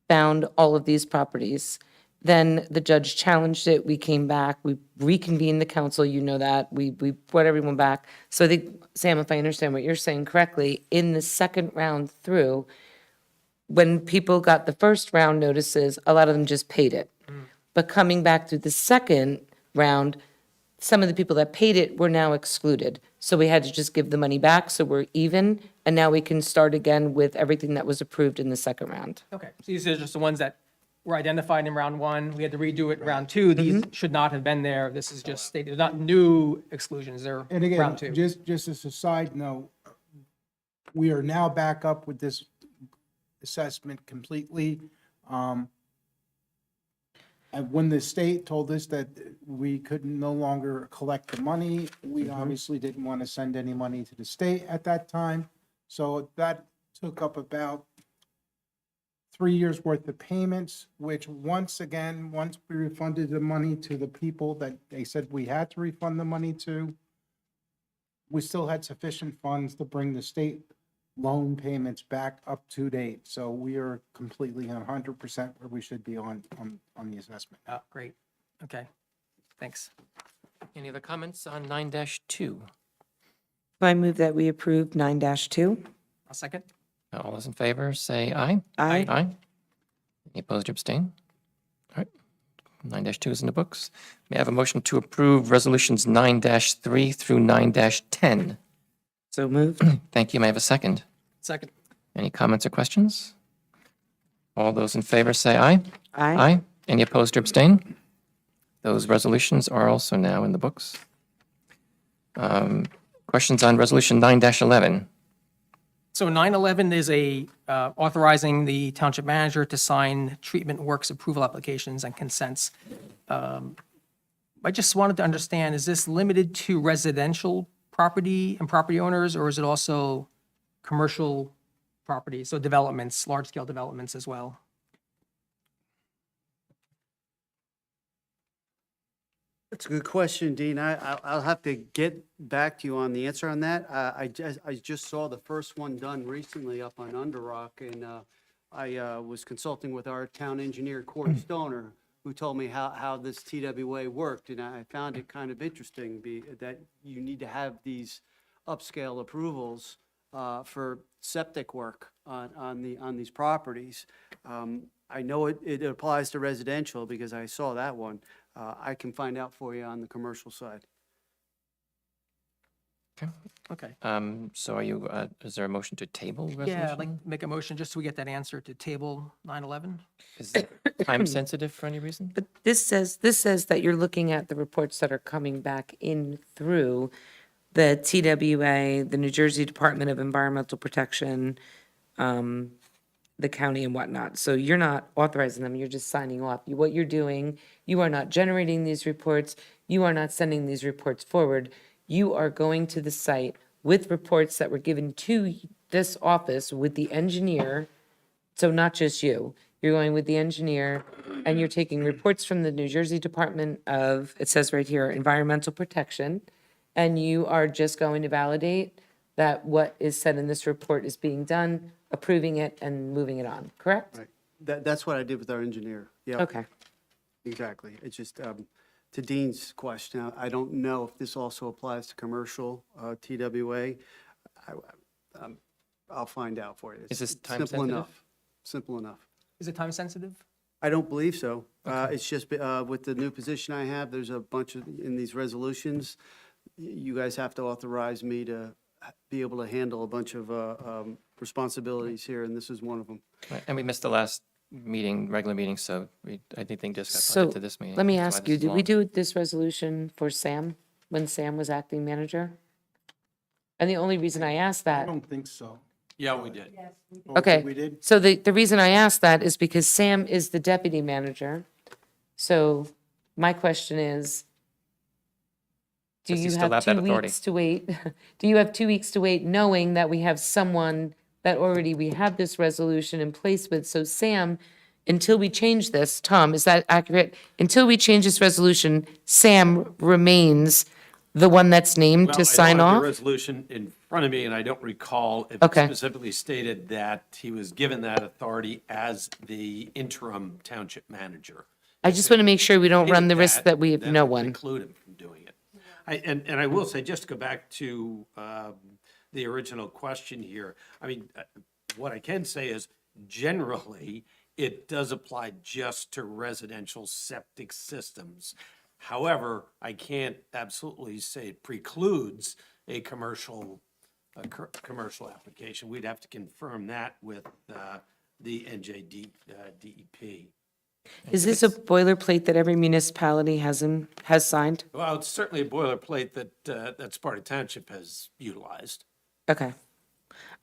found all of these properties. Then the judge challenged it. We came back. We reconvened the council. You know that. We brought everyone back. So I think, Sam, if I understand what you're saying correctly, in the second round through, when people got the first round notices, a lot of them just paid it. But coming back through the second round, some of the people that paid it were now excluded. So we had to just give the money back, so we're even, and now we can start again with everything that was approved in the second round. Okay, so these are just the ones that were identified in round one. We had to redo it in round two. These should not have been there. This is just, they're not new exclusions, they're And again, round two. just as a side note, we are now back up with this assessment completely. And when the state told us that we could no longer collect the money, we obviously didn't want to send any money to the state at that time. So that took up about 3 years' worth of payments, which once we refunded the money to the people that they said we had to refund the money to, we still had sufficient funds to bring the state loan payments back up to date. So we are completely 100% where we should be on the assessment. Oh, great. Okay, thanks. Any other comments on 9-2? I move that we approve 9-2. I'll second. All those in favor, say aye. Aye. Aye. Any opposed or abstain? All right, 9-2 is in the books. May I have a motion to approve resolutions 9-3 through 9-10? So moved. Thank you. May I have a second? Second. Any comments or questions? All those in favor say aye. Aye. Any opposed or abstain? Those resolutions are also now in the books. Questions on resolution 9-11? So 911 is authorizing the township manager to sign treatment works approval applications and consents. I just wanted to understand, is this limited to residential property and property owners, or is it also commercial property, so developments, large-scale developments as well? That's a good question, Dean. I'll have to get back to you on the answer on that. I just saw the first one done recently up on Under Rock, and I was consulting with our town engineer, Corey Stoner, who told me how this TWA worked, and I found it kind of interesting that you need to have these upscale approvals for septic work on these properties. I know it applies to residential because I saw that one. I can find out for you on the commercial side. Okay. So are you, is there a motion to table resolution? Yeah, I'd like to make a motion just so we get that answer to table 911. Is it time sensitive for any reason? But this says that you're looking at the reports that are coming back in through the TWA, the New Jersey Department of Environmental Protection, the county and whatnot. So you're not authorizing them, you're just signing off. What you're doing, you are not generating these reports, you are not sending these reports forward. You are going to the site with reports that were given to this office with the engineer. So not just you, you're going with the engineer and you're taking reports from the New Jersey Department of, it says right here, Environmental Protection. And you are just going to validate that what is said in this report is being done, approving it and moving it on, correct? Right. That's what I did with our engineer. Yeah. Okay. Exactly. It's just, to Dean's question, I don't know if this also applies to commercial TWA. I'll find out for you. Is this It's time simple sensitive? enough. Simple enough. Is it time sensitive? I don't believe so. It's just with the new position I have, there's a bunch of, in these resolutions, you guys have to authorize me to be able to handle a bunch of responsibilities here, and this is one of them. Right, and we missed the last meeting, regular meeting, so I think just got So budgeted to this meeting. let me That's why ask this you, is did we long. do this resolution for Sam, when Sam was acting manager? And the only reason I asked I that, don't think so. Yeah, we did. Oh, okay, we did? so the reason I asked that is because Sam is the deputy manager. So my question is, do Does he you still have have that 2 authority? weeks to wait? Do you have 2 weeks to wait, knowing that we have someone that already we have this resolution in place with? So Sam, until we change this, Tom, is that accurate? Until we change this resolution, Sam remains the one that's named to sign I don't have off? the resolution in front of me, and I don't recall if it Okay. specifically stated that he was given that authority as the interim township manager. I just want to make sure we don't run Stated the risk that we have then no would one. preclude him from doing it. And I will say, just to go back to the original question here, I mean, what I can say is generally, it does apply just to residential septic systems. However, I can't absolutely say it precludes a commercial application. We'd have to confirm that with the DEP. Is this a boilerplate that every municipality has signed? Well, it's certainly a boilerplate that Sparta Township has utilized. Okay.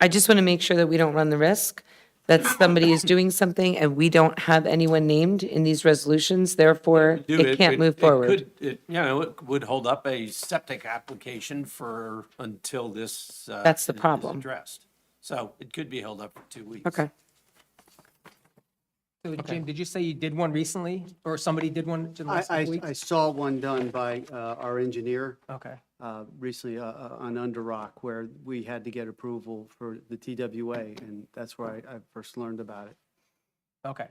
I just want to make sure that we don't run the risk that somebody is doing something and we don't have anyone named in these resolutions, therefore it can't move forward. It would hold up a septic application until this. That's the is problem. addressed. So it could be held up for 2 weeks. Okay. So Jim, did you say you did one recently, or somebody did one in the last couple I weeks? saw one done by our engineer Okay, recently on Under Rock, where we had to get approval for the TWA, and that's where I first learned about it. okay.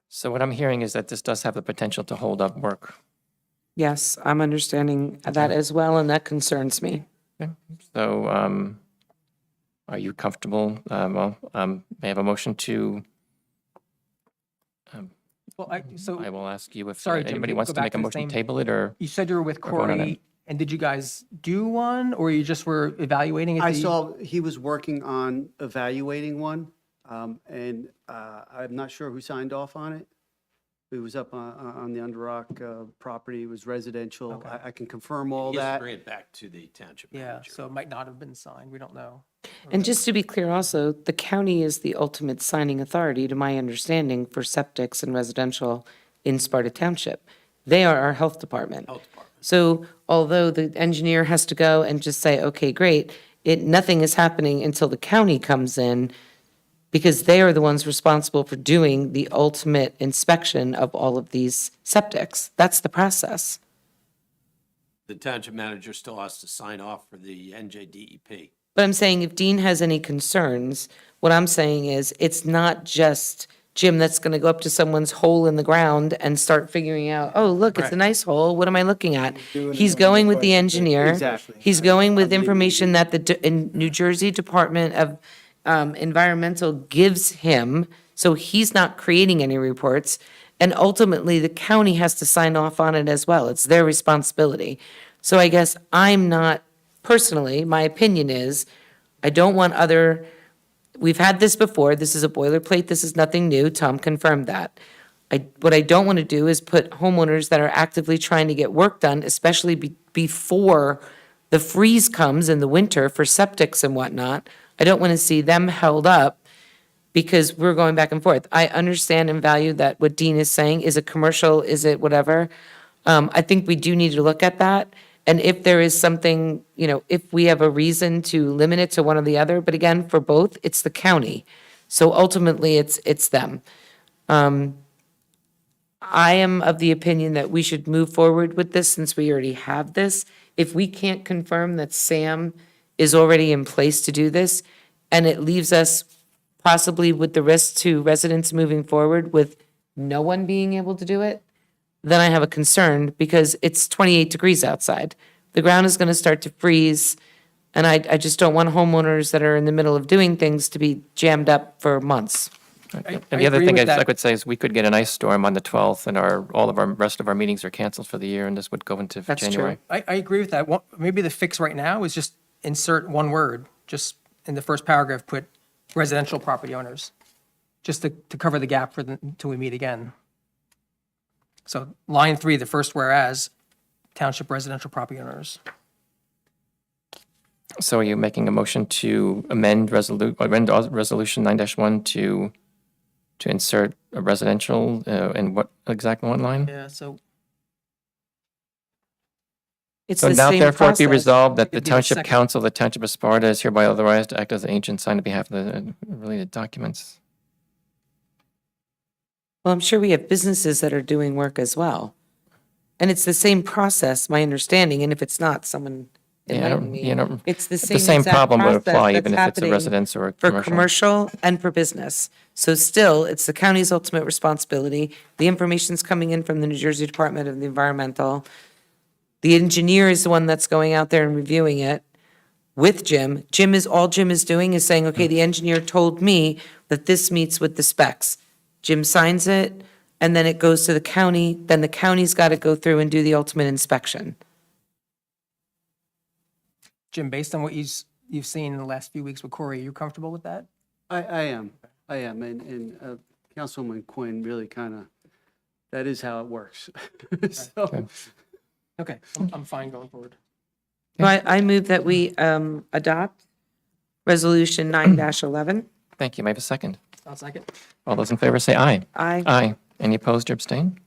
So what I'm hearing is that this does have the potential to hold up work. Yes, I'm understanding that as well, and that concerns me. So, are you comfortable? May I have a motion to, Well, I will ask you if Sorry, Jim, anybody can you wants go to back make a to the motion same- to table it, or? You said you were with Or vote on it. Corey, and did you guys do one, or you just were evaluating it? I saw he was working on evaluating one, and I'm not sure who signed off on it. It was up on the Under Rock property, it was residential. Okay. I can confirm all He has to that. bring it back to the township Yeah, manager. so it might not have been signed, we don't know. And just to be clear also, the county is the ultimate signing authority, to my understanding, for septics and residential in Sparta Township. They are our health department. So although the engineer has to go and just say, okay, great, nothing is happening until the county comes in, because they are the ones responsible for doing the ultimate inspection of all of these septics. That's the process. The township manager still has to sign off for the NJDEP. But I'm saying if Dean has any concerns, what I'm saying is, it's not just Jim that's going to go up to someone's hole in the ground and start figuring out, oh, look, it's a nice hole, what am I looking at? He's going with the engineer. Exactly. He's going with information that the New Jersey Department of Environmental gives him, so he's not creating any reports. And ultimately, the county has to sign off on it as well. It's their responsibility. So I guess I'm not, personally, my opinion is, I don't want we've had this before, this is a boilerplate, this is nothing new, Tom confirmed that. What I don't want to do is put homeowners that are actively trying to get work done, especially before the freeze comes in the winter for septics and whatnot, I don't want to see them held up because we're going back and forth. I understand and value that what Dean is saying, is it commercial, is it whatever? I think we do need to look at that. And if there is something, if we have a reason to limit it to one or the other, but again, for both, it's the county. So ultimately, it's them. I am of the opinion that we should move forward with this since we already have this. If we can't confirm that Sam is already in place to do this, and it leaves us possibly with the risk to residents moving forward with no one being able to do it, then I have a concern because it's 28 degrees outside. The ground is going to start to freeze, and I just don't want homeowners that are in the middle of doing things to be jammed up for months. And the other thing is, I could say is we could get an ice storm on the 12th and all of our rest of our meetings are canceled for the year and this would go into That's January. true. I agree with that. Maybe the fix right now is just insert one word, just in the first paragraph, put residential property owners. just to cover the gap until we meet again. So line 3, the first whereas, township residential property owners. So are you making a motion to amend resolution 9-1 to insert a residential, in what exact one line? Yeah, so It's So the now same therefore it be process. resolved that the It'd be the Township second. Council of the Township of Sparta is hereby authorized to act as an agent signed on behalf of the related documents. Well, I'm sure we have businesses that are doing work as well. And it's the same process, my understanding, and if it's not, someone Yeah, I enlighten don't, me. you know, It's the the same same exact problem would process apply that's even if it's a happening residence or a for commercial. commercial and for business. So still, it's the county's ultimate responsibility. The information's coming in from the New Jersey Department of the Environmental. The engineer is the one that's going out there and reviewing it with Jim. All Jim is doing is saying, okay, the engineer told me that this meets with the specs. Jim signs it, and then it goes to the county, then the county's got to go through and do the ultimate inspection. Jim, based on what you've seen in the last few weeks with Corey, are you comfortable with that? I am, and Councilwoman Quinn really that is how it works. So, Okay, I'm fine going forward. So I move that we adopt Resolution 9-11. Thank you. May I have a second? I'll second. All those in favor say aye. Aye. Aye. Any opposed or abstain?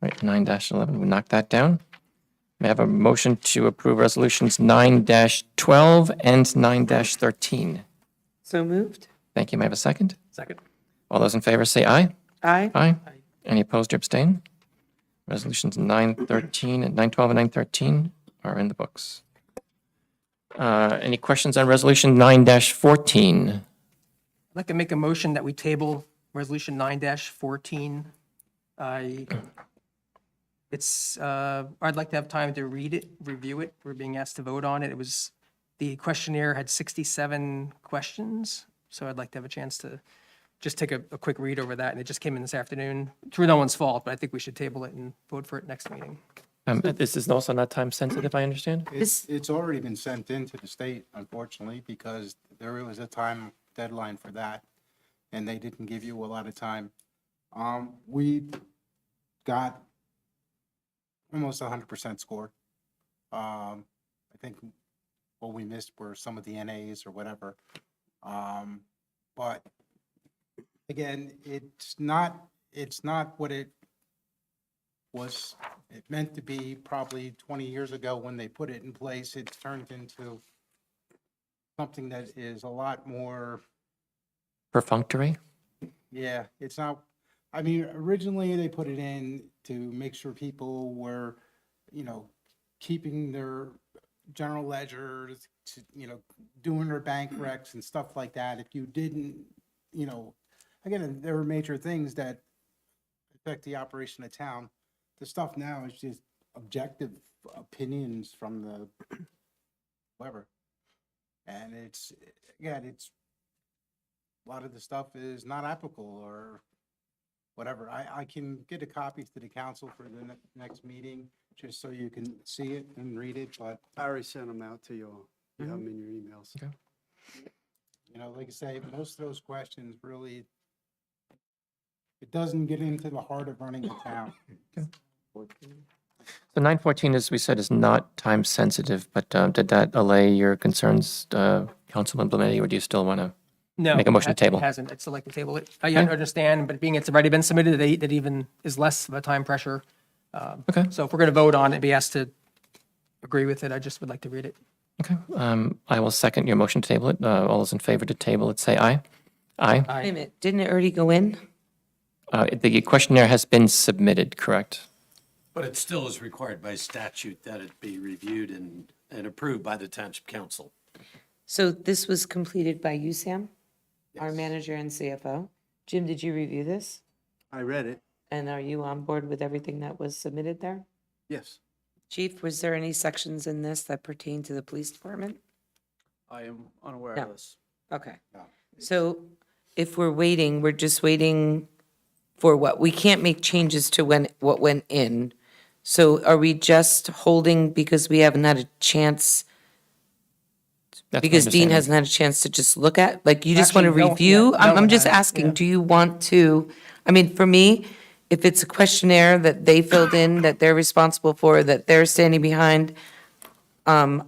Right, 9-11, we knock that down. May I have a motion to approve resolutions 9-12 and 9-13? So moved. Thank you. May I have a second? Second. All those in favor say aye. Aye. Aye. Any opposed or abstain? Resolutions 9-13 and 9-12 and 9-13 are in the books. Any questions on resolution 9-14? I'd like to make a motion that we table resolution 9-14. I'd like to have time to read it, review it. We're being asked to vote on it. The questionnaire had 67 questions, so I'd like to have a chance to just take a quick read over that, and it just came in this afternoon. Through no one's fault, but I think we should table it and vote for it next meeting. This is also not time sensitive, I understand? It's already been sent in to the state, unfortunately, because there was a time deadline for that, and they didn't give you a lot of time. We got almost 100% score. I think what we missed were some of the NAs or whatever. But again, it's not what it was meant to be probably 20 years ago when they put it in place. It's turned into something that is a lot more, Perfunctory? yeah, it's not, I mean, originally they put it in to make sure people were, keeping their general ledgers, doing their bank recs and stuff like that. If you didn't, again, there were major things that affect the operation of town. The stuff now is just objective opinions from the whoever. And it's a lot of the stuff is not applicable or whatever. I can get a copy to the council for the next meeting, just so you can see it and read it, but I already sent them out to you all. You have them in your emails. Okay. like I say, most of those questions really, it doesn't get into the heart of running a town. So 9-14, as we said, is not time sensitive, but did that allay your concerns, Councilman Blumetti, or do you still want to No. make a motion to table? It hasn't. I'd still like to table it. I understand, but being it's already been submitted, that even is less of a time pressure. Okay. So if we're going to vote on it, be asked to agree with it, I just would like to read it. Okay. I will second your motion to table it. All those in favor to table it, say aye. Aye. Wait a minute, didn't it already go in? The questionnaire has been submitted, correct? But it still is required by statute that it be reviewed and approved by the Township Council. So this was completed by you, Sam? Our Yes. manager and CFO. Jim, did you review this? I read it. And are you on board with everything that was submitted there? Yes. Chief, was there any sections in this that pertain to the police department? I am unaware No. of this. Okay. So if we're waiting, we're just waiting for what? We can't make changes to what went in. So are we just holding because we haven't had a chance That's my Because Dean understanding. hasn't had a chance to just look at, like, you just want to Actually, no, review? yeah, no I'm one just has, asking, yeah. do you want to, I mean, for me, if it's a questionnaire that they filled in, that they're responsible for, that they're standing behind, I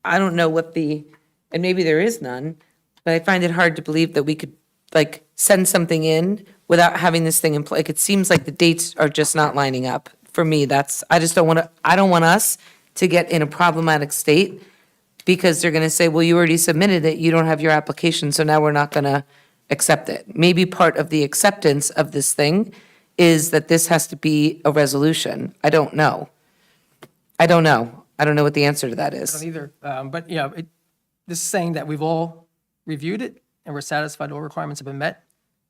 don't know what and maybe there is none, but I find it hard to believe that we could, like, send something in without having this thing in place. Like, it seems like the dates are just not lining up. For me, I just don't want to, I don't want us to get in a problematic state because they're going to say, well, you already submitted it, you don't have your application, so now we're not going to accept it. Maybe part of the acceptance of this thing is that this has to be a resolution. I don't know. I don't know. I don't know what the answer to that I is. don't either. But yeah, this is saying that we've all reviewed it and we're satisfied all requirements have been met.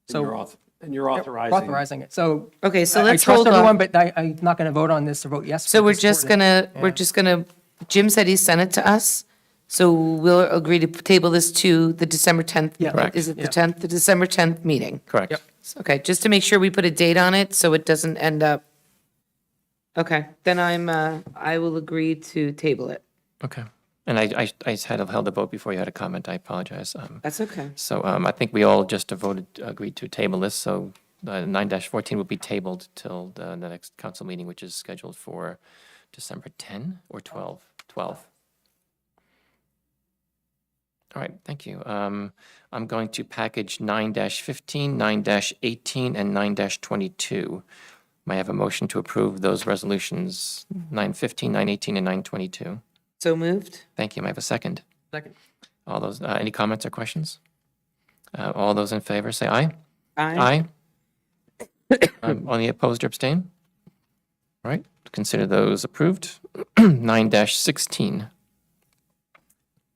So And you're authorizing. authorizing it. So. Okay, so I let's trust hold everyone, on. but I'm not going to vote on this or vote yes. So for we're this just ordinance. gonna, Jim said he sent it to us, so we'll agree to table this to the December 10th. Yeah. Correct. Is it the Yeah. 10th, the December 10th meeting? Correct. Yep. Okay, just to make sure we put a date on it, so it doesn't end up. Okay, then I will agree to table it. Okay. And I had held a vote before you had a comment. I apologize. That's okay. So I think we all just agreed to table this, so 9-14 will be tabled till the next council meeting, which is scheduled for December 10 or 12? 12. All right, thank you. I'm going to package 9-15, 9-18, and 9-22. May I have a motion to approve those resolutions, 9-15, 9-18, and 9-22? So moved? Thank you. May I have a second? Second. All those, any comments or questions? All those in favor, say aye. Aye. Any opposed or abstain? All right, consider those approved. 9-16.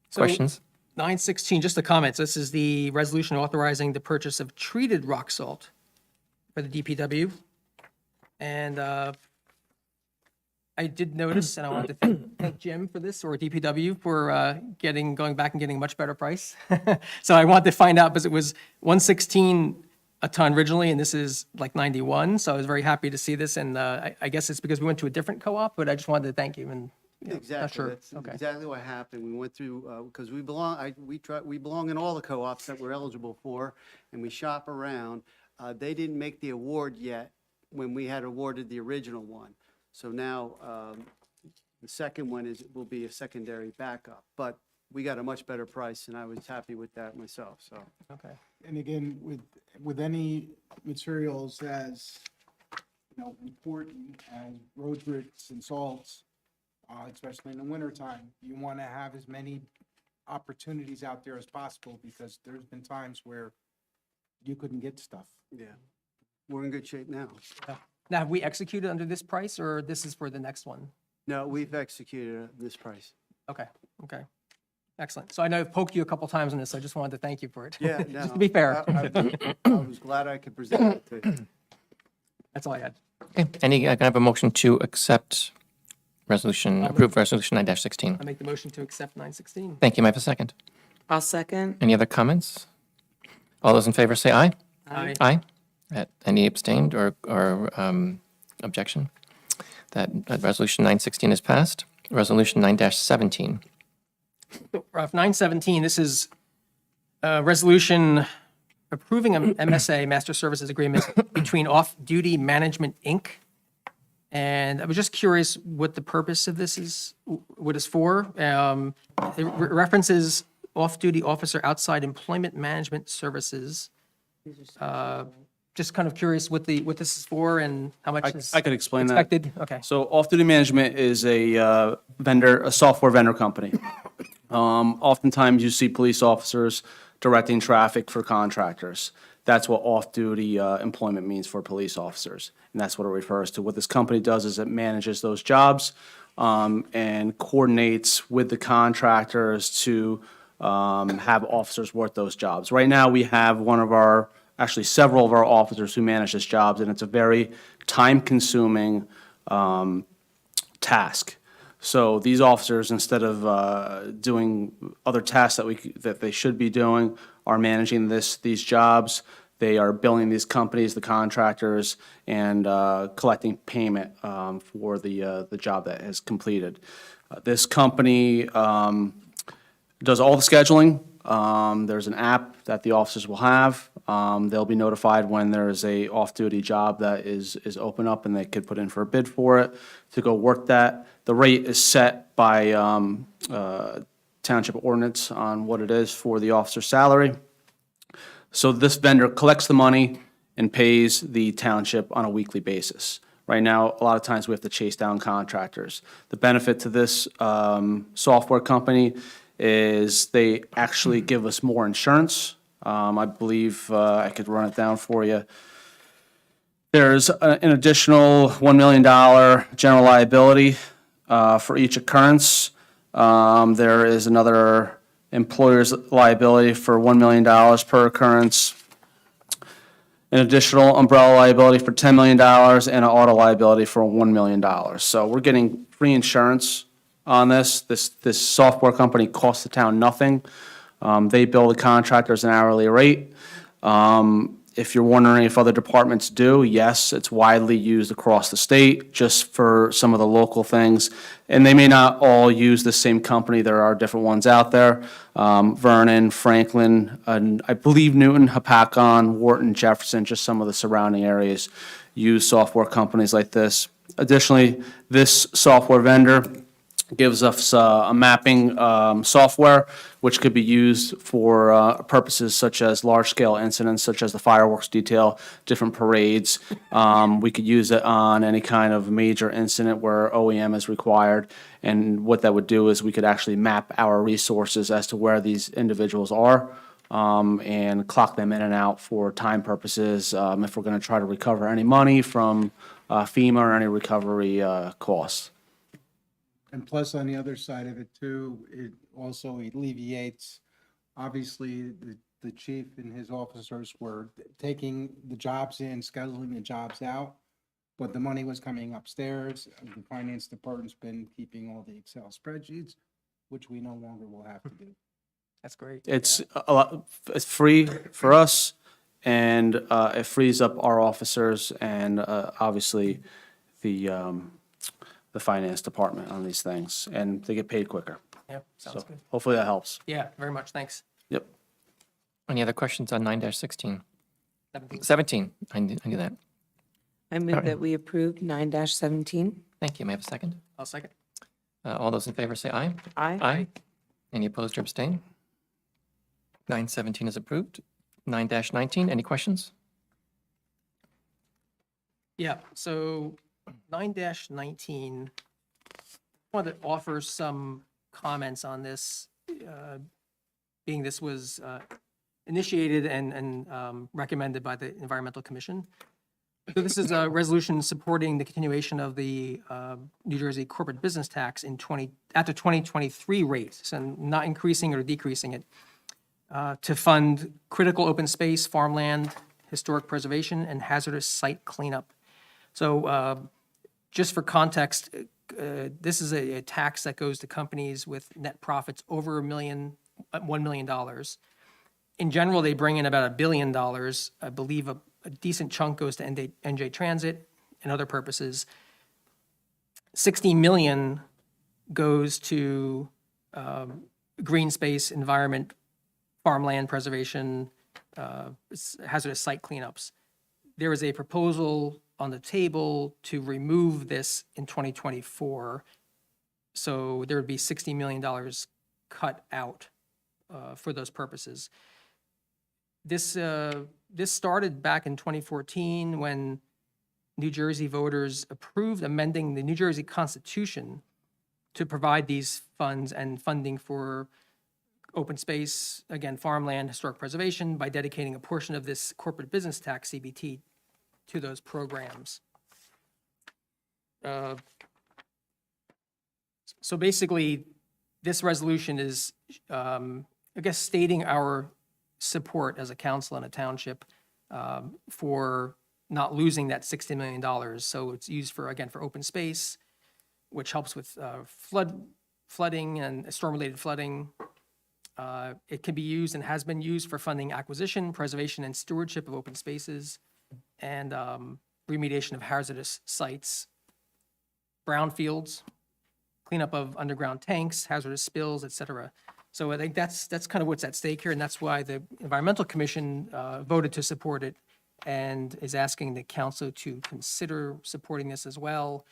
So- Questions? 916, just the comments. This is the resolution authorizing the purchase of treated rock salt for the DPW. And I did notice, and I wanted to thank Jim for this, or DPW, for going back and getting a much better price. So I wanted to find out, because it was 116 a ton originally, and this is like 91. So I was very happy to see this, and I guess it's because we went to a different co-op, but I just wanted to thank you, and not Exactly. sure. That's Okay. exactly what happened. We went through, because we belong in all the co-ops that we're eligible for, and we shop around. They didn't make the award yet when we had awarded the original one. So now, the second one will be a secondary backup. But we got a much better price, and I was happy with that myself, so. Okay. And again, with any materials as, important as road grits and salts, especially in the wintertime, you want to have as many opportunities out there as possible, because there's been times where you couldn't get stuff. Yeah, we're in good shape now. Now, have we executed under this price, or this is for the next one? No, we've executed this price. Okay, okay. Excellent. So I know I've poked you a couple times on this, so I just wanted to thank you for it. Yeah, no. Just to be fair. I was glad I could present it to you. That's all I had. Okay, can I have a motion to accept approve resolution 9-16? I make the motion to accept 916. Thank you. May I have a second? I'll second. Any other comments? All those in favor say aye. Aye. Aye. Any abstained or objection? That resolution 916 is passed. Resolution 9-17. So, 917, this is a resolution approving an MSA, Master Services Agreement, between Off-Duty Management, Inc. And I was just curious what the purpose of this is, what it's for. It references off-duty officer outside employment management services. Just kind of curious what this is for and how much is I could explain that. expected. Okay. So Off-Duty Management is a a software vendor company. Oftentimes you see police officers directing traffic for contractors. That's what off-duty employment means for police officers, and that's what it refers to. What this company does is it manages those jobs and coordinates with the contractors to have officers work those jobs. Right now, we have several of our officers who manage this jobs, and it's a very time-consuming task. So these officers, instead of doing other tasks that they should be doing, are managing these jobs. They are billing these companies, the contractors, and collecting payment for the job that is completed. This company does all the scheduling. There's an app that the officers will have. They'll be notified when there is a off-duty job that is open up, and they could put in for a bid for it to go work that. The rate is set by township ordinance on what it is for the officer's salary. So this vendor collects the money and pays the township on a weekly basis. Right now, a lot of times we have to chase down contractors. The benefit to this software company is they actually give us more insurance. I believe I could run it down for you. There's an additional $1 million general liability for each occurrence. There is another employer's liability for $1 million per occurrence, an additional umbrella liability for $10 million, and an auto liability for $1 million. So we're getting free insurance on this. This software company costs the town nothing. They bill the contractors an hourly rate. If you're wondering if other departments do, yes, it's widely used across the state just for some of the local things. And they may not all use the same company. There are different ones out there. Vernon, Franklin, and I believe Newton, Hapakon, Wharton, Jefferson, just some of the surrounding areas use software companies like this. Additionally, this software vendor gives us a mapping software, which could be used for purposes such as large-scale incidents, such as the fireworks detail, different parades. We could use it on any kind of major incident where OEM is required. And what that would do is we could actually map our resources as to where these individuals are and clock them in and out for time purposes if we're going to try to recover any money from FEMA or any recovery costs. And plus, on the other side of it too, it also alleviates, obviously, the chief and his officers were taking the jobs in, scheduling the jobs out, but the money was coming upstairs. The finance department's been keeping all the Excel spreadsheets, which we no longer will have to do. That's great. It's a lot, it's free for us, and it frees up our officers and obviously the finance department on these things, and they get paid quicker. Yep, sounds So good. hopefully that helps. Yeah, very much, thanks. Yep. Any other questions on 9-16? 17, I knew that. I move that we approve 9-17. Thank you. May I have a second? I'll second. All those in favor say aye. Aye. Aye. Any opposed or abstain? 9-17 is approved. 9-19, any questions? Yeah, so 9-19, I wanted to offer some comments on this, being this was initiated and recommended by the Environmental Commission. So this is a resolution supporting the continuation of the New Jersey corporate business tax at the 2023 rates, and not increasing or decreasing it, to fund critical open space, farmland, historic preservation, and hazardous site cleanup. So just for context, this is a tax that goes to companies with net profits over $1 million. In general, they bring in about $1 billion. I believe a decent chunk goes to NJ Transit and other purposes. 60 million goes to green space, environment, farmland preservation, hazardous site cleanups. There is a proposal on the table to remove this in 2024. So there would be $60 million cut out for those purposes. This started back in 2014 when New Jersey voters approved amending the New Jersey Constitution to provide these funds and funding for open space, again, farmland, historic preservation, by dedicating a portion of this corporate business tax, CBT, to those programs. So basically, this resolution is, I guess, stating our support as a council and a township for not losing that $60 million. So it's used for, again, for open space, which helps with flooding and storm-related flooding. It can be used and has been used for funding acquisition, preservation, and stewardship of open spaces, and remediation of hazardous sites, brownfields, cleanup of underground tanks, hazardous spills, et cetera. So I think that's kind of what's at stake here, and that's why the Environmental Commission voted to support it and is asking the council to consider supporting this as well.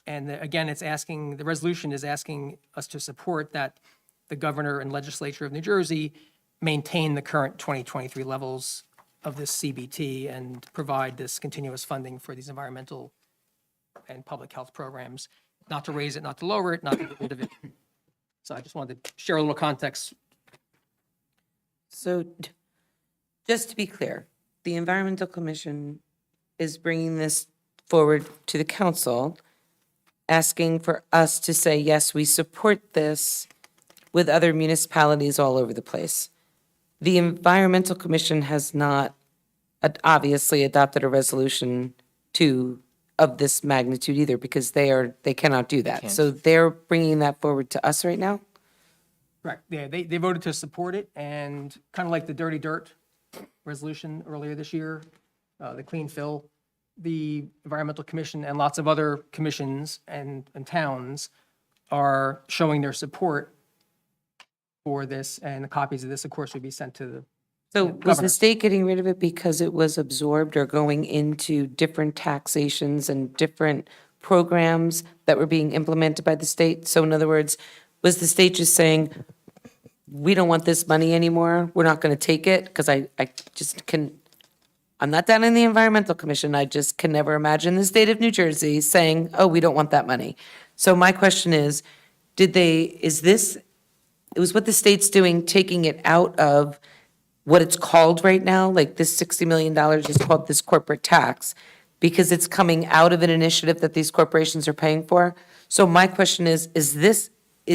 And again, the resolution is asking us to support that the governor and legislature of New Jersey maintain the current 2023 levels of this CBT and provide this continuous funding for these environmental and public health programs, not to raise it, not to lower it, not to get rid of it. So I just wanted to share a little context. So just to be clear, the Environmental Commission is bringing this forward to the council, asking for us to say, yes, we support this with other municipalities all over the place. The Environmental Commission has not obviously adopted a resolution of this magnitude either, because they cannot do that. Can't. So they're bringing that forward to us right now? Correct. Yeah, they voted to support it, and kind of like the Dirty Dirt resolution earlier this year, the Clean Fill, the Environmental Commission and lots of other commissions and towns are showing their support for this, and the copies of this, of course, would be sent to the So was governor. the state getting rid of it because it was absorbed or going into different taxations and different programs that were being implemented by the state? So in other words, was the state just saying, we don't want this money anymore, we're not going to take it? Because I just I'm not down in the Environmental Commission, I just can never imagine the state of New Jersey saying, oh, we don't want that money. So my question is, it was what the state's doing, taking it out of what it's called right now, like this $60 million is called this corporate tax, because it's coming out of an initiative that these corporations are paying for. So my question is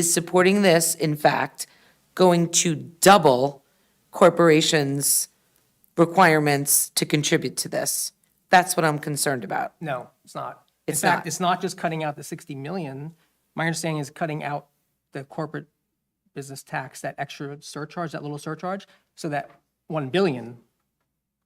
supporting this, in fact, going to double corporations' requirements to contribute to this? That's what I'm concerned about. No, it's not. It's In fact, not. it's not just cutting out the 60 million. My understanding is cutting out the corporate business tax, that extra surcharge, that little surcharge, so that 1 billion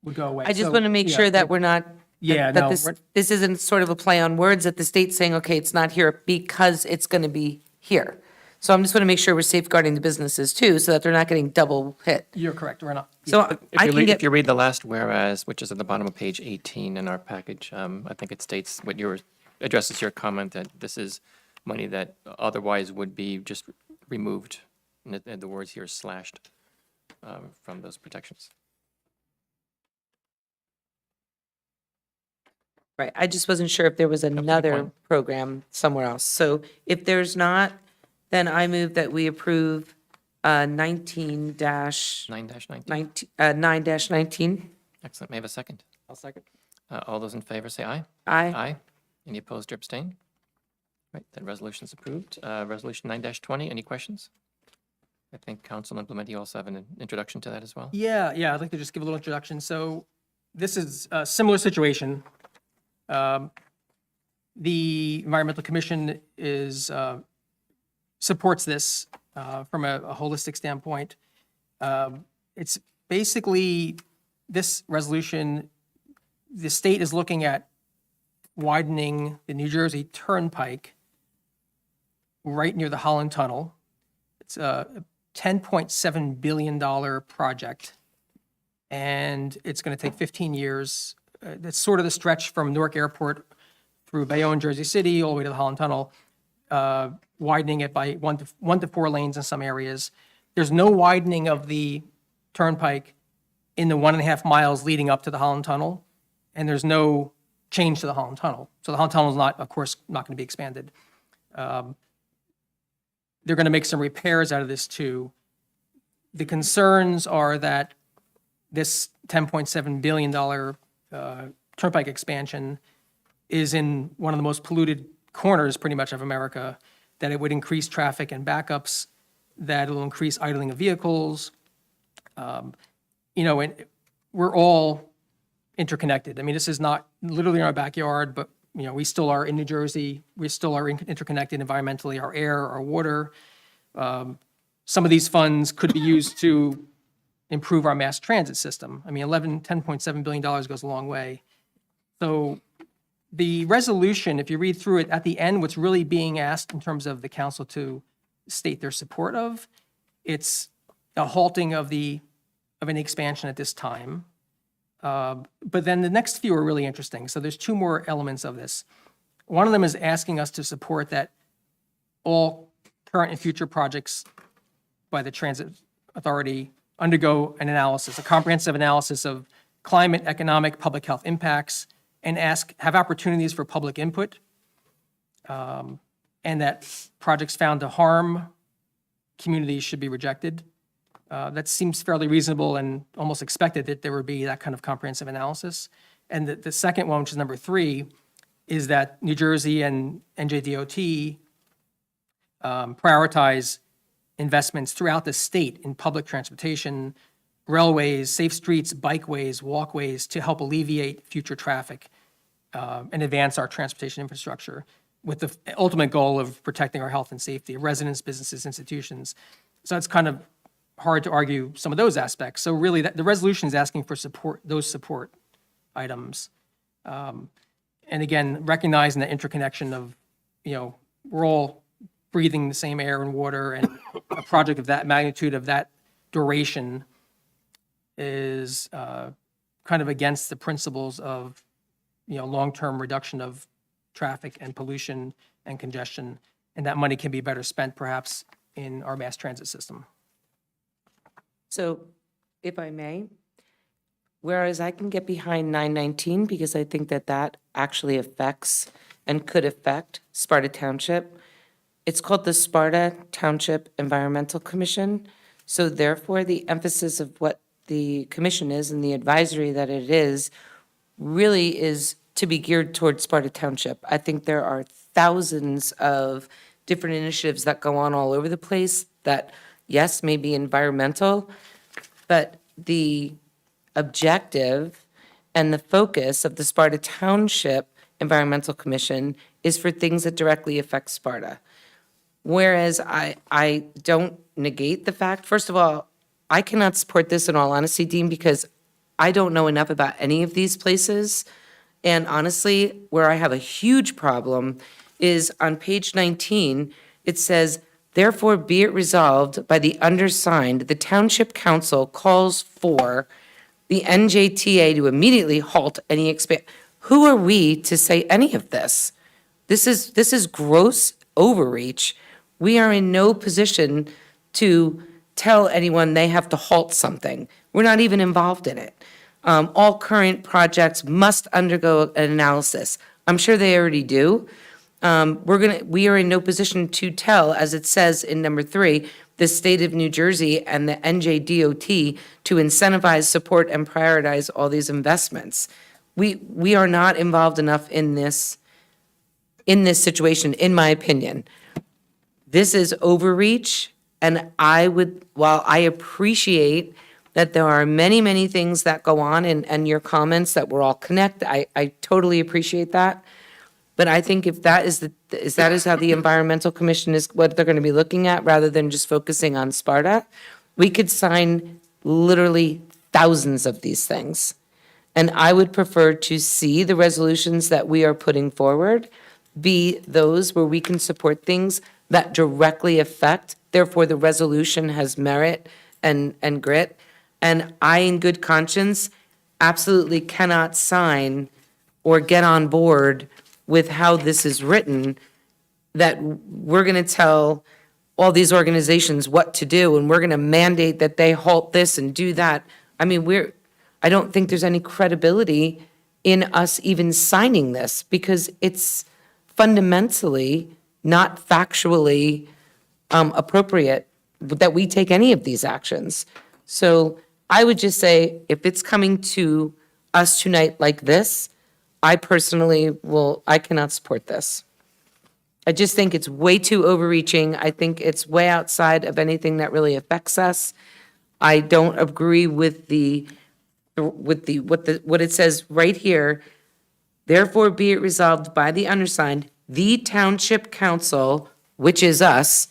would go away. I just So, want to make yeah, sure that we're not, Yeah, that no, this, we're- this isn't sort of a play on words, that the state's saying, okay, it's not here because it's going to be here. So I'm just going to make sure we're safeguarding the businesses too, so that they're not getting double hit. You're correct, we're not. So If I you can read, get, if you read the last whereas, which is at the bottom of page 18 in our package, I think it states what addresses your comment that this is money that otherwise would be just removed, and the words here slashed from those protections. right, I just wasn't sure if there was another point. program somewhere else. So if there's not, then I move that we approve 19 dash 9-19. 9-19. Excellent. May I have a second? I'll second. All those in favor say aye. Aye. Aye. Any opposed or abstain? Right, that resolution is approved. Resolution 9-20, any questions? I think Councilman Implementi also have an introduction to that as well. Yeah, I'd like to just give a little introduction. So this is a similar situation. The Environmental Commission supports this from a holistic standpoint. It's basically, this resolution, the state is looking at widening the New Jersey Turnpike right near the Holland Tunnel. It's a $10.7 billion project, and it's going to take 15 years. It's sort of the stretch from Newark Airport through Bayonne, Jersey City, all the way to the Holland Tunnel, widening it by one to 4 lanes in some areas. There's no widening of the turnpike in the 1.5 miles leading up to the Holland Tunnel, and there's no change to the Holland Tunnel. So the Holland Tunnel is not, of course, not going to be expanded. They're going to make some repairs out of this too. The concerns are that this $10.7 billion turnpike expansion is in one of the most polluted corners pretty much of America, that it would increase traffic and backups, that it'll increase idling of vehicles. And we're all interconnected. I mean, this is not literally in our backyard, but we still are in New Jersey. We still are interconnected environmentally, our air, our water. Some of these funds could be used to improve our mass transit system. I mean, $10.7 billion goes a long way. So the resolution, if you read through it, at the end, what's really being asked in terms of the council to state their support of it's a halting of any expansion at this time. But then the next few are really interesting. So there's two more elements of this. One of them is asking us to support that all current and future projects by the Transit Authority undergo an analysis, a comprehensive analysis of climate, economic, public health impacts, and have opportunities for public input, and that projects found to harm communities should be rejected. That seems fairly reasonable and almost expected that there would be that kind of comprehensive analysis. And the second one, which is number 3, is that New Jersey and NJDOT prioritize investments throughout the state in public transportation, railways, safe streets, bikeways, walkways to help alleviate future traffic and advance our transportation infrastructure with the ultimate goal of protecting our health and safety of residents, businesses, institutions. So it's kind of hard to argue some of those aspects. So really, the resolution is asking for those support items. And again, recognizing the interconnection of, we're all breathing the same air and water, and a project of that magnitude, of that duration, is kind of against the principles of, long-term reduction of traffic and pollution and congestion, and that money can be better spent perhaps in our mass transit system. So, if I may, whereas I can get behind 919 because I think that actually affects and could affect Sparta Township, it's called the Sparta Township Environmental Commission. So therefore, the emphasis of what the commission is and the advisory that it is really is to be geared towards Sparta Township. I think there are thousands of different initiatives that go on all over the place that, yes, may be environmental, but the objective and the focus of the Sparta Township Environmental Commission is for things that directly affect Sparta. Whereas I don't negate the fact, first of all, I cannot support this in all honesty, Dean, because I don't know enough about any of these places. And honestly, where I have a huge problem is on page 19, it says, therefore be it resolved by the undersigned, the Township Council calls for the NJTA to immediately halt any Who are we to say any of this? This is gross overreach. We are in no position to tell anyone they have to halt something. We're not even involved in it. All current projects must undergo an analysis. I'm sure they already do. We are in no position to tell, as it says in number 3, the state of New Jersey and the NJDOT to incentivize, support, and prioritize all these investments. We are not involved enough in this situation, in my opinion. This is overreach, and while I appreciate that there are many, many things that go on and your comments that we're all connected, I totally appreciate that. But I think if that is how the Environmental Commission is, what they're going to be looking at, rather than just focusing on Sparta, we could sign literally thousands of these things. And I would prefer to see the resolutions that we are putting forward be those where we can support things that directly affect, therefore the resolution has merit and grit. And I, in good conscience, absolutely cannot sign or get on board with how this is written, that we're going to tell all these organizations what to do, and we're going to mandate that they halt this and do that. I mean, I don't think there's any credibility in us even signing this, because it's fundamentally not factually appropriate that we take any of these actions. So I would just say, if it's coming to us tonight like this, I personally I cannot support this. I just think it's way too overreaching. I think it's way outside of anything that really affects us. I don't agree with what it says right here. Therefore be it resolved by the undersigned, the Township Council, which is us,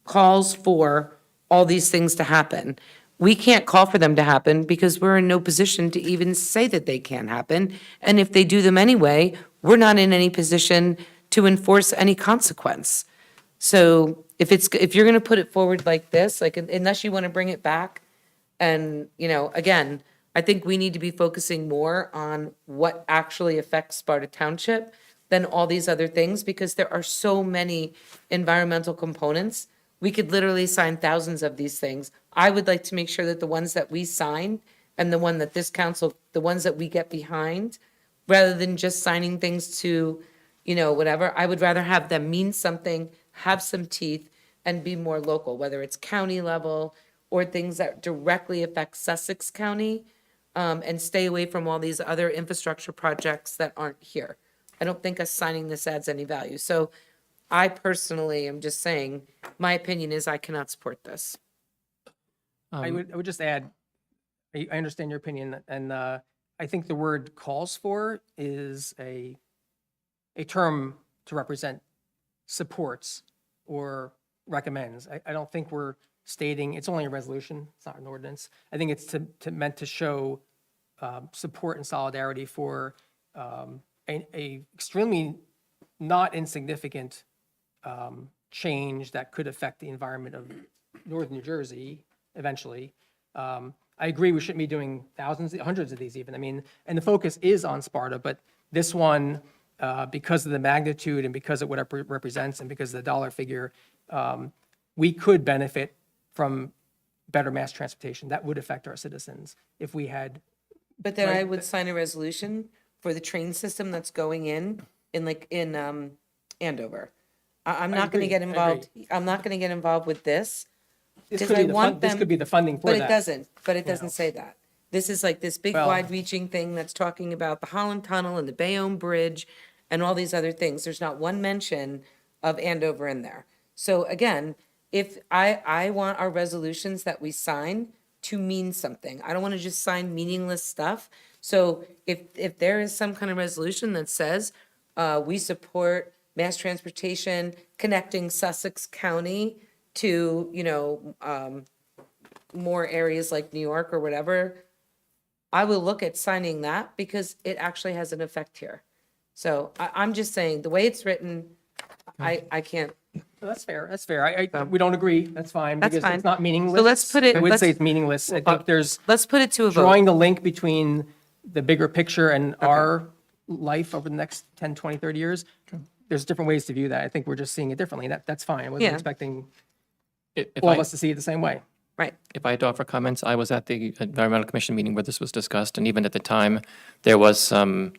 calls for all these things to happen. We can't call for them to happen because we're in no position to even say that they can't happen. And if they do them anyway, we're not in any position to enforce any consequence. So if you're going to put it forward like this, like unless you want to bring it back, and, again, I think we need to be focusing more on what actually affects Sparta Township than all these other things, because there are so many environmental components. We could literally sign thousands of these things. I would like to make sure that the ones that we sign and the one that this council, the ones that we get behind, rather than just signing things to, whatever, I would rather have them mean something, have some teeth, and be more local, whether it's county level or things that directly affect Sussex County, and stay away from all these other infrastructure projects that aren't here. I don't think us signing this adds any value. So I personally am just saying, my opinion is I cannot support this. I would just add, I understand your opinion, and I think the word calls for is a term to represent supports or recommends. I don't think we're stating, it's only a resolution, it's not an ordinance. I think it's meant to show support and solidarity for a extremely not insignificant change that could affect the environment of northern New Jersey eventually. I agree, we shouldn't be doing thousands, hundreds of these even. I mean, and the focus is on Sparta, but this one, because of the magnitude and because of what it represents and because of the dollar figure, we could benefit from better mass transportation. That would affect our citizens if we had. But then I would sign a resolution for the train system that's going in Andover. I'm not going to get involved. I'm not going to get involved with this. This because could be the funding for But that. it doesn't, it doesn't say that. This is like this big Well- wide-reaching thing that's talking about the Holland Tunnel and the Bayonne Bridge and all these other things. There's not one mention of Andover in there. So again, if I want our resolutions that we sign to mean something. I don't want to just sign meaningless stuff. So if there is some kind of resolution that says we support mass transportation connecting Sussex County to, more areas like New York or whatever, I will look at signing that because it actually has an effect here. So I'm just saying, the way it's written, I can't. That's fair, that's fair. We don't agree, that's fine. That's because fine. It's not meaningless. So let's put it- I would let's- say it's meaningless. I think there's. Let's put it to a vote. Drawing the link between the bigger picture and our life over the next 10, 20, 30 years. There's different ways to view that. I think we're just seeing it differently. That's fine. I wasn't Yeah. expecting If all of I- us to see it the same way. Right. If I had to offer comments, I was at the Environmental Commission meeting where this was discussed, and even at the time, there was some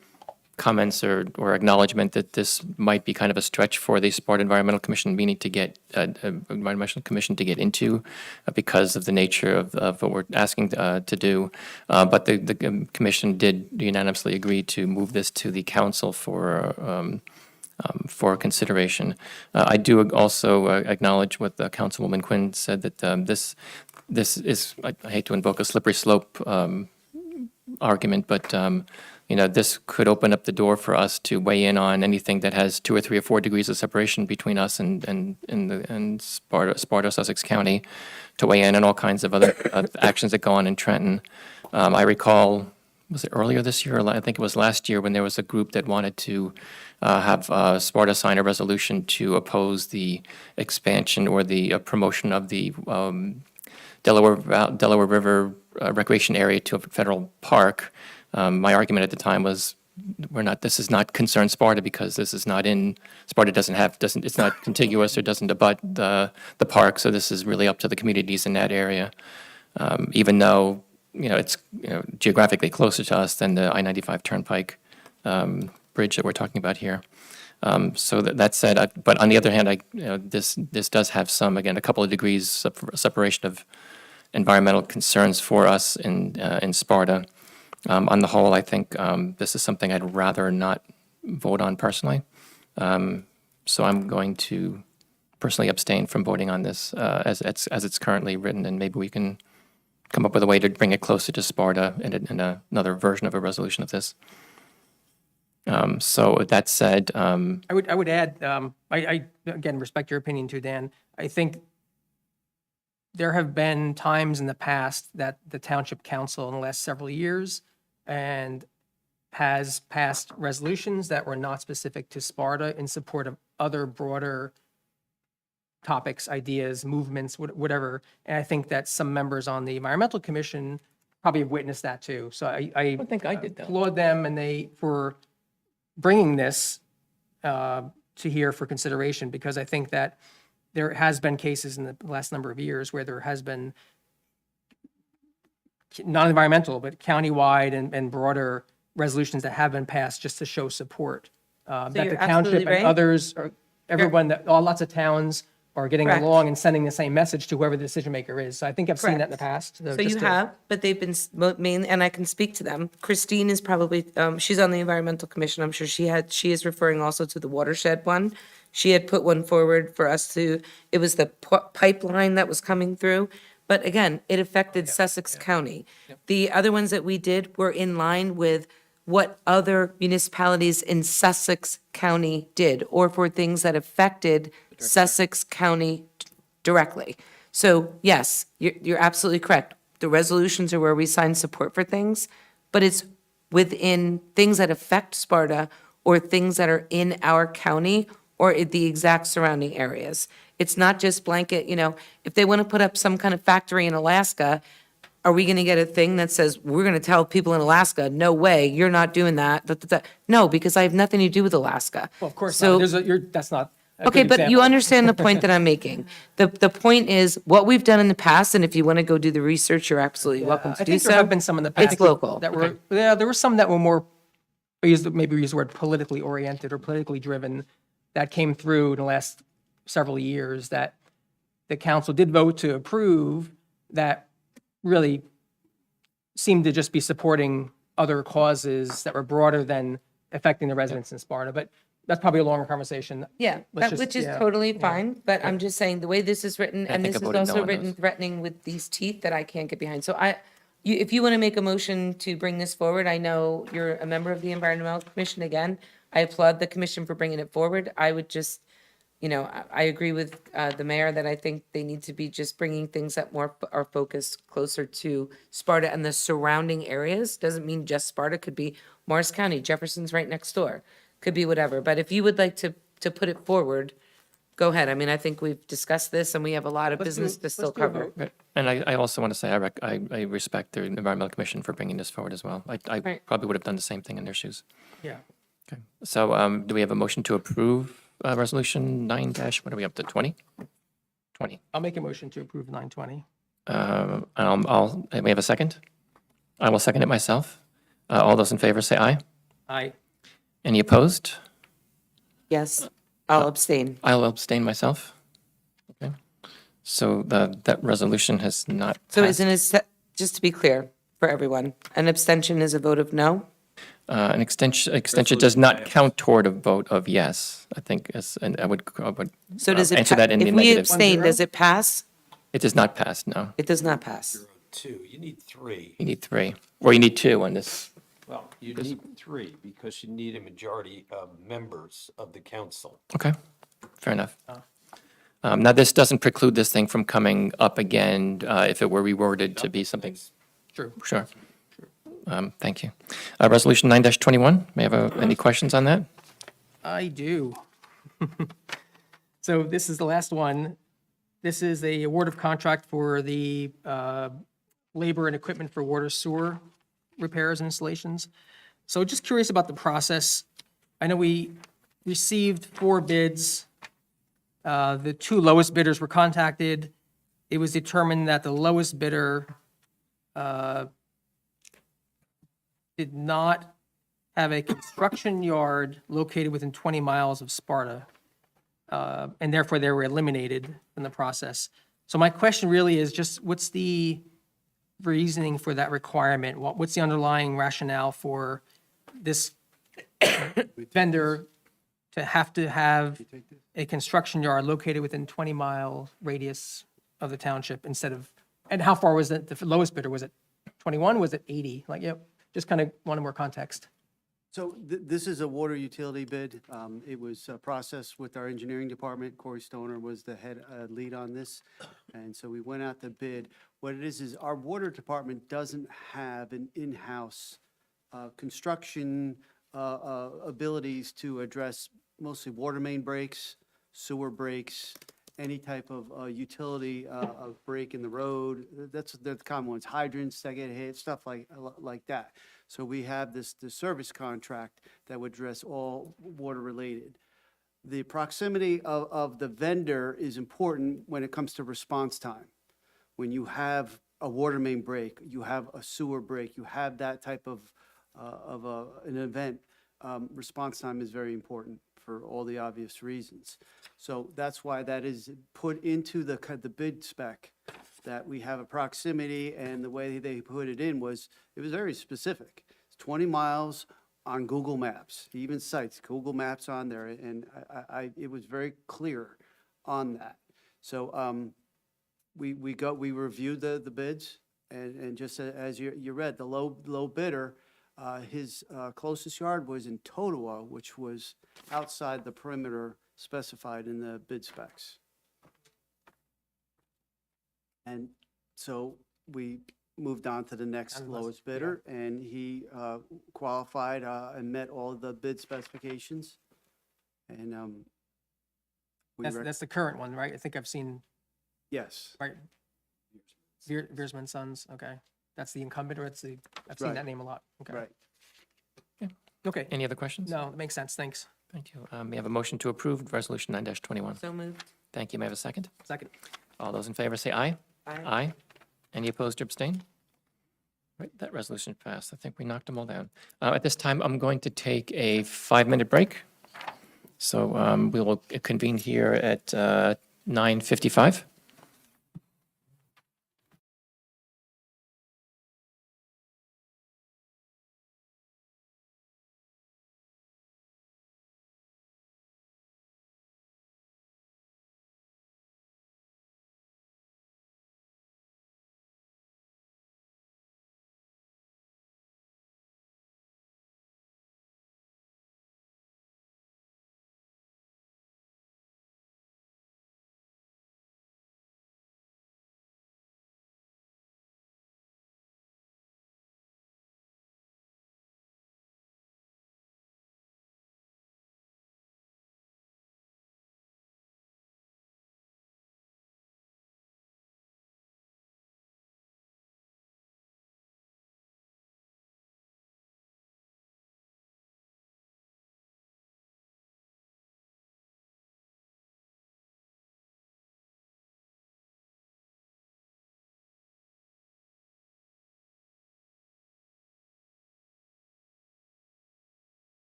comments or acknowledgement that this might be kind of a stretch for the Sparta Environmental Commission meeting to get, Environmental Commission to get into because of the nature of what we're asking to do. But the commission did unanimously agree to move this to the council for consideration. I do also acknowledge what Councilwoman Quinn said, that this is, I hate to invoke a slippery slope argument, but this could open up the door for us to weigh in on anything that has 2 or 3 or 4 degrees of separation between us and Sparta, Sussex County, to weigh in on all kinds of other actions that go on in Trenton. I recall, was it earlier this year? I think it was last year, when there was a group that wanted to have Sparta sign a resolution to oppose the expansion or the promotion of the Delaware River recreation area to a federal park. My argument at the time was, this is not concern Sparta, because this is not in, Sparta it's not contiguous or doesn't abut the park, so this is really up to the communities in that area. Even though, it's, geographically closer to us than the I-95 Turnpike bridge that we're talking about here. So that said, but on the other hand, this does have some, again, a couple of degrees of separation of environmental concerns for us in Sparta. On the whole, I think this is something I'd rather not vote on personally. So I'm going to personally abstain from voting on this as it's currently written, and maybe we can come up with a way to bring it closer to Sparta in another version of a resolution of this. So with that said, I would add, I again respect your opinion too, Dan. I think there have been times in the past that the Township Council in the last several years and has passed resolutions that were not specific to Sparta in support of other broader topics, ideas, movements, whatever. And I think that some members on the Environmental Commission probably have witnessed that too. So I don't think I did, though. applaud them for bringing this to here for consideration, because I think that there has been cases in the last number of years where there has been non-environmental, but countywide and broader resolutions that have been passed just to show support. That you're the absolutely township right. and others, or everyone, lots of towns are getting Correct. along and sending the same message to whoever the decision maker is. So I think I've seen that in the past. So you have, but they've been main, and I can speak to them. Christine is probably, she's on the Environmental Commission. I'm sure she is referring also to the watershed one. She had put one forward for us to, it was the pipeline that was coming through. But again, it affected Sussex County. The other ones that we did were in line with what other municipalities in Sussex County did, or for things that affected Sussex County directly. So yes, you're absolutely correct. The resolutions are where we sign support for things, but it's within things that affect Sparta or things that are in our county or the exact surrounding areas. It's not just blanket, if they want to put up some kind of factory in Alaska, are we going to get a thing that says, we're going to tell people in Alaska, no way, you're not doing that? No, because I have nothing to do with Alaska. Well, of course, So- that's not a Okay, good but you example. understand the point that I'm making. The point is, what we've done in the past, and if you want to go do the research, you're absolutely welcome to I do think so. there have been some in the past. It's local. That were, yeah, there were some that were more, maybe we use the word politically oriented or politically driven, that came through in the last several years that the council did vote to approve that really seemed to just be supporting other causes that were broader than affecting the residents in Sparta. But that's probably a longer conversation. Yeah, Let's just- which is yeah, totally yeah. fine, but I'm just saying, the way this is written, I and think this I is voted no also on written those. threatening with these teeth that I can't get behind. So if you want to make a motion to bring this forward, I know you're a member of the Environmental Commission again. I applaud the commission for bringing it forward. I would just, I agree with the mayor that I think they need to be just bringing things that are focused closer to Sparta and the surrounding areas. Doesn't mean just Sparta, could be Morris County, Jefferson's right next door, could be whatever. But if you would like to put it forward, go ahead. I mean, I think we've discussed this and we have a lot of business to still cover. And I also want to say, I respect the Environmental Commission for bringing this forward as well. I Right. probably would have done the same thing in their shoes. Yeah. Okay. So do we have a motion to approve Resolution 9 dash, what are we up to, 20? 20. I'll make a motion to approve 920. We have a second? I will second it myself. All those in favor say aye. Aye. Any opposed? Yes, I'll abstain. I'll abstain myself. Okay. So that resolution has not So passed. isn't it, just to be clear for everyone, an abstention is a vote of no? An extension does not count toward a vote of yes, I think, and I would So does it, answer that in the if we negative. abstain, does it pass? It does not pass, no. It does not pass. Two, you need three. You need 3, or you need 2 on this. Well, you need three because you need a majority of members of the council. Okay, fair enough. Now, this doesn't preclude this thing from coming up again if it were reworded to be something. True. Sure. Thank you. Resolution 9-21, may I have any questions on that? I do. So this is the last one. This is a award of contract for the labor and equipment for water sewer repairs and installations. So just curious about the process. I know we received 4 bids. The 2 lowest bidders were contacted. It was determined that the lowest bidder did not have a construction yard located within 20 miles of Sparta, and therefore they were eliminated from the process. So my question really is just, what's the reasoning for that requirement? What's the underlying rationale for this vendor to have a construction yard located within 20-mile radius of the township instead of, and how far was it, the lowest bidder, was it 21, was it 80? Like, yep, just kind of wanted more context. So this is a water utility bid. It was processed with our engineering department. Corey Stoner was the head lead on this. And so we went out to bid. What it is our water department doesn't have an in-house construction abilities to address mostly water main breaks, sewer breaks, any type of utility, break in the road. That's the common ones, hydrants that get hit, stuff like that. So we have the service contract that would address all water-related. The proximity of the vendor is important when it comes to response time. When you have a water main break, you have a sewer break, you have that type of an event, response time is very important for all the obvious reasons. So that's why that is put into the bid spec, that we have a proximity, and the way they put it in was, it was very specific. It's 20 miles on Google Maps. He even cites Google Maps on there, and it was very clear on that. So we reviewed the bids, and just as you read, the low bidder, his closest yard was in Totowa, which was outside the perimeter specified in the bid specs. And so we moved on to the next lowest bidder, and he qualified and met all the bid specifications. And That's the current one, right? I think I've seen, yes. right? Veersman Sons, okay. That's the incumbent, or I've seen Right. that name a lot. Okay. Right. Okay. Any other questions? No, that makes sense. Thanks. Thank you. May I have a motion to approve Resolution 9-21? So moved. Thank you. May I have a second? Second. All those in favor say aye. Aye. Aye. Any opposed or abstain? Right, that resolution passed. I think we knocked them all down. At this time, I'm going to take a 5-minute break. So we will convene here at 9:55.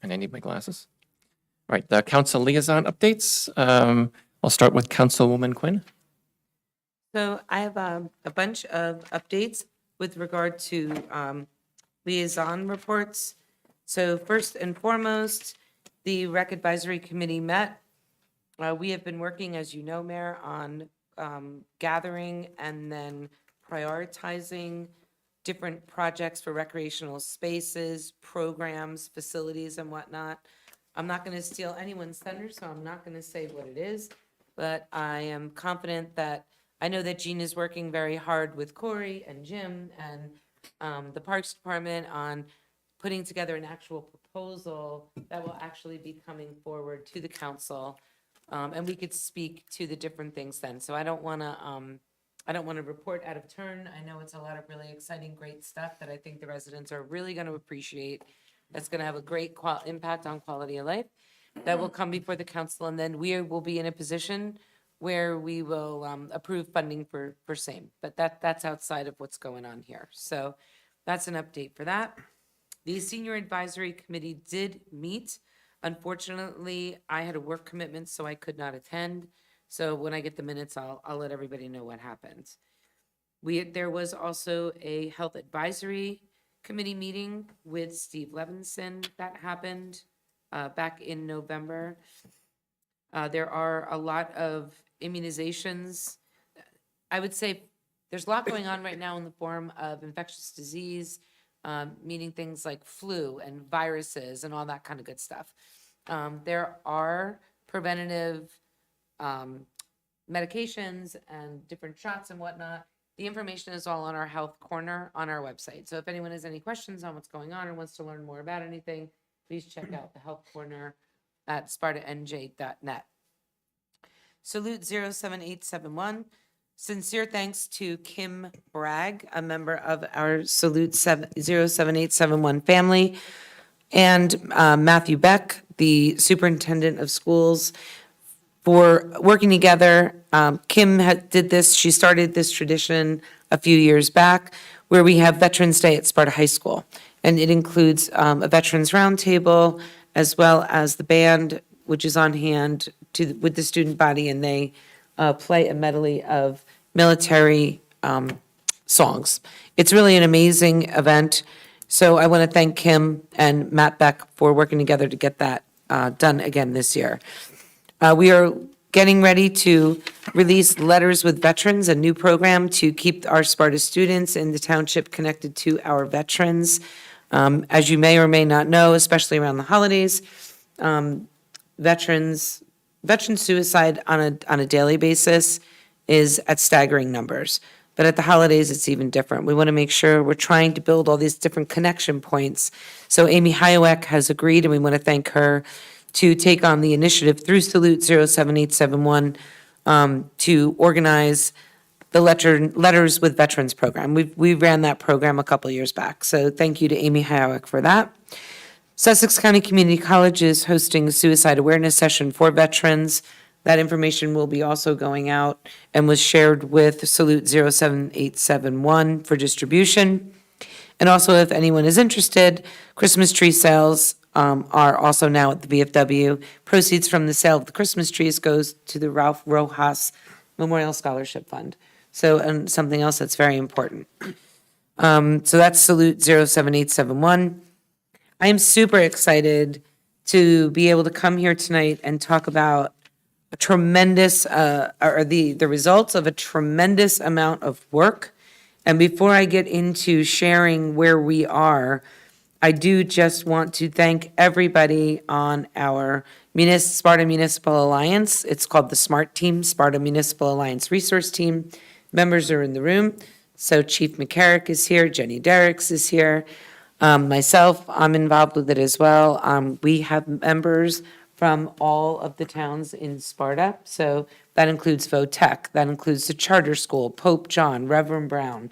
And I need my glasses. All right, the council liaison updates. I'll start with Councilwoman Quinn. So I have a bunch of updates with regard to liaison reports. So first and foremost, the Rec Advisory Committee met. We have been working, as you know, Mayor, on gathering and then prioritizing different projects for recreational spaces, programs, facilities, and whatnot. I'm not going to steal anyone's thunder, so I'm not going to say what it is, but I am confident that, I know that Jean is working very hard with Corey and Jim and the Parks Department on putting together an actual proposal that will actually be coming forward to the council. And we could speak to the different things then. So I don't want to report out of turn. I know it's a lot of really exciting, great stuff that I think the residents are really going to appreciate. That's going to have a great impact on quality of life. That will come before the council, and then we will be in a position where we will approve funding for same. But that's outside of what's going on here. So that's an update for that. The Senior Advisory Committee did meet. Unfortunately, I had a work commitment, so I could not attend. So when I get the minutes, I'll let everybody know what happened. There was also a Health Advisory Committee meeting with Steve Levinson that happened back in November. There are a lot of immunizations. I would say there's a lot going on right now in the form of infectious disease, meaning things like flu and viruses and all that kind of good stuff. There are preventative medications and different shots and whatnot. The information is all on our health corner on our website. So if anyone has any questions on what's going on or wants to learn more about anything, please check out the health corner at spartanj.net. Salute 07871. Sincere thanks to Kim Bragg, a member of our Salute 07871 family, and Matthew Beck, the superintendent of schools, for working together. Kim did this, she started this tradition a few years back, where we have Veterans Day at Sparta High School. And it includes a Veterans Roundtable, as well as the band, which is on hand with the student body, and they play a medley of military songs. It's really an amazing event. So I want to thank Kim and Matt Beck for working together to get that done again this year. We are getting ready to release Letters with Veterans, a new program to keep our Sparta students in the township connected to our veterans. As you may or may not know, especially around the holidays, veteran suicide on a daily basis is at staggering numbers. But at the holidays, it's even different. We want to make sure we're trying to build all these different connection points. So Amy Hayek has agreed, and we want to thank her, to take on the initiative through Salute 07871 to organize the Letters with Veterans program. We ran that program a couple years back. So thank you to Amy Hayek for that. Sussex County Community College is hosting a suicide awareness session for veterans. That information will be also going out and was shared with Salute 07871 for distribution. And also, if anyone is interested, Christmas tree sales are also now at the VFW. Proceeds from the sale of the Christmas trees goes to the Ralph Rojas Memorial Scholarship Fund. So, and something else that's very important. So that's Salute 07871. I am super excited to be able to come here tonight and talk about a tremendous, or the results of a tremendous amount of work. And before I get into sharing where we are, I do just want to thank everybody on our Sparta Municipal Alliance. It's called the SMART Team, Sparta Municipal Alliance Resource Team. Members are in the room. So Chief McCarrick is here, Jenny Derricks is here. Myself, I'm involved with it as well. We have members from all of the towns in Sparta. So that includes VOTEC, that includes the charter school, Pope John, Reverend Brown.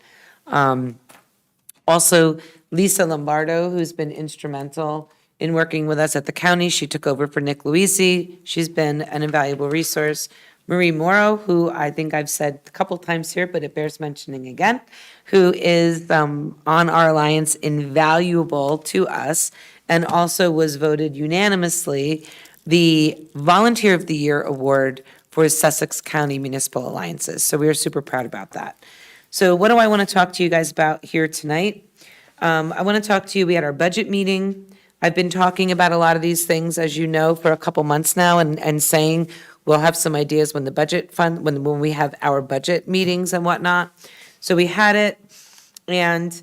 Also, Lisa Lombardo, who's been instrumental in working with us at the county. She took over for Nick Luisi. She's been an invaluable resource. Marie Morrow, who I think I've said a couple times here, but it bears mentioning again, who is on our alliance, invaluable to us. and also was voted unanimously the Volunteer of the Year Award for Sussex County Municipal Alliances. So we are super proud about that. So what do I want to talk to you guys about here tonight? I want to talk to you, we had our budget meeting. I've been talking about a lot of these things, as you know, for a couple months now, and saying we'll have some ideas when the budget fund, when we have our budget meetings and whatnot. So we had it, and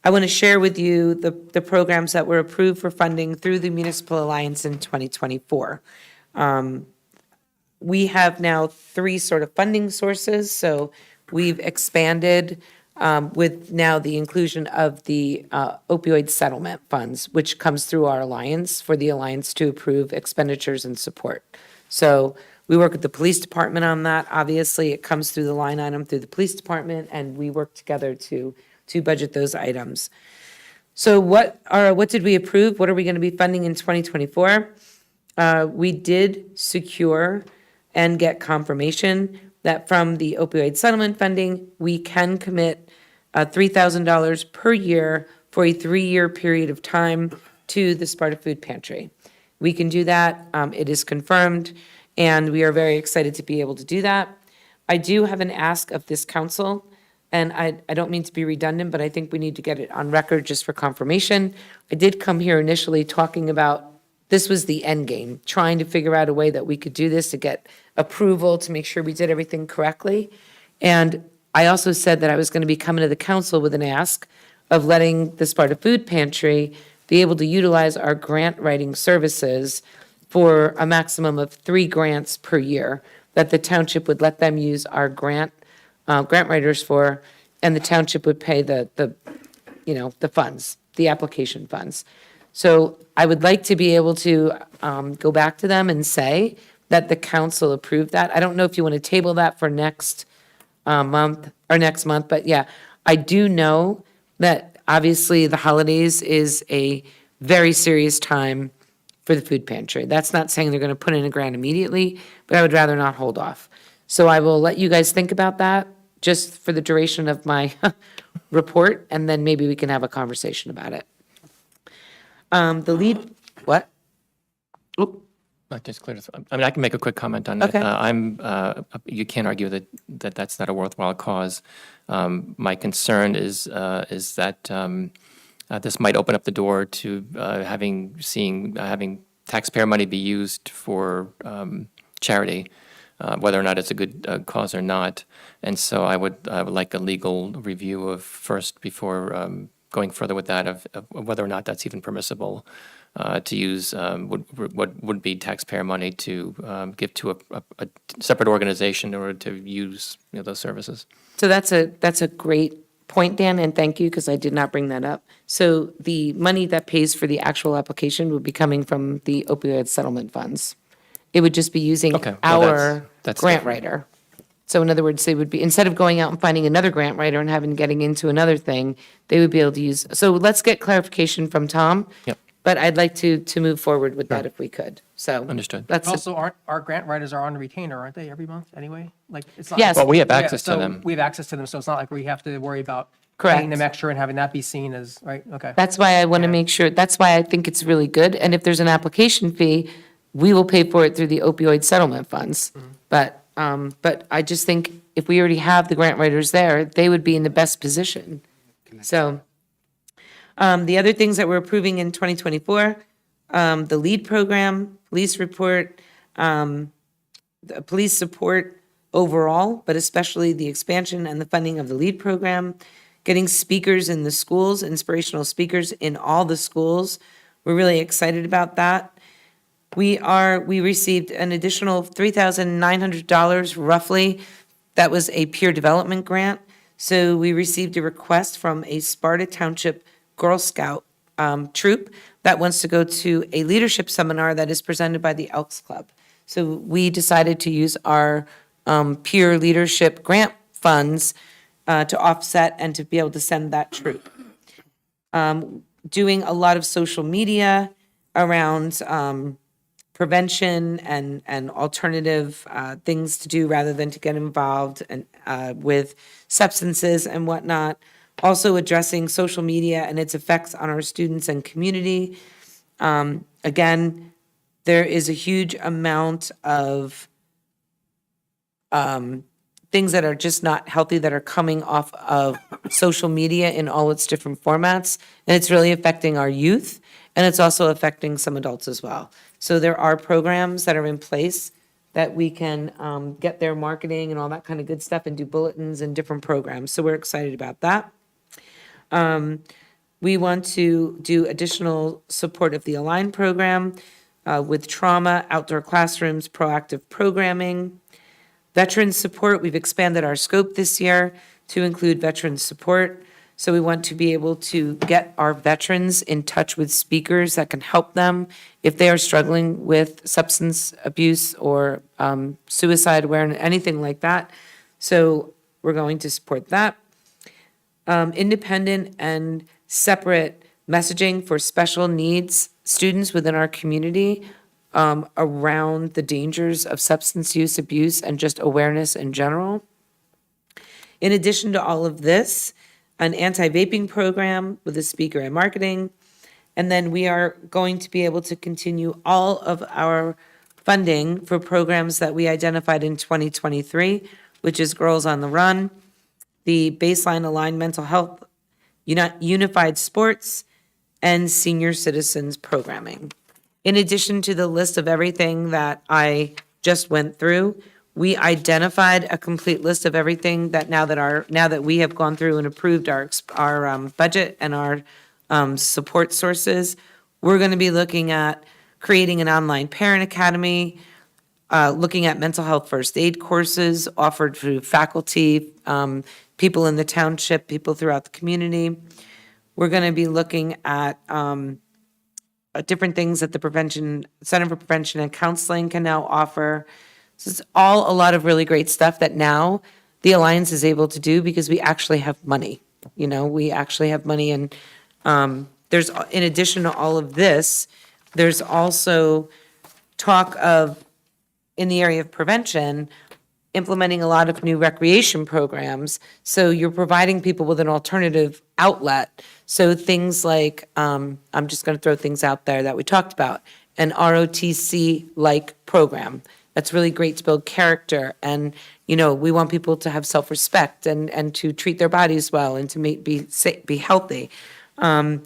I want to share with you the programs that were approved for funding through the Municipal Alliance in 2024. We have now 3 sort of funding sources, so we've expanded with now the inclusion of the opioid settlement funds, which comes through our alliance for the alliance to approve expenditures and support. So we work with the police department on that. Obviously, it comes through the line item through the police department, and we work together to budget those items. So what did we approve? What are we going to be funding in 2024? We did secure and get confirmation that from the opioid settlement funding, we can commit $3,000 per year for a 3-year period of time to the Sparta Food Pantry. We can do that. It is confirmed, and we are very excited to be able to do that. I do have an ask of this council, and I don't mean to be redundant, but I think we need to get it on record just for confirmation. I did come here initially talking about this was the end game, trying to figure out a way that we could do this to get approval, to make sure we did everything correctly. And I also said that I was going to be coming to the council with an ask of letting the Sparta Food Pantry be able to utilize our grant writing services for a maximum of 3 grants per year, that the township would let them use our grant writers for, and the township would pay the funds, the application funds. So I would like to be able to go back to them and say that the council approved that. I don't know if you want to table that for next month, but yeah, I do know that obviously the holidays is a very serious time for the food pantry. That's not saying they're going to put in a grant immediately, but I would rather not hold off. So I will let you guys think about that just for the duration of my report, and then maybe we can have a conversation about it. The lead, what? Oop. Just clear this. I mean, I can make a quick comment on that. Okay. You can't argue that that's not a worthwhile cause. My concern is that this might open up the door to having taxpayer money be used for charity, whether or not it's a good cause or not. And so I would like a legal review of first before going further with that of whether or not that's even permissible. To use what would be taxpayer money to give to a separate organization in order to use those services. So that's a great point, Dan, and thank you, because I did not bring that up. So the money that pays for the actual application would be coming from the opioid settlement funds. It would just be using our that's grant different. writer. So in other words, they would be, instead of going out and finding another grant writer and getting into another thing, they would be able to use, so let's get clarification from Tom. Yep. But I'd like to move forward with that if we could, so. Understood. That's, Also, our grant writers are on retainer, aren't they, every month anyway? Like, it's not. Yes. Well, we have Yeah, access to so them. We have access to them, so it's not like we have to worry about Correct. paying them extra and having that be seen as, right, okay. that's why I want to make sure, that's why I think it's really good. And if there's an application fee, we will pay for it through the opioid settlement funds. But I just think if we already have the grant writers there, they would be in the best position. So, the other things that we're approving in 2024, the LEAD program, police report, the police support overall, but especially the expansion and the funding of the LEAD program, getting speakers in the schools, inspirational speakers in all the schools. We're really excited about that. We received an additional $3,900 roughly. That was a peer development grant. So we received a request from a Sparta Township Girl Scout troop that wants to go to a leadership seminar that is presented by the Elks Club. So we decided to use our peer leadership grant funds to offset and to be able to send that troop. Doing a lot of social media around prevention and alternative things to do rather than to get involved with substances and whatnot. Also addressing social media and its effects on our students and community. Again, there is a huge amount of things that are just not healthy that are coming off of social media in all its different formats. And it's really affecting our youth, and it's also affecting some adults as well. So there are programs that are in place that we can get their marketing and all that kind of good stuff and do bulletins and different programs. So we're excited about that. We want to do additional support of the Align program with trauma, outdoor classrooms, proactive programming. Veterans support, we've expanded our scope this year to include veterans support. So we want to be able to get our veterans in touch with speakers that can help them if they are struggling with substance abuse or suicide awareness, anything like that. So we're going to support that. Independent and separate messaging for special needs students within our community around the dangers of substance use, abuse, and just awareness in general. In addition to all of this, an anti-vaping program with a speaker and marketing. And then we are going to be able to continue all of our funding for programs that we identified in 2023, which is Girls on the Run, the Baseline Aligned Mental Health, Unified Sports, and Senior Citizens Programming. In addition to the list of everything that I just went through, we identified a complete list of everything that now that we have gone through and approved our budget and our support sources, we're going to be looking at creating an online parent academy, looking at mental health first aid courses offered through faculty, people in the township, people throughout the community. We're going to be looking at different things that the Center for Prevention and Counseling can now offer. So it's all a lot of really great stuff that now the Alliance is able to do because we actually have money. We actually have money, and there's, in addition to all of this, there's also talk of, in the area of prevention, implementing a lot of new recreation programs. So you're providing people with an alternative outlet. So things like, I'm just going to throw things out there that we talked about, an ROTC-like program. That's really great to build character. And, we want people to have self-respect and to treat their bodies well and to be healthy.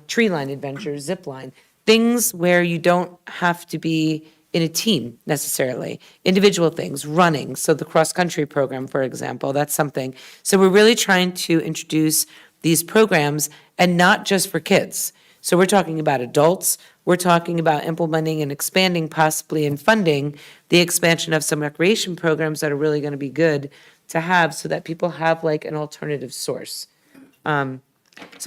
Tree line adventures, zip line, things where you don't have to be in a team necessarily, individual things, running. So the cross-country program, for example, that's something. So we're really trying to introduce these programs, and not just for kids. So we're talking about adults. We're talking about implementing and expanding, possibly in funding, the expansion of some recreation programs that are really going to be good to have so that people have like an alternative source. So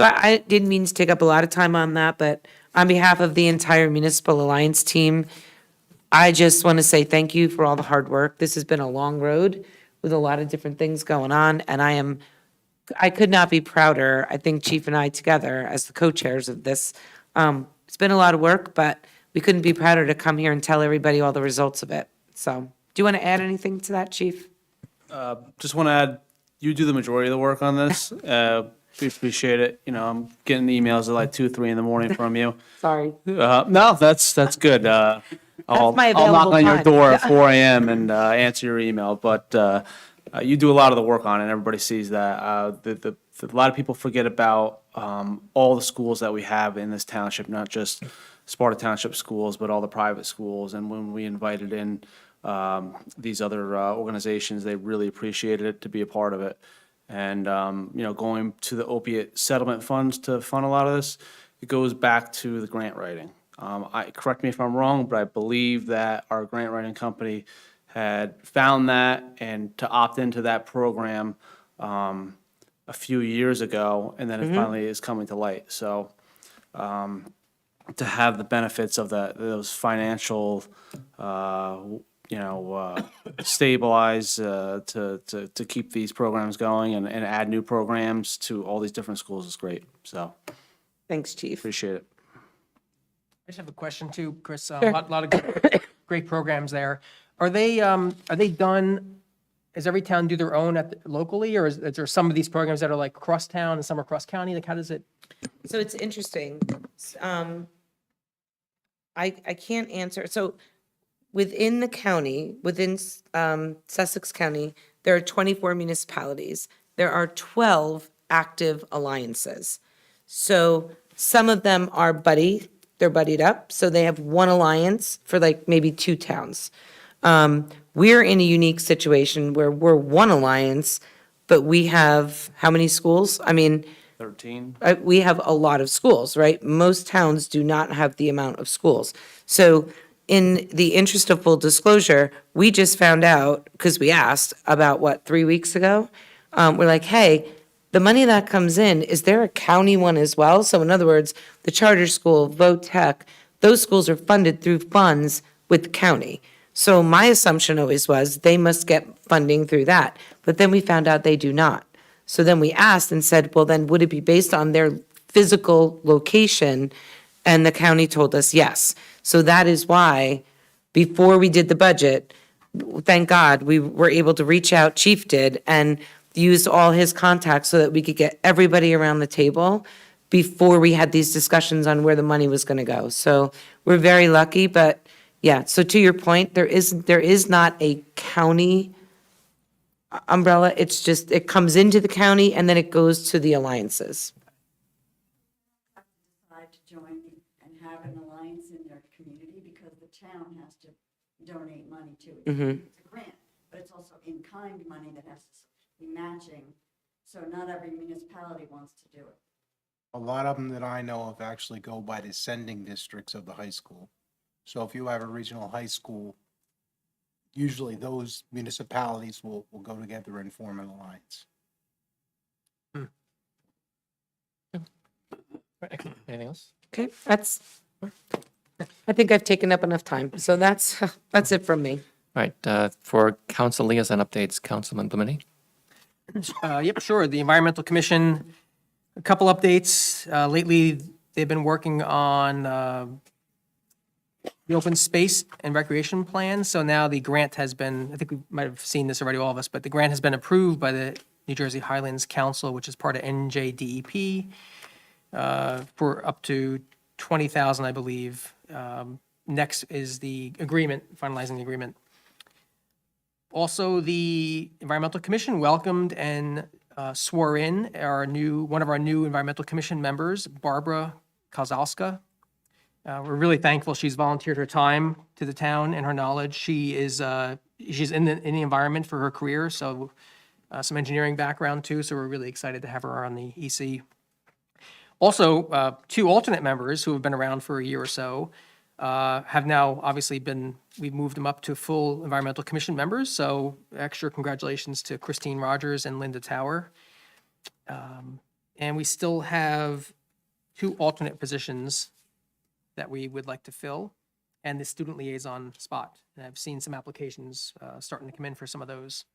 I didn't mean to take up a lot of time on that, but on behalf of the entire Municipal Alliance team, I just want to say thank you for all the hard work. This has been a long road with a lot of different things going on, and I could not be prouder, I think Chief and I together as the co-chairs of this. It's been a lot of work, but we couldn't be prouder to come here and tell everybody all the results of it. So, do you want to add anything to that, Chief? Just want to add, you do the majority of the work on this. We appreciate it. I'm getting emails at like 2, 3 in the morning from you. Sorry. No, that's good. I'll my knock available on your time. door at 4 a.m. and answer your email. But you do a lot of the work on it. And everybody sees that. A lot of people forget about all the schools that we have in this township, not just Sparta Township schools, but all the private schools. And when we invited in these other organizations, they really appreciated it to be a part of it. And, going to the opiate settlement funds to fund a lot of this, it goes back to the grant writing. Correct me if I'm wrong, but I believe that our grant writing company had found that and to opt into that program a few years ago, and then it finally is coming to light. So to have the benefits of those financial stabilize to keep these programs going and add new programs to all these different schools is great. So Thanks, Chief. appreciate it. I just have a question too, Chris. Sure. A lot of great programs there. Are they done, does every town do their own locally, or is there some of these programs that are like cross-town and some are cross-county? Like, how does it? So it's interesting. I can't answer. So within the county, within Sussex County, there are 24 municipalities. There are 12 active alliances. So some of them are they're buddied up, so they have one alliance for like maybe two towns. We're in a unique situation where we're one alliance, but we have how many schools? I mean, 13. we have a lot of schools, right? Most towns do not have the amount of schools. So in the interest of full disclosure, we just found out, because we asked about, what, 3 weeks ago? We're like, hey, the money that comes in, is there a county one as well? So in other words, the charter school, VOTech, those schools are funded through funds with the county. So my assumption always was they must get funding through that. But then we found out they do not. So then we asked and said, well, then would it be based on their physical location? And the county told us yes. So that is why, before we did the budget, thank God, we were able to reach out, Chief did, and used all his contacts so that we could get everybody around the table before we had these discussions on where the money was going to go. So we're very lucky, but yeah, so to your point, there is not a county umbrella. It's just, it comes into the county and then it goes to the alliances. Decide to join and have an alliance in their community because the town has to donate money to it. Mhm. It's a grant, but it's also in-kind money that has to be matching. So not every municipality wants to do it. A lot of them that I know of actually go by the sending districts of the high school. So if you have a regional high school, usually those municipalities will go together and form an alliance. Anything else? Okay, I think I've taken up enough time. So that's it from me. All right, for council liaison updates, Councilman Blumenty. Yep, sure. The Environmental Commission, a couple updates. Lately, they've been working on the open space and recreation plan. So now the grant has been, I think we might have seen this already, all of us, but the grant has been approved by the New Jersey Highlands Council, which is part of NJDEP, for up to 20,000, I believe. Next is the agreement, finalizing the agreement. Also, the Environmental Commission welcomed and swore in one of our new Environmental Commission members, Barbara Kozalska. We're really thankful she's volunteered her time to the town and her knowledge. She's in the environment for her career, so some engineering background too, so we're really excited to have her on the EC. Also, two alternate members who have been around for a year or so have now obviously we've moved them up to full Environmental Commission members, so extra congratulations to Christine Rogers and Linda Tower. And we still have two alternate positions that we would like to fill, and the student liaison spot. And I've seen some applications starting to come in for some of those.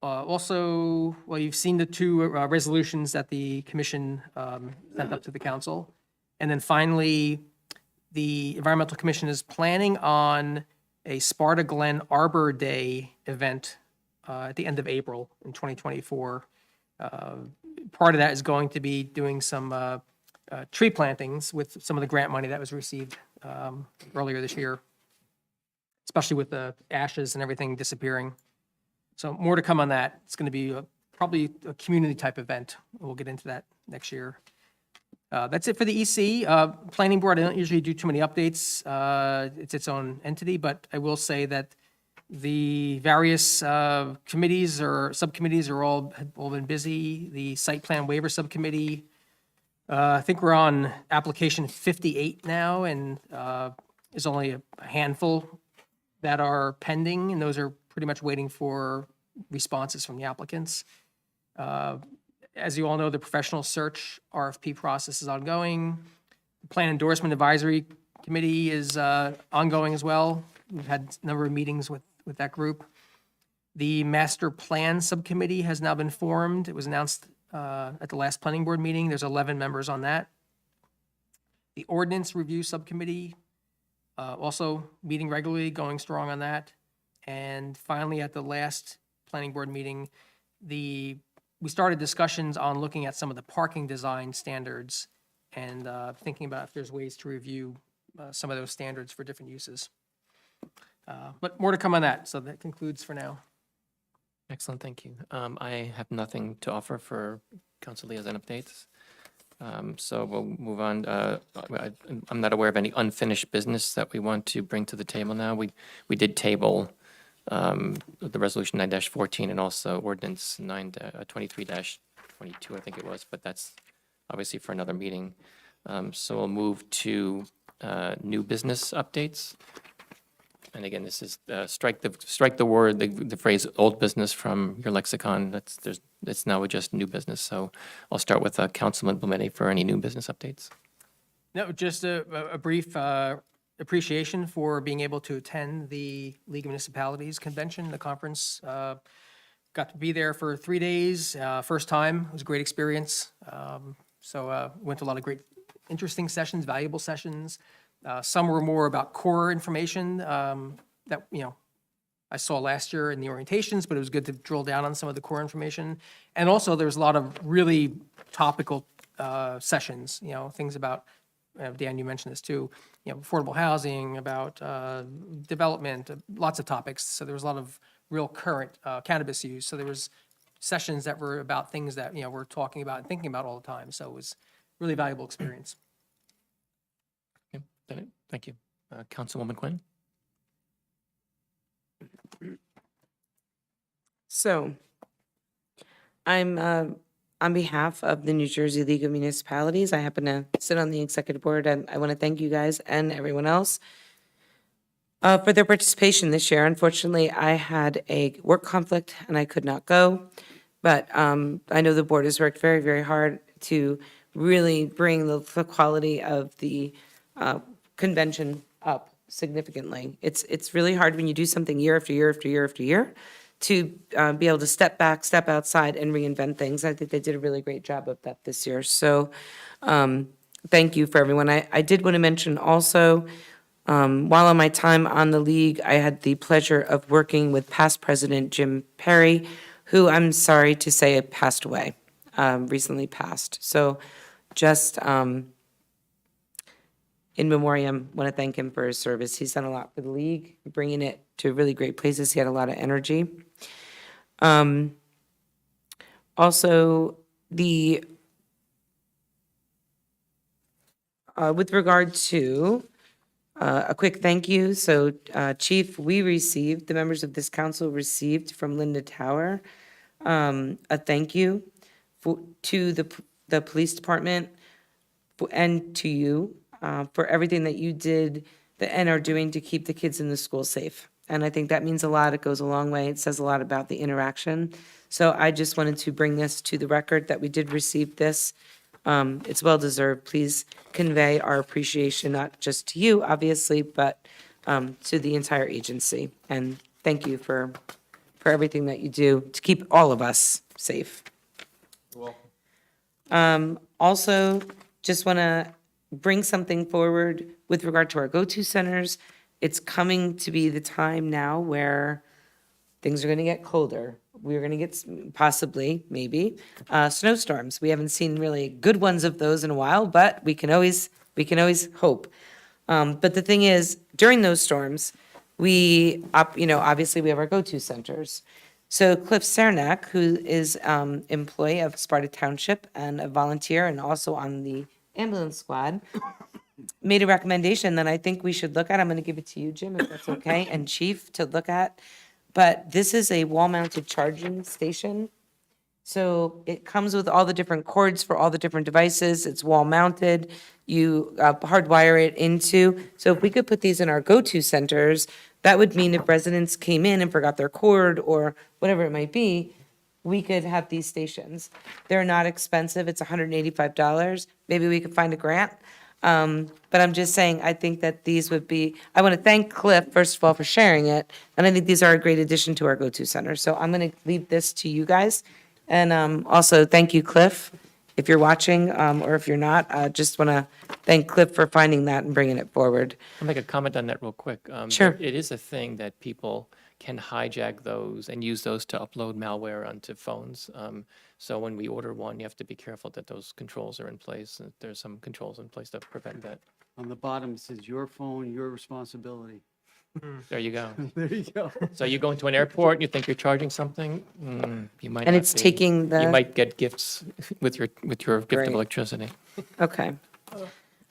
Also, well, you've seen the two resolutions that the commission sent up to the council. And then finally, the Environmental Commission is planning on a Sparta Glen Arbor Day event at the end of April in 2024. Part of that is going to be doing some tree plantings with some of the grant money that was received earlier this year, especially with the ashes and everything disappearing. So more to come on that. It's going to be probably a community type event. We'll get into that next year. That's it for the EC. Planning Board, I don't usually do too many updates. It's its own entity, but I will say that the various committees or subcommittees have all been busy. The Site Plan Waiver Subcommittee, I think we're on application 58 now, and there's only a handful that are pending, and those are pretty much waiting for responses from the applicants. As you all know, the professional search RFP process is ongoing. Plan Endorsement Advisory Committee is ongoing as well. We've had a number of meetings with that group. The Master Plan Subcommittee has now been formed. It was announced at the last planning board meeting. There's 11 members on that. The Ordinance Review Subcommittee, also meeting regularly, going strong on that. And finally, at the last planning board meeting, we started discussions on looking at some of the parking design standards and thinking about if there's ways to review some of those standards for different uses. But more to come on that, so that concludes for now. Excellent, thank you. I have nothing to offer for council liaison updates. So we'll move on. I'm not aware of any unfinished business that we want to bring to the table now. We did table the resolution 9-14 and also ordinance 23-22, I think it was, but that's obviously for another meeting. So we'll move to new business updates. And again, this is strike the word, the phrase "old business" from your lexicon. It's now just new business. So I'll start with Councilman Blumetti for any new business updates. No, just a brief appreciation for being able to attend the League of Municipalities Convention, the conference. Got to be there for 3 days, first time. It was a great experience. So went to a lot of great, interesting sessions, valuable sessions. Some were more about core information that, I saw last year in the orientations, but it was good to drill down on some of the core information. And also, there's a lot of really topical sessions, things about, Dan, you mentioned this too, affordable housing, about development, lots of topics. So there was a lot of real current cannabis use. So there was sessions that were about things that, we're talking about and thinking about all the time. So it was a really valuable experience. Thank you. Councilwoman Quinn? So, I'm, on behalf of the New Jersey League of Municipalities, I happen to sit on the executive board, and I want to thank you guys and everyone else for their participation this year. Unfortunately, I had a work conflict and I could not go, but I know the board has worked very, very hard to really bring the quality of the convention up significantly. It's really hard when you do something year after year after year after year to be able to step back, step outside, and reinvent things. I think they did a really great job of that this year. So thank you for everyone. I did want to mention also, while on my time on the league, I had the pleasure of working with past president Jim Perry, who I'm sorry to say passed away, recently passed. So just in memoriam, want to thank him for his service. He's done a lot for the league, bringing it to really great places. He had a lot of energy. Also, with regard to a quick thank you. So, Chief, the members of this council received from Linda Tower a thank you to the police department and to you for everything that you did and are doing to keep the kids in the school safe. And I think that means a lot. It goes a long way. It says a lot about the interaction. So I just wanted to bring this to the record that we did receive this. It's well-deserved. Please convey our appreciation, not just to you, obviously, but to the entire agency. And thank you for everything that you do to keep all of us safe. You're welcome. Also, just want to bring something forward with regard to our go-to centers. It's coming to be the time now where things are going to get colder. We're going to get possibly, maybe, snowstorms. We haven't seen really good ones of those in a while, but we can always hope. But the thing is, during those storms, obviously we have our go-to centers. So Cliff Cernak, who is employee of Sparta Township and a volunteer and also on the ambulance squad, made a recommendation that I think we should look at. I'm going to give it to you, Jim, if that's okay, and Chief to look at. But this is a wall-mounted charging station. So it comes with all the different cords for all the different devices. It's wall-mounted. You hardwire it into. So if we could put these in our go-to centers, that would mean if residents came in and forgot their cord or whatever it might be, we could have these stations. They're not expensive. It's $185. Maybe we could find a grant. But I'm just saying, I think that these would be, I want to thank Cliff, first of all, for sharing it. And I think these are a great addition to our go-to center. So I'm going to leave this to you guys. And also, thank you, Cliff, if you're watching, or if you're not. I just want to thank Cliff for finding that and bringing it forward. I'll make a comment on that real quick. Sure. It is a thing that people can hijack those and use those to upload malware onto phones. So when we order one, you have to be careful that those controls are in place. There's some controls in place to prevent that. On the bottom, it says your phone, your responsibility. There you go. There you go. So you go into an airport and you think you're charging something, you might And not it's be. taking You the- might get gifts with your gift Great. of electricity. Okay.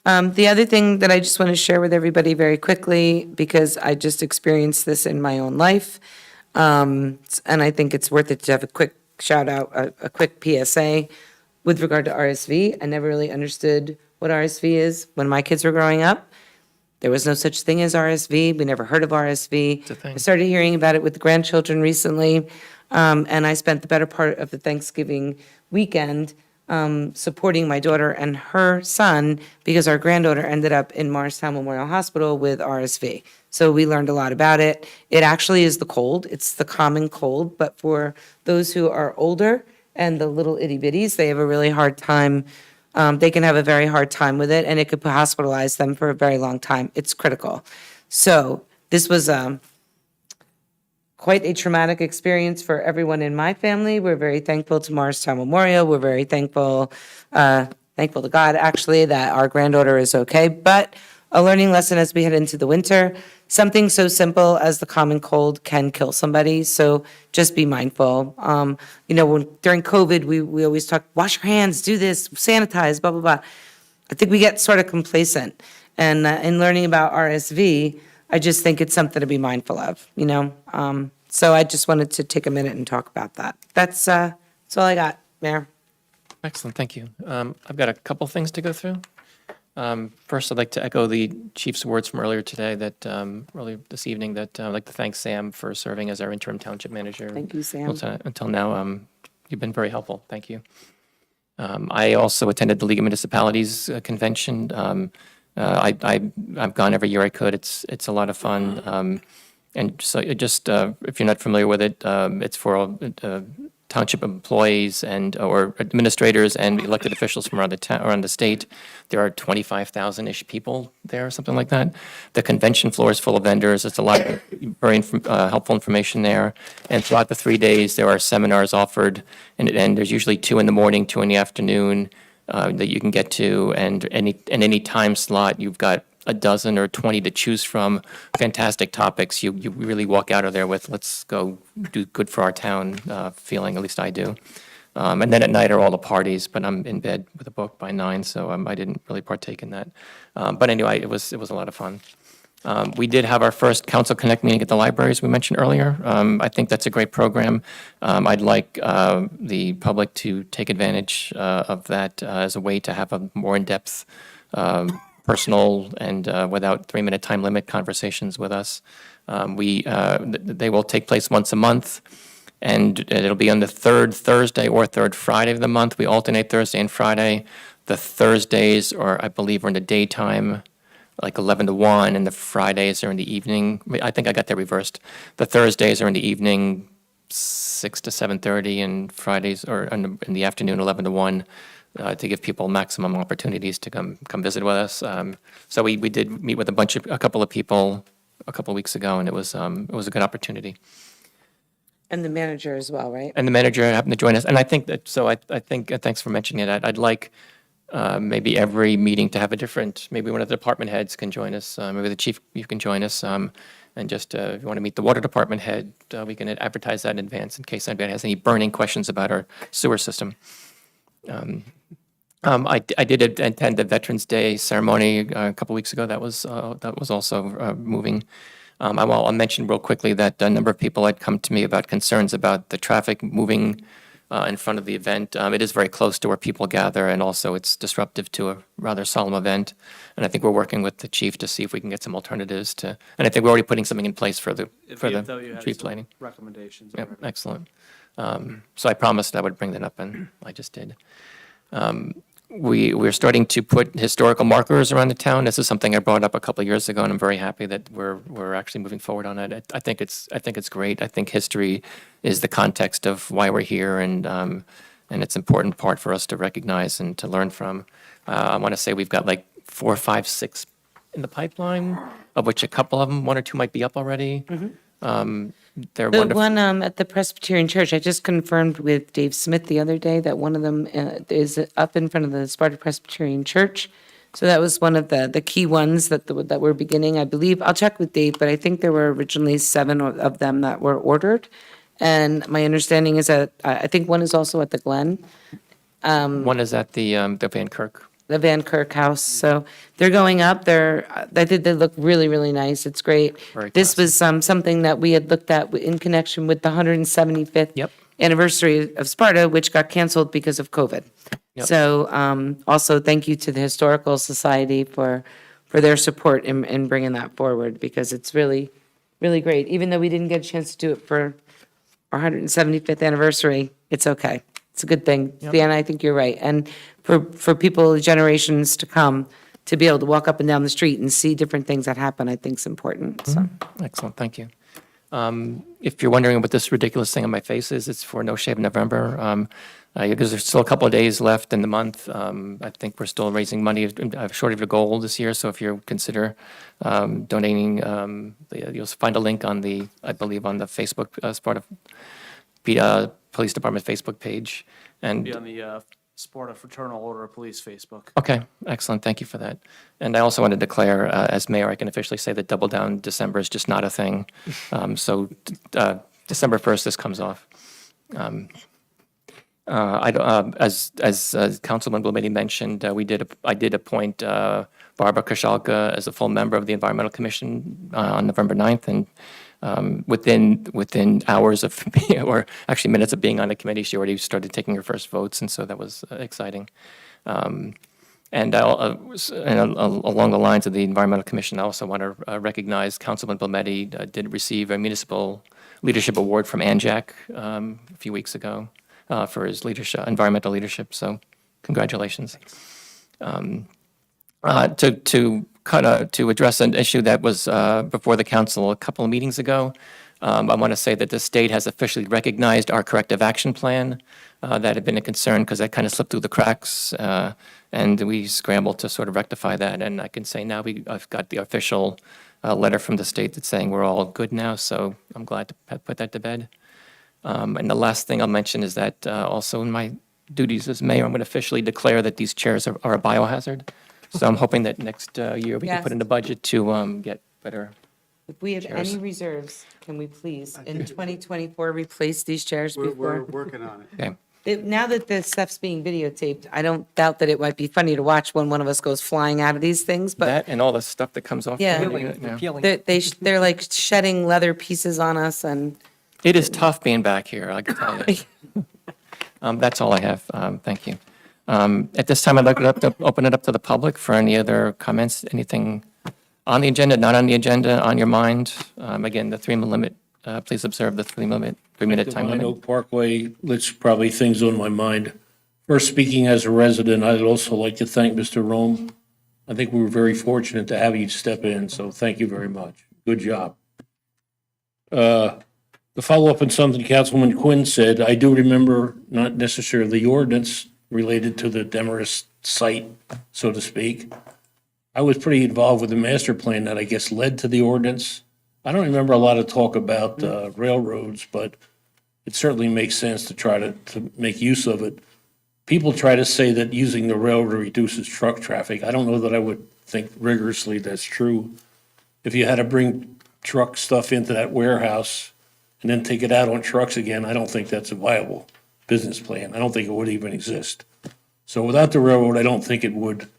The other thing that I just want to share with everybody very quickly, because I just experienced this in my own life, and I think it's worth it to have a quick shout out, a quick PSA with regard to RSV. I never really understood what RSV is when my kids were growing up. There was no such thing as RSV. We never heard of RSV. It's a thing. I started hearing about it with the grandchildren recently, and I spent the better part of the Thanksgiving weekend supporting my daughter and her son because our granddaughter ended up in Morristown Memorial Hospital with RSV. So we learned a lot about it. It actually is the cold. It's the common cold, but for those who are older and the little itty bitties, they have a really hard time. They can have a very hard time with it, and it could hospitalize them for a very long time. It's critical. So this was quite a traumatic experience for everyone in my family. We're very thankful to Morristown Memorial. We're very thankful to God, actually, that our granddaughter is okay. But a learning lesson as we head into the winter, something so simple as the common cold can kill somebody. So just be mindful. During COVID, we always talk, wash your hands, do this, sanitize, blah, blah, blah. I think we get sort of complacent. And in learning about RSV, I just think it's something to be mindful of, So I just wanted to take a minute and talk about that. That's all I got, Mayor. Excellent, thank you. I've got a couple things to go through. First, I'd like to echo the chief's words from earlier today earlier this evening, that I'd like to thank Sam for serving as our interim township manager. Thank you, Sam. Until now, you've been very helpful. Thank you. I also attended the League of Municipalities convention. I've gone every year I could. It's a lot of fun. And so if you're not familiar with it, it's for township employees or administrators and elected officials from around the state. There are 25,000-ish people there, something like that. The convention floor is full of vendors. It's a lot of very helpful information there. And throughout the 3 days, there are seminars offered, and there's usually 2 in the morning, 2 in the afternoon that you can get to, and any time slot, you've got a dozen or 20 to choose from. Fantastic topics. You really walk out of there with, let's go do good for our town feeling, at least I do. And then at night are all the parties, but I'm in bed with a book by 9, so I didn't really partake in that. But anyway, it was a lot of fun. We did have our first Council Connect meeting at the libraries we mentioned earlier. I think that's a great program. I'd like the public to take advantage of that as a way to have a more in-depth, personal, and without 3-minute time limit conversations with us. They will take place once a month, and it'll be on the third Thursday or third Friday of the month. We alternate Thursday and Friday. The Thursdays are, I believe, are in the daytime, like 11 to 1, and the Fridays are in the evening. I think I got that reversed. The Thursdays are in the evening, 6 to 7:30, and Fridays are in the afternoon, 11 to 1, to give people maximum opportunities to come visit with us. So we did meet with a couple of people a couple of weeks ago, and it was a good opportunity. And the manager as well, right? And the manager happened to join us, and I think that. So I think thanks for mentioning it. I'd like. Maybe every meeting to have a different, maybe one of the department heads can join us, maybe the chief, you can join us, and just if you want to meet the water department head, we can advertise that in advance in case anybody has any burning questions about our sewer system. I did attend the Veterans Day ceremony a couple weeks ago. That was also moving. I'll mention real quickly that a number of people had come to me about concerns about the traffic moving in front of the event. It is very close to where people gather, and also it's disruptive to a rather solemn event. And I think we're working with the chief to see if we can get some alternatives to, and I think we're already putting something in place for the tree planting. Recommendations. Yep, excellent. So I promised I would bring that up, and I just did. We're starting to put historical markers around the town. This is something I brought up a couple of years ago, and I'm very happy that we're actually moving forward on it. I think it's great. I think history is the context of why we're here, and it's an important part for us to recognize and to learn from. I want to say we've got like 4, 5, 6 in the pipeline, of which a couple of them, 1 or 2 might be up already. They're The wonderful. one at the Presbyterian Church, I just confirmed with Dave Smith the other day that one of them is up in front of the Sparta Presbyterian Church. So that was one of the key ones that we're beginning, I believe. I'll check with Dave, but I think there were originally 7 of them that were ordered. And my understanding is that, I think one is also at the Glen, One is at the Van Kirk. the Van Kirk House. So they're going up. They look really, really nice. It's great. Very This was something that we had looked at in connection with the 175th Yep. anniversary of Sparta, which got canceled because of COVID. Yep. So also thank you to the Historical Society for their support in bringing that forward, because it's really, really great. Even though we didn't get a chance to do it for our 175th anniversary, it's okay. It's a good thing. Deanna, I think you're right. And for people, generations to come, to be able to walk up and down the street and see different things that happen, I think is important, so. Excellent, thank you. If you're wondering what this ridiculous thing on my face is, it's for No Shave November. Because there's still a couple of days left in the month. I think we're still raising money, short of your goal this year. So if you consider donating, you'll find a link on I believe on the Facebook, Sparta Police Department Facebook page. And Be on the Sparta Fraternal Order of Police Facebook. okay, excellent. Thank you for that. And I also want to declare, as mayor, I can officially say that Double Down December is just not a thing. So December 1st, this comes off. As Councilman Blumedy mentioned, I did appoint Barbara Kashalka as a full member of the Environmental Commission on November 9th, and within hours of, or actually minutes of being on the committee, she already started taking her first votes, and so that was exciting. And along the lines of the Environmental Commission, I also want to recognize Councilman Blumedy did receive a Municipal Leadership Award from ANJAC a few weeks ago. For his leadership, environmental leadership. So, congratulations. To address an issue that was before the council a couple of meetings ago, I want to say that the state has officially recognized our corrective action plan. That had been a concern because that kind of slipped through the cracks, and we scrambled to sort of rectify that. And I can say now I've got the official letter from the state that's saying we're all good now. So I'm glad to put that to bed. And the last thing I'll mention is that also in my duties as mayor, I'm going to officially declare that these chairs are a biohazard. So I'm hoping that next year we can put in the budget to get better. If we have chairs. any reserves, can we please, in 2024, replace these chairs We're before? working on it. Okay. Now that this stuff's being videotaped, I don't doubt that it might be funny to watch when one of us goes flying out of these things, but That and all the stuff that comes off. Yeah. there, yeah. Peeling. they're like shedding leather pieces on us, and It is tough being back here, I can tell you. That's all I have. Thank you. At this time, I'd like to open it up to the public for any other comments, anything on the agenda, not on the agenda, on your mind. Again, the 3-minute limit, please observe the 3-minute time Divine limit. Oak Parkway, let's probably things on my mind. First, speaking as a resident, I'd also like to thank Mr. Rome. I think we were very fortunate to have you step in, so thank you very much. Good job. To follow up on something Councilman Quinn said, I do remember not necessarily the ordinance related to the Demarest site, so to speak. I was pretty involved with the master plan that I guess led to the ordinance. I don't remember a lot of talk about railroads, but it certainly makes sense to try to make use of it. People try to say that using the railroad reduces truck traffic. I don't know that I would think rigorously that's true. If you had to bring truck stuff into that warehouse and then take it out on trucks again, I don't think that's a viable business plan. I don't think it would even exist. So without the railroad, I don't think it would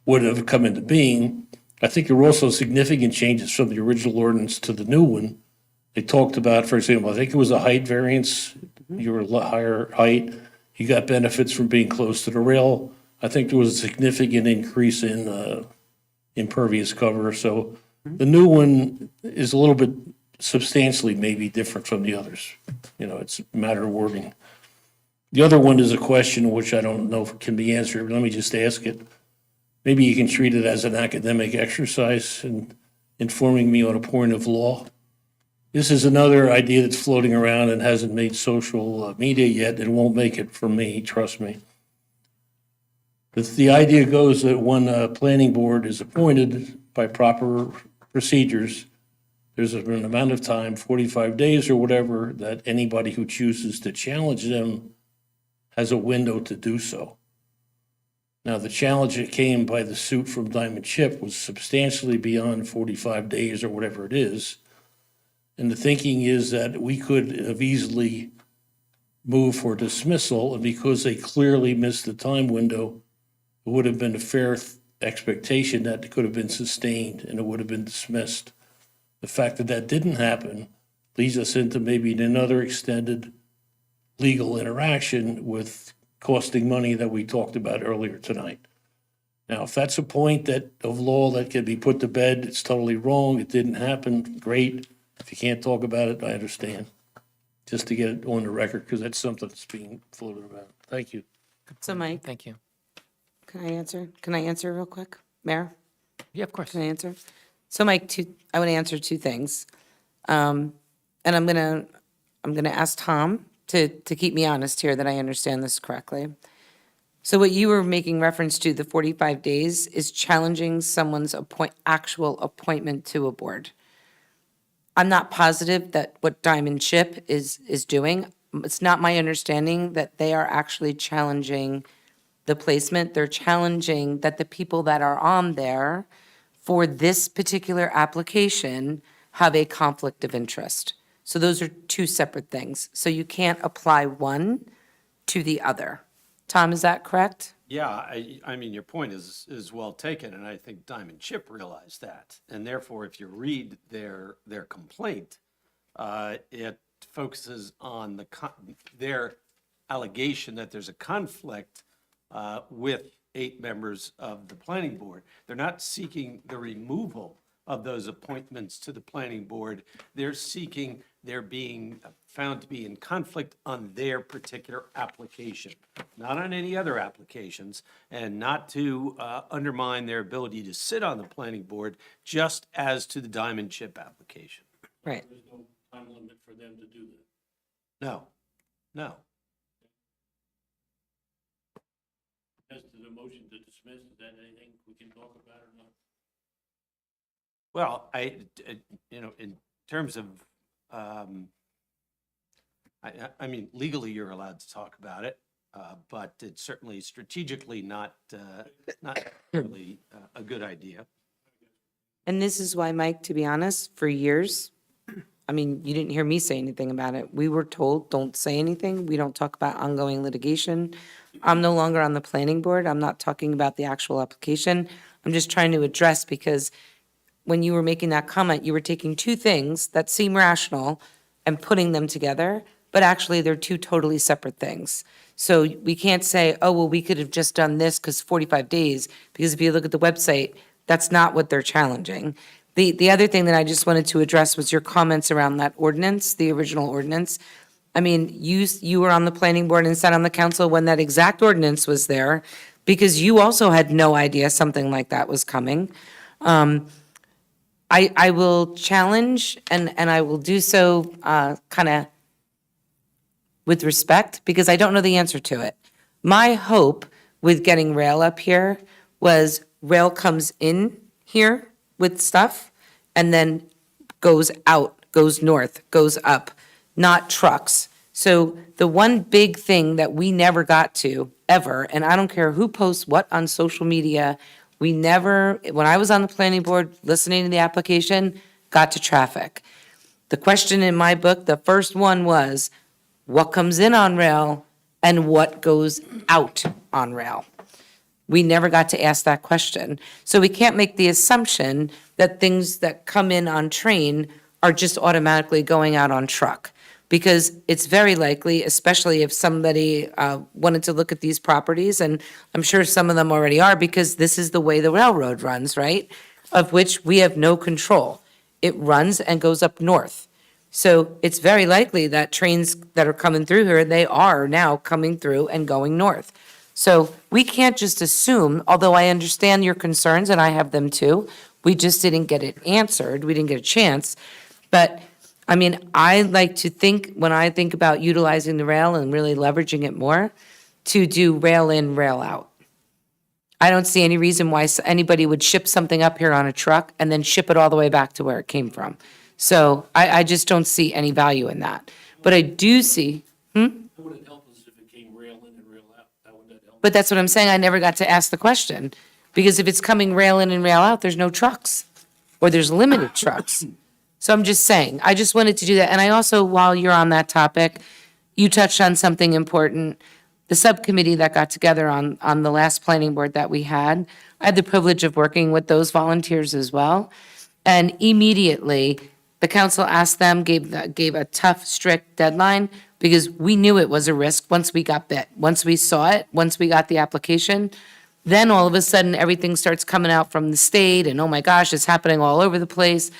have come into being. I think there were also significant changes from the original ordinance to the new one. They talked about, for example, I think it was a height variance. You were a higher height. You got benefits from being close to the rail. I think there was a significant increase in impervious cover. So the new one is a little bit substantially maybe different from the others. You know, it's a matter of wording. The other one is a question which I don't know if it can be answered, but let me just ask it. Maybe you can treat it as an academic exercise in informing me on a point of law. This is another idea that's floating around and hasn't made social media yet. It won't make it for me, trust me. But the idea goes that when a planning board is appointed by proper procedures, there's an amount of time, 45 days or whatever, that anybody who chooses to challenge them has a window to do so. Now, the challenge that came by the suit from Diamond Chip was substantially beyond 45 days or whatever it is. And the thinking is that we could have easily moved for dismissal, and because they clearly missed the time window, it would have been a fair expectation that it could have been sustained and it would have been dismissed. The fact that that didn't happen leads us into maybe another extended legal interaction with costing money that we talked about earlier tonight. Now, if that's a point of law that can be put to bed, it's totally wrong, it didn't happen, great. If you can't talk about it, I understand. Just to get it on the record, because that's something that's being floated about. Thank you. So Mike, Thank you. can I answer? Can I answer real quick? Mayor, Yeah, of course. can I answer? So Mike, I want to answer two things. And I'm gonna ask Tom to keep me honest here that I understand this correctly. So what you were making reference to, the 45 days, is challenging someone's actual appointment to a board. I'm not positive that what Diamond Chip is doing. It's not my understanding that they are actually challenging the placement. They're challenging that the people that are on there for this particular application have a conflict of interest. So those are two separate things. So you can't apply one to the other. Tom, is that correct? Yeah, I mean, your point is well taken, and I think Diamond Chip realized that. And therefore, if you read their complaint, it focuses on their allegation that there's a conflict with 8 members of the planning board. They're not seeking the removal of those appointments to the planning board. They're seeking they're being found to be in conflict on their particular application, not on any other applications, and not to undermine their ability to sit on the planning board, just as to the Diamond Chip application. Right. There's no time limit for them to do that. No. As to the motion to dismiss, is that anything we can talk about or not? Well, in terms of, I mean, legally, you're allowed to talk about it, but it's certainly strategically not really a good idea. And this is why, Mike, to be honest, for years, I mean, you didn't hear me say anything about it. We were told, don't say anything. We don't talk about ongoing litigation. I'm no longer on the planning board. I'm not talking about the actual application. I'm just trying to address, because when you were making that comment, you were taking two things that seem rational and putting them together, but actually they're two totally separate things. So we can't say, oh, well, we could have just done this because 45 days, because if you look at the website, that's not what they're challenging. The other thing that I just wanted to address was your comments around that ordinance, the original ordinance. I mean, you were on the planning board and sat on the council when that exact ordinance was there, because you also had no idea something like that was coming. I will challenge, and I will do so kind of with respect, because I don't know the answer to it. My hope with getting rail up here was rail comes in here with stuff and then goes out, goes north, goes up, not trucks. So the one big thing that we never got to, ever, and I don't care who posts what on social media, we never, when I was on the planning board listening to the application, got to traffic. The question in my book, the first one was, what comes in on rail and what goes out on rail? We never got to ask that question. So we can't make the assumption that things that come in on train are just automatically going out on truck. Because it's very likely, especially if somebody wanted to look at these properties, and I'm sure some of them already are, because this is the way the railroad runs, right? Of which we have no control. It runs and goes up north. So it's very likely that trains that are coming through here, they are now coming through and going north. So we can't just assume, although I understand your concerns, and I have them too, we just didn't get it answered, we didn't get a chance. But, I mean, I like to think, when I think about utilizing the rail and really leveraging it more, to do rail in, rail out. I don't see any reason why anybody would ship something up here on a truck and then ship it all the way back to where it came from. So I just don't see any value in that. But I do see, How would it help us if it came rail in and rail out? How would that help But that's what I'm saying, I never got to ask the question. Because if it's coming rail in and rail out, there's no trucks, or there's limited trucks. So I'm just saying, I just wanted to do that. And I also, while you're on that topic, you touched on something important. The subcommittee that got together on the last planning board that we had, I had the privilege of working with those volunteers as well. And immediately, the council asked them, gave a tough, strict deadline, because we knew it was a risk once we got bit. Once we saw it, once we got the application, then all of a sudden, everything starts coming out from the state, and oh my gosh, it's happening all over the place.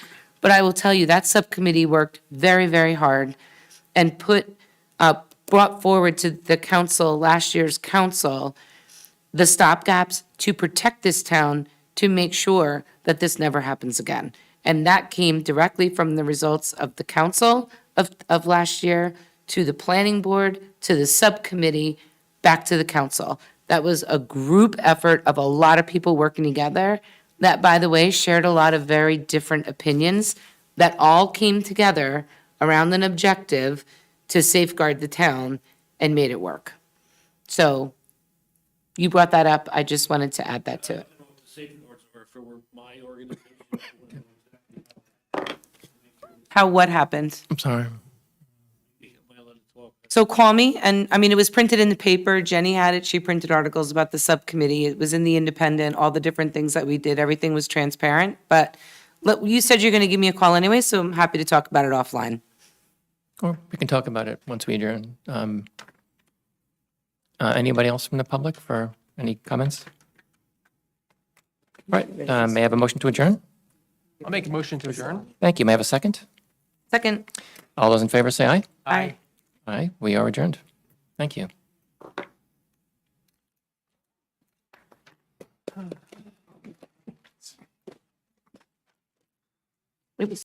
But I will tell you, that subcommittee worked very, very hard and brought forward to the council, last year's council, the stopgaps to protect this town, to make sure that this never happens again. And that came directly from the results of the council of last year, to the planning board, to the subcommittee, back to the council. That was a group effort of a lot of people working together that, by the way, shared a lot of very different opinions that all came together around an objective to safeguard the town and made it work. So you brought that up. I just wanted to add that to it. Safeguards were if it were my organization. How, what happened? I'm sorry. So call me, and, I mean, it was printed in the paper, Jenny had it, she printed articles about the subcommittee, it was in the Independent, all the different things that we did, everything was transparent, but look, you said you're gonna give me a call anyway, so I'm happy to talk about it offline. Or we can talk about it once we adjourn. Anybody else from the public for any comments? All right, may I have a motion to adjourn? I'll make a motion to adjourn. Thank you. May I have a second? Second. All those in favor say aye. Aye. Aye, we are adjourned. Thank you.